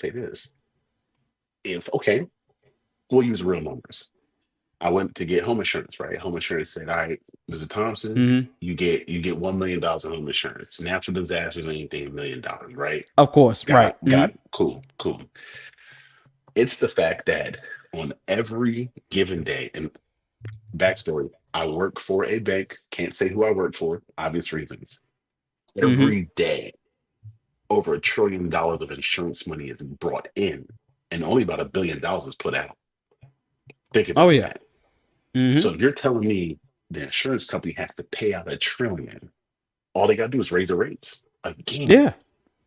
this. We'll use real numbers. I went to get home insurance, right? Home insurance said, all right, Mr. Thompson, you get $1 million in home insurance. Natural disasters, anything, $1 million, right? Of course, right. Got it. Cool. It's the fact that on every given day, and backstory, I work for a bank, can't say who I work for, obvious reasons. Every day, over $1 trillion of insurance money is brought in, and only about $1 billion is put out. Think about that. So you're telling me the insurance company has to pay out $1 trillion. All they got to do is raise the rates. Again,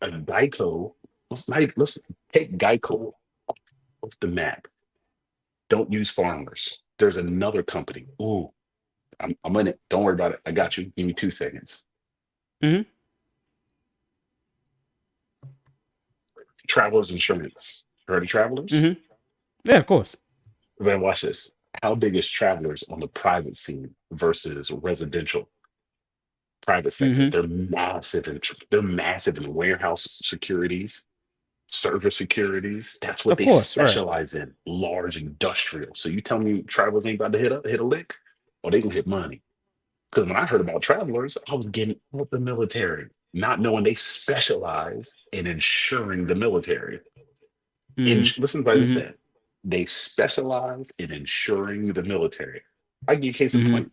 a Geico, let's take Geico off the map. Don't use farmers. There's another company. Ooh, I'm in it. Don't worry about it. I got you. Give me 2 seconds. Travelers Insurance. Heard of Travelers? Yeah, of course. Man, watch this. How big is Travelers on the private scene versus residential? Private sector. They're massive in warehouse securities, server securities. That's what they specialize in. Large industrial. So you tell me Travelers ain't about to hit a lick? Or they gonna hit money? Because when I heard about Travelers, I was getting with the military, not knowing they specialize in insuring the military. Listen to what I just said. They specialize in insuring the military. I give you a case in point.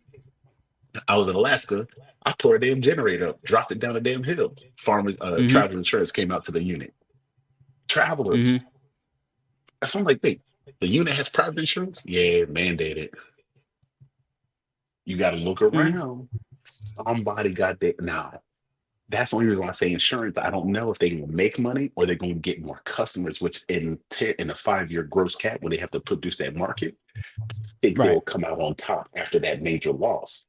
I was in Alaska. I tore a damn generator up, dropped it down a damn hill. Travel insurance came out to the unit. Travelers. So I'm like, wait, the unit has private insurance? Yeah, mandated. You got to look around. Somebody got that. Nah, that's the only reason why I say insurance. I don't know if they're going to make money or they're going to get more customers, which in a 5-year gross cap, when they have to produce that market, I think they'll come out on top after that major loss.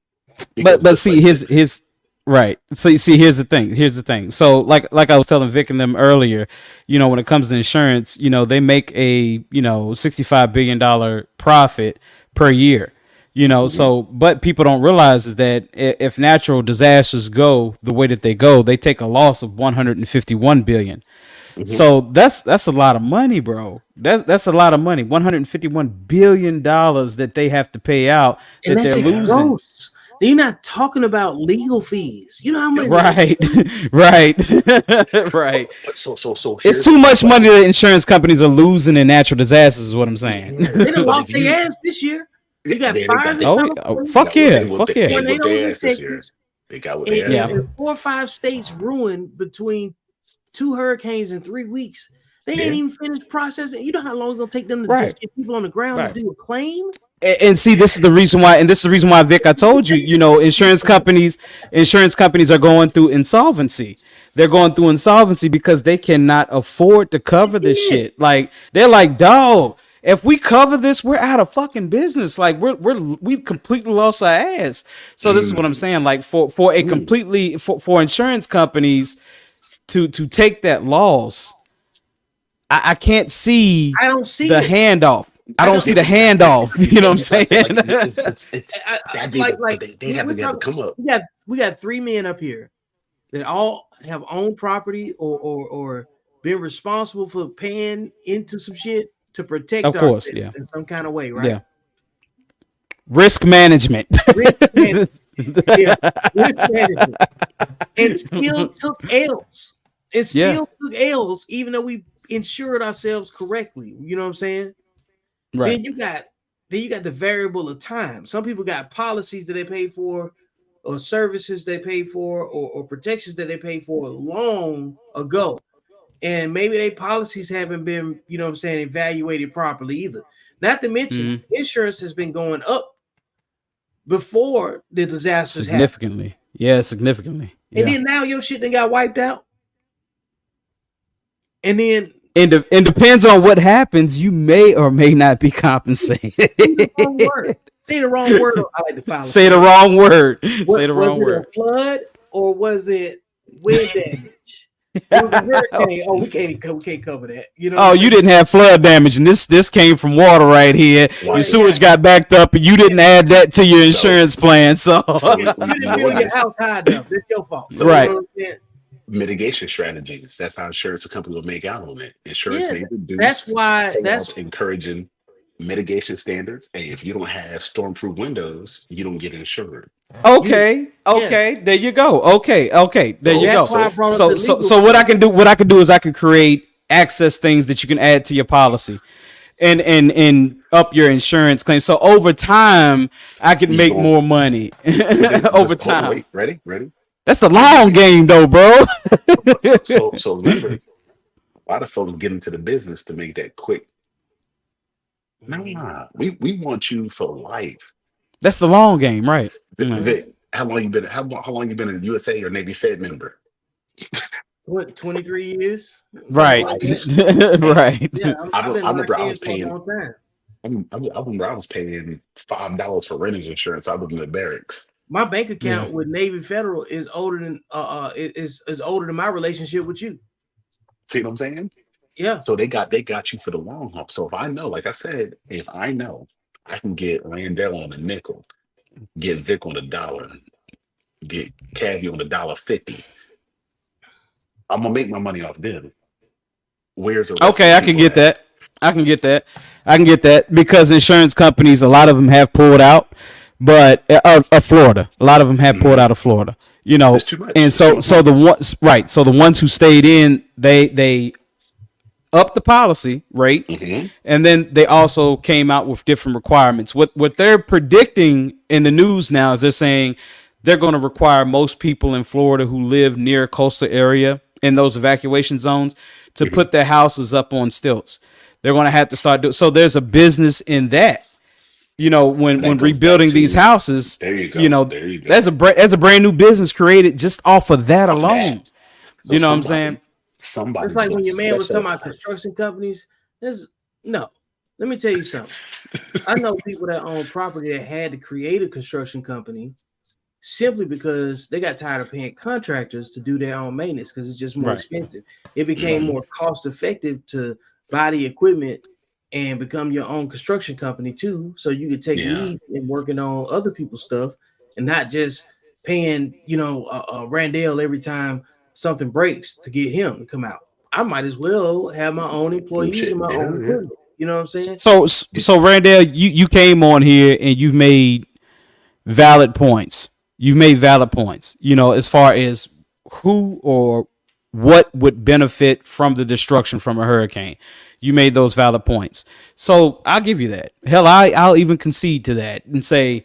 But see, his Right. So you see, here's the thing. Here's the thing. So like I was telling Vic and them earlier, when it comes to insurance, they make a $65 billion profit per year. So but people don't realize is that if natural disasters go the way that they go, they take a loss of 151 billion. So that's a lot of money, bro. That's a lot of money. $151 billion that they have to pay out And that they're losing. Gross. You're not talking about legal fees. You know how much? Right, right. So It's too much money that insurance companies are losing in natural disasters. Is what I'm saying. They done lost their ass this year. You got fires. Fuck yeah. They got what they had. 4 or 5 states ruined between 2 hurricanes in 3 weeks. They ain't even finished processing. You know how long it's gonna take them to just get people on the ground to do a claim? And see, this is the reason why, Vic, I told you, insurance companies are going through insolvency. They're going through insolvency because they cannot afford to cover this shit. Like, they're like, dog, if we cover this, we're out of fucking business. Like, we've completely lost our ass. So this is what I'm saying. Like, for insurance companies to take that loss, I can't see. I don't see the handoff. I don't see the handoff. You know what I'm saying? They have to come up. We got 3 men up here that all have owned property or been responsible for paying into some shit to protect in some kind of way, right? Yeah. Risk management. Risk management. And still took L's. Took L's, even though we insured ourselves correctly. You know what I'm saying? Right. Then you got the variable of time. Some people got policies that they pay for, or services they pay for, or protections that they pay for long ago. And maybe their policies haven't been, evaluated properly either. Not to mention insurance has been going up before the disasters significantly. Happened. Yeah, significantly. Yeah. And then now your shit done got wiped out. And then and depends on what happens, you may or may not be compensated. Say the wrong word. I like to file. Say the wrong word. Say the wrong word. A flood or was it wind damage? It was a hurricane. Oh, we can't cover that. You didn't have flood damage, and this came from water right here. Your sewage got backed up, and you didn't add that to your insurance plan. So you didn't build your house high enough. That's your fault. So right. Mitigation strategies. That's how insurance company will make out on it. Insurance may reduce. That's encouraging mitigation standards. And if you don't have storm-proof windows, you don't get insured. Okay. There you go. Okay. There you go. So what I can do is I can create access things that you can add to your policy, and up your insurance claim. So over time, I can make more money. Over time. Ready? That's the long game, though, bro. so remember, a lot of folks get into the business to make that quick. Nah, we want you for life. That's the long game, right? Vic, how long you been a USA or Navy Fed member? What, 23 years? Right. Right. Yeah, I remember I was paying. I remember I was paying $5 for renter's insurance. I lived in the barracks. My bank account with Navy Federal is older than is older than my relationship with you. See what I'm saying? Yeah. So they got you for the long haul. So if I know, like I said, I can get Randall on a nickel, get Vic on $1, get Cavi on $1.50. I'm gonna make my money off them. Where's the I can get that. I can get that because insurance companies, a lot of them have pulled out. But of Florida, a lot of them have pulled out of Florida, and so the ones who stayed in, they upped the policy rate, and then they also came out with different requirements. What they're predicting in the news now is they're saying they're going to require most people in Florida who live near a coastal area in those evacuation zones to put their houses up on stilts. They're going to have to start doing so. There's a business in that. When rebuilding these houses, there you go. There's a brand new business created just off of that alone. So you know what I'm saying? Somebody. It's like when your man was talking about construction companies. Let me tell you something. I know people that own property that had to create a construction company simply because they got tired of paying contractors to do their own maintenance because it's just more expensive. It became more cost effective to buy the equipment and become your own construction company too, so you could take lead in working on other people's stuff and not just paying, Randall every time something breaks to get him to come out. I might as well have my own employees and my own equipment. You know what I'm saying? So Randall, you came on here and you've made valid points. You've made valid points, as far as who or what would benefit from the destruction from a hurricane. You made those valid points. So I'll give you that. Hell, I'll even concede to that and say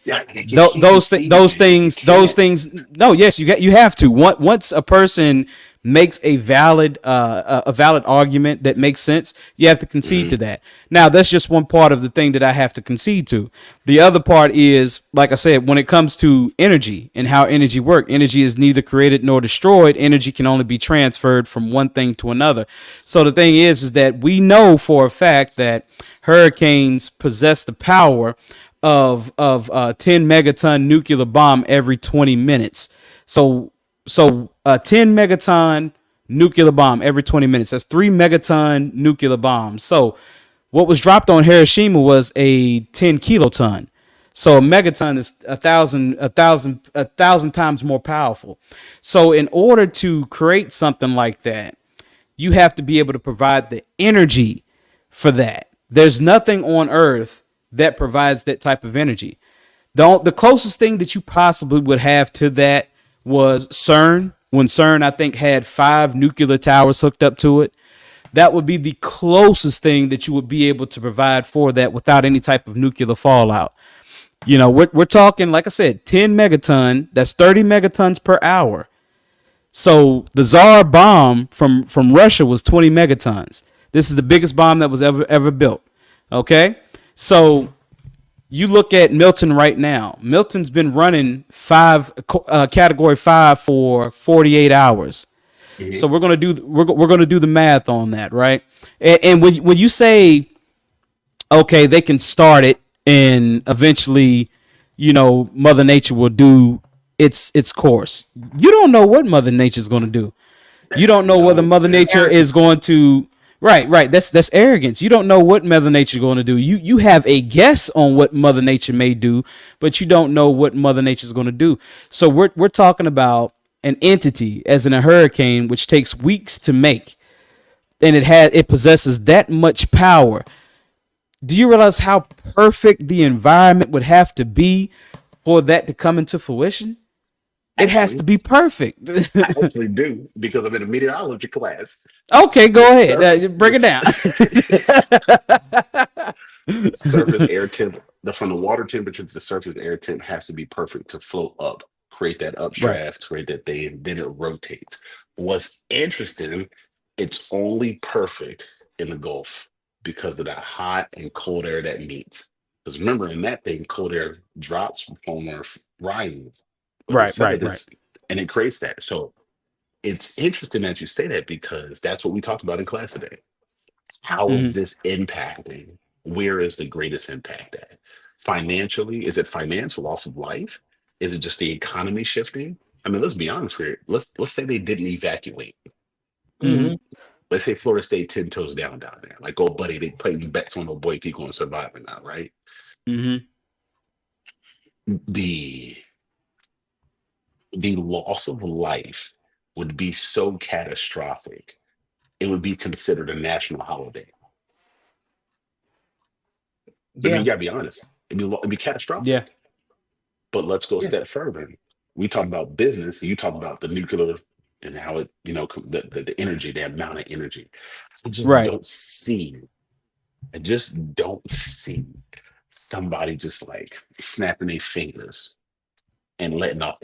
those things. No, yes, you have to. Once a person makes a valid argument that makes sense, you have to concede to that. Now, that's just one part of the thing that I have to concede to. The other part is, like I said, when it comes to energy and how energy works, energy is neither created nor destroyed. Energy can only be transferred from one thing to another. So the thing is that we know for a fact that hurricanes possess the power of 10 megaton nuclear bomb every 20 minutes. So a 10 megaton nuclear bomb every 20 minutes. That's 3 megaton nuclear bombs. So what was dropped on Hiroshima was a 10 kiloton. So a megaton is a thousand times more powerful. So in order to create something like that, you have to be able to provide the energy for that. There's nothing on Earth that provides that type of energy. The closest thing that you possibly would have to that was CERN. When CERN, I think, had 5 nuclear towers hooked up to it. That would be the closest thing that you would be able to provide for that without any type of nuclear fallout. We're talking, like I said, 10 megaton. That's 30 megatons per hour. So the Tsar bomb from Russia was 20 megatons. This is the biggest bomb that was ever built. Okay, so you look at Milton right now. Milton's been running category 5 for 48 hours. So we're gonna do the math on that, right? And when you say, okay, they can start it and eventually, Mother Nature will do its course. You don't know what Mother Nature is going to do. You don't know whether Mother Nature is going to. Right. That's arrogance. You don't know what Mother Nature is going to do. You have a guess on what Mother Nature may do, but you don't know what Mother Nature is going to do. So we're talking about an entity, as in a hurricane, which takes weeks to make, and it possesses that much power. Do you realize how perfect the environment would have to be for that to come into fruition? It has to be perfect. I actually do, because I'm in a meteorology class. Okay, go ahead. Break it down. Surface air temp, from the water temperature to the surface air temp has to be perfect to float up, create that updraft, create that thing, then it rotates. What's interesting, it's only perfect in the Gulf because of that hot and cold air that meets. Because remember, in that thing, cold air drops from polar rises. Right. And it creates that. So it's interesting that you say that, because that's what we talked about in class today. How is this impacting? Where is the greatest impact at? Financially, is it financial loss of life? Is it just the economy shifting? I mean, let's be honest here. Let's say they didn't evacuate. Let's say Florida stayed 10 toes down there. Like, oh, buddy, they played bets on, oh boy, if he's going to survive or not, right? The loss of life would be so catastrophic, it would be considered a national holiday. I mean, you gotta be honest. It'd be catastrophic. Yeah. But let's go a step further. We talk about business, and you talk about the nuclear and how it, the energy, the amount of energy. I just don't see somebody just like snapping their fingers and letting off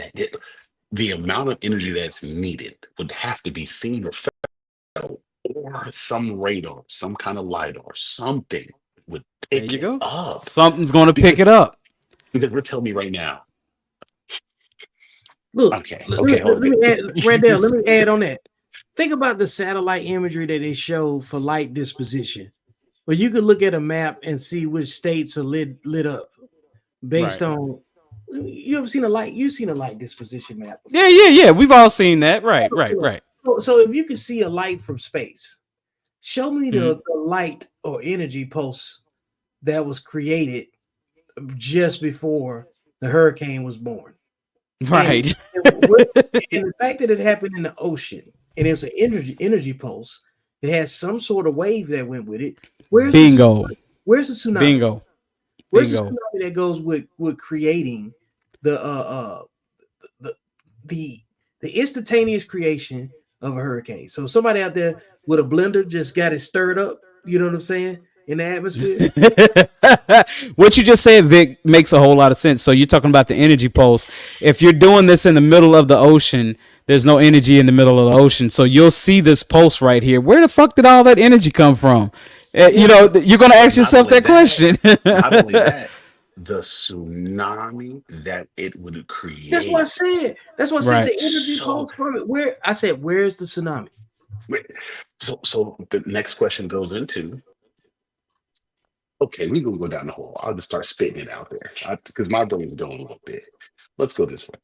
the amount of energy that's needed would have to be seen or felt, or some radar, some kind of LiDAR, something would pick it up. Something's going to pick it up. Because we're telling me right now. Look, okay. Let me add on that. Think about the satellite imagery that they show for light disposition, where you could look at a map and see which states are lit up based on You ever seen a light? You've seen a light disposition map. Yeah. We've all seen that. Right. So if you can see a light from space, show me the light or energy pulse that was created just before the hurricane was born. Right. And the fact that it happened in the ocean and it's an energy pulse, it has some sort of wave that went with it. Where's the tsunami? Bingo. Where's the tsunami that goes with creating the instantaneous creation of a hurricane? So somebody out there with a blender just got it stirred up, you know what I'm saying, in the atmosphere. What you just said, Vic, makes a whole lot of sense. So you're talking about the energy pulse. If you're doing this in the middle of the ocean, there's no energy in the middle of the ocean. So you'll see this pulse right here. Where the fuck did all that energy come from? You know, you're going to ask yourself that question. Not only that, the tsunami that it would create. That's what I said. The energy pulse from it. Where's the tsunami? So the next question goes into, okay, we're going to go down the hole. I'll just start spitting it out there because my brain's going a little bit. Let's go this way.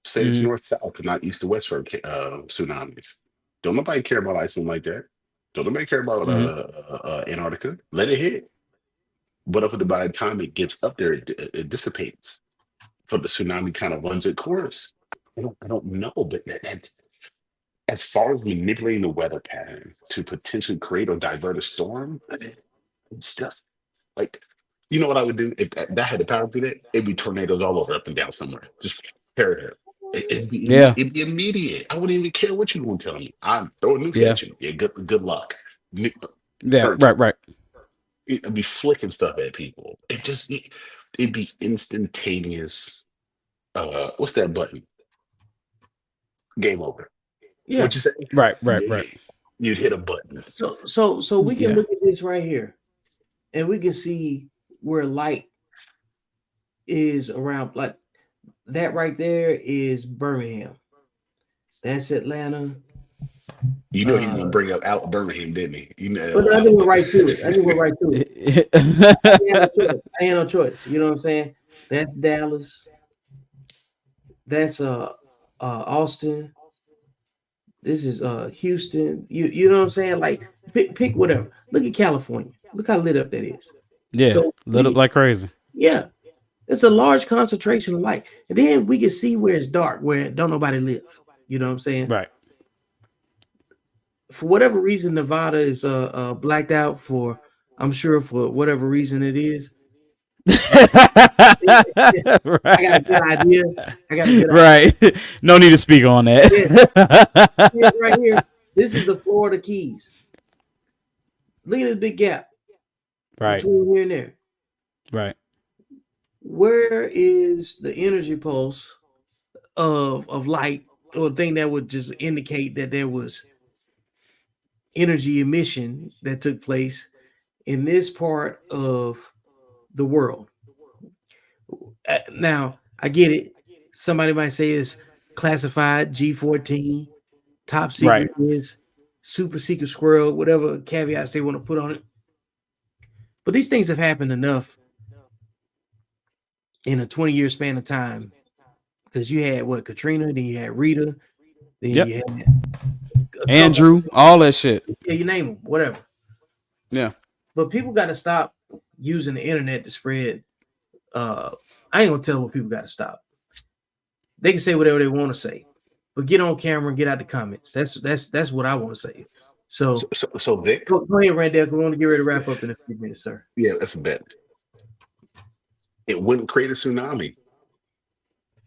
Say it's north-south, not east to west for tsunamis. Don't nobody care about Iceland like that. Don't nobody care about Antarctica. Let it hit. But by the time it gets up there, it dissipates. For the tsunami kind of runs its course. I don't know, but as far as manipulating the weather pattern to potentially create or divert a storm, it's just like, you know what I would do if that had the power to do that? It'd be tornadoes all over up and down somewhere. Just parrot it. It'd be immediate. I wouldn't even care what you want to tell me. I'm throwing nuke at you. Yeah, good luck. Right. It'd be flicking stuff at people. It'd be instantaneous. What's that button? Game over. Yeah. What you say? Right. You'd hit a button. So we can look at this right here, and we can see where light is around. Like that right there is Birmingham. That's Atlanta. You know he's gonna bring up out Birmingham, didn't he? You know, but I didn't go right to it. I had no choice. You know what I'm saying? That's Dallas. That's Austin. This is Houston. You know what I'm saying? Like pick whatever. Look at California. Look how lit up that is. Yeah, so lit up like crazy. Yeah. It's a large concentration of light. And then we can see where it's dark, where don't nobody live. You know what I'm saying? Right. For whatever reason, Nevada is blacked out for, I'm sure for whatever reason it is. I got a good idea. Right. No need to speak on that. Yeah, right here. This is the Florida Keys. Look at this big gap. Right. Between here and there. Right. Where is the energy pulse of light, or thing that would just indicate that there was energy emission that took place in this part of the world? Now, I get it. Somebody might say it's classified G14, top secret is super secret squirrel, whatever caveats they want to put on it. But these things have happened enough in a 20-year span of time, because you had Katrina, then you had Rita, then you had Andrew, all that shit. Yeah, you name them, whatever. Yeah. But people got to stop using the internet to spread. I ain't gonna tell what people got to stop. They can say whatever they want to say, but get on camera and get out the comments. That's what I want to say. So Vic, go ahead, Randall. We want to get ready to wrap up in a few minutes, sir. Yeah, that's a bet. It wouldn't create a tsunami.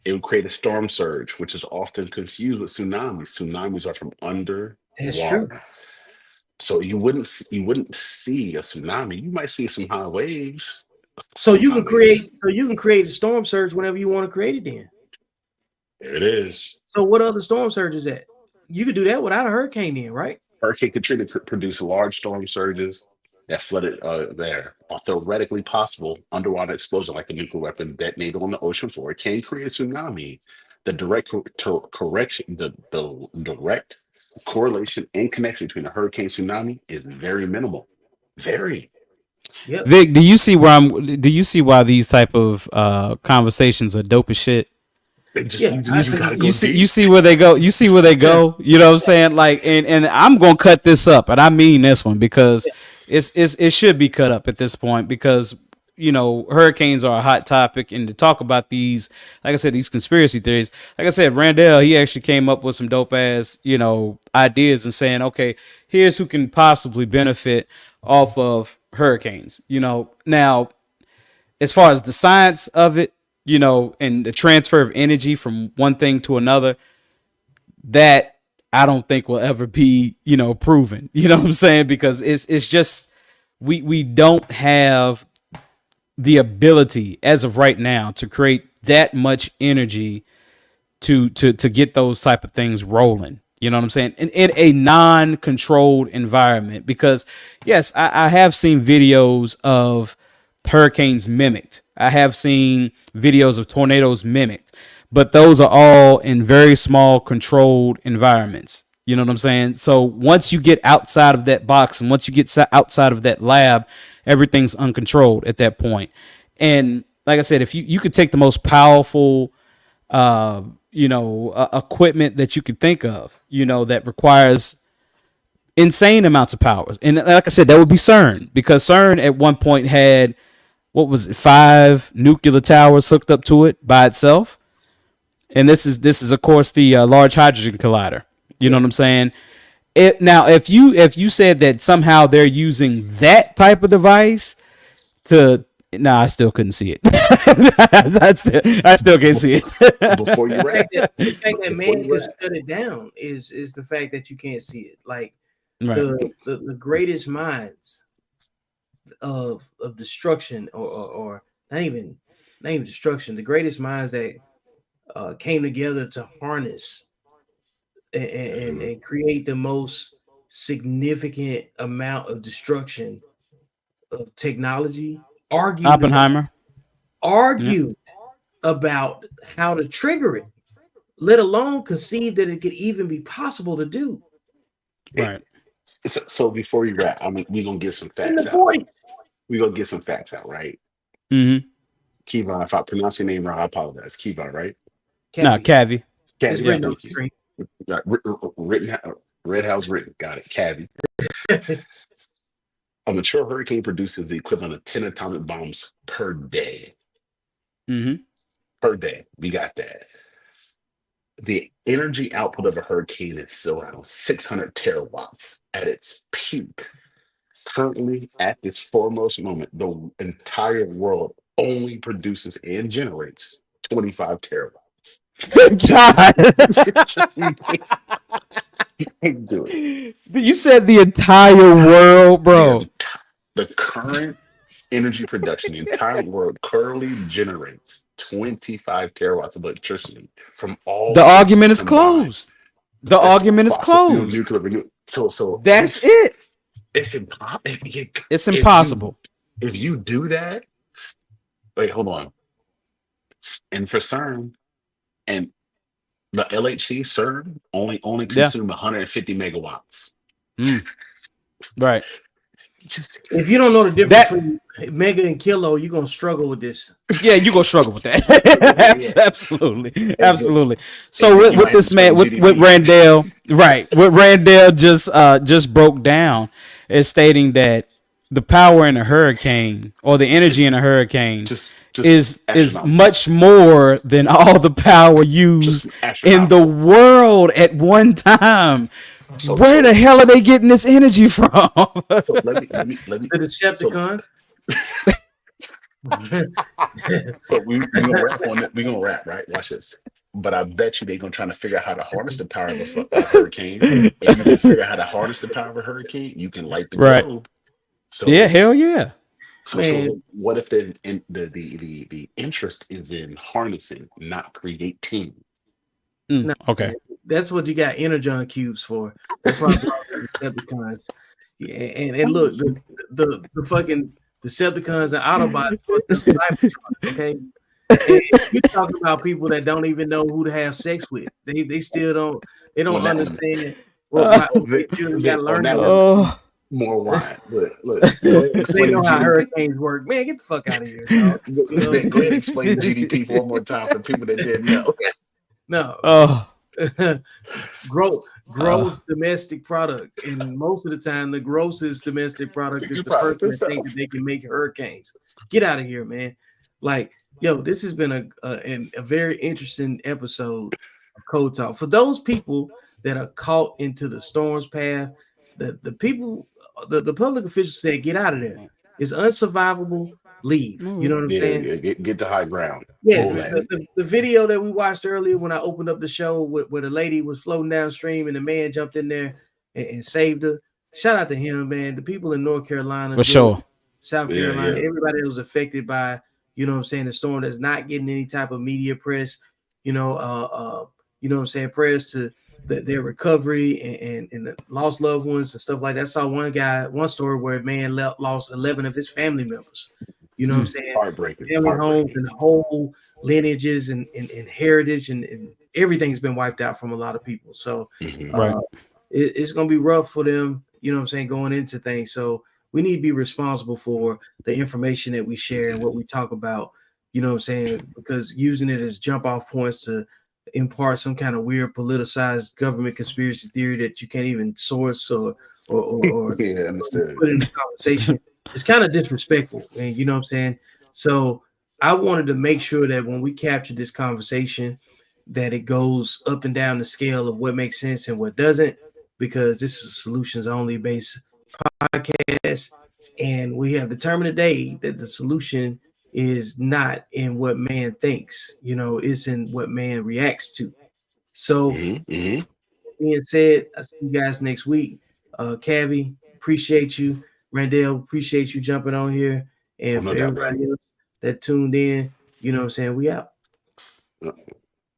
It would create a storm surge, which is often confused with tsunamis. Tsunamis are from under That's water. true. So you wouldn't see a tsunami. You might see some high waves. So you can create a storm surge whenever you want to create it. Then there it is. So what other storm surges at? You could do that without a hurricane, then, right? Hurricane Katrina produced large storm surges that flooded there. Are theoretically possible underwater explosion, like a nuclear weapon detonated on the ocean floor, it can create a tsunami. The direct direct correlation and connection between a hurricane and tsunami is very minimal. Very. Yep. Vic, do you see why these type of conversations are dope as shit? They just, Yeah, you I just see. gotta go You see, deep. you see where they go. You see where they go. You know what I'm saying? Like, and I'm gonna cut this up, and I mean this one because it should be cut up at this point because hurricanes are a hot topic, and to talk about these, like I said, these conspiracy theories. Like I said, Randall, he actually came up with some dope ass ideas and saying, okay, here's who can possibly benefit off of hurricanes. Now as far as the science of it, and the transfer of energy from one thing to another, that I don't think will ever be, proven. You know what I'm saying? Because it's just we don't have the ability as of right now to create that much energy to get those type of things rolling. You know what I'm saying? In a non-controlled environment. Because yes, I have seen videos of hurricanes mimicked. I have seen videos of tornadoes mimicked, but those are all in very small controlled environments. You know what I'm saying? So once you get outside of that box and once you get outside of that lab, everything's uncontrolled at that point. And like I said, if you could take the most powerful equipment that you could think of, that requires insane amounts of powers. And like I said, that would be CERN, because CERN at one point had, what was it, 5 nuclear towers hooked up to it by itself. And this is of course the Large Hadron Collider. You know what I'm saying? Now, if you said that somehow they're using that type of device to, I still couldn't see it. I still can't see it. Before you wrap, The fact that man just shut it down is the fact that you can't see it. Like Right. the greatest minds of destruction or not even destruction, the greatest minds that came together to harness and create the most significant amount of destruction of technology Oppenheimer. argued about how to trigger it, let alone conceive that it could even be possible to do. Right. So before you wrap, I mean, we're gonna get some In the facts out. 40s. We're gonna get some facts out, right? Mm-hmm. Kevon, if I pronounce your name wrong, I apologize. Kevon, right? No, Cavi. It's Cavi, written on thank the you. screen. Got written, Red House written. Got it. Cavi. A mature hurricane produces the equivalent of 10 atomic bombs per day. Mm-hmm. Per day. We got that. The energy output of a hurricane is still around 600 terawatts at its peak. Currently, at this foremost moment, the entire world only produces and generates 25 terawatts. God. You said the entire world, bro. The current energy production, the entire world currently generates 25 terawatts of electricity from all. The argument is combined. closed. The argument is closed. So that's it. It's impossible. If you do that, wait, hold on. And for CERN, and the LHC CERN only consume 150 megawatts. Right. If you don't know the difference between mega and kilo, you're gonna struggle with this. Yeah, you're gonna struggle with that. Absolutely. So with this man, with Randall, right? What Randall just broke down is stating that the power in a hurricane or the energy in a hurricane is much more than all the power used in the world at one time. Where the hell are they getting this energy from? So let me the Decepticons. So we're gonna wrap on it. We're gonna wrap, right? Watch this. But I bet you they're gonna try to figure out how to harness the power of a hurricane. And you can figure out how to harness the power of a hurricane, you can light the globe. So yeah, hell yeah. So what if the interest is in harnessing, not creating? Okay. That's what you got energon cubes for. That's why Decepticons. Yeah, and look, the fucking Decepticons and Autobots. Okay, and you talking about people that don't even know who to have sex with. They still don't. They don't understand. You got to learn. more wine. Look, go ahead and They know explain how GDP. hurricanes work. Man, get the fuck out of here, dog. Go ahead and explain GDP one more time for people that didn't know. No. Oh, Gross domestic product. And most of the time, the grossest domestic product is the Product person that itself. think that they can make hurricanes. Get out of here, man. Like, yo, this has been a very interesting episode of Code Talk. For those people that are caught into the storm's path, the people, the public officials said, get out of there. It's unsurvivable. Leave. You know what I'm saying? Yeah, get to high ground. Yes, Pull it's that. the video that we watched earlier when I opened up the show where the lady was floating downstream and the man jumped in there and saved her. Shout out to him, man. The people in North Carolina, for sure. South Yeah, Carolina, yeah. everybody that was affected by, you know what I'm saying, the storm that's not getting any type of media press, you know what I'm saying, prayers to their recovery and the lost loved ones and stuff like that. I saw one story where a man lost 11 of his family members. You know what I'm saying? Heartbreaking. Family homes and whole lineages and heritage and everything's been wiped out from a lot of people. So Right. it's going to be rough for them, you know what I'm saying, going into things. So we need to be responsible for the information that we share and what we talk about, you know what I'm saying, because using it as jump off points to impart some kind of weird politicized government conspiracy theory that you can't even source or Yeah, understood. put in the conversation. It's kind of disrespectful, and you know what I'm saying. So I wanted to make sure that when we capture this conversation, that it goes up and down the scale of what makes sense and what doesn't, because this is a solutions only based podcast, and we have determined today that the solution is not in what man thinks, you know, it's in what man reacts to. So being said, I see you guys next week. Cavi, appreciate you. Randall, appreciate you jumping on here. And Oh, no for doubt, everybody else that tuned in, you know what I'm saying, we out.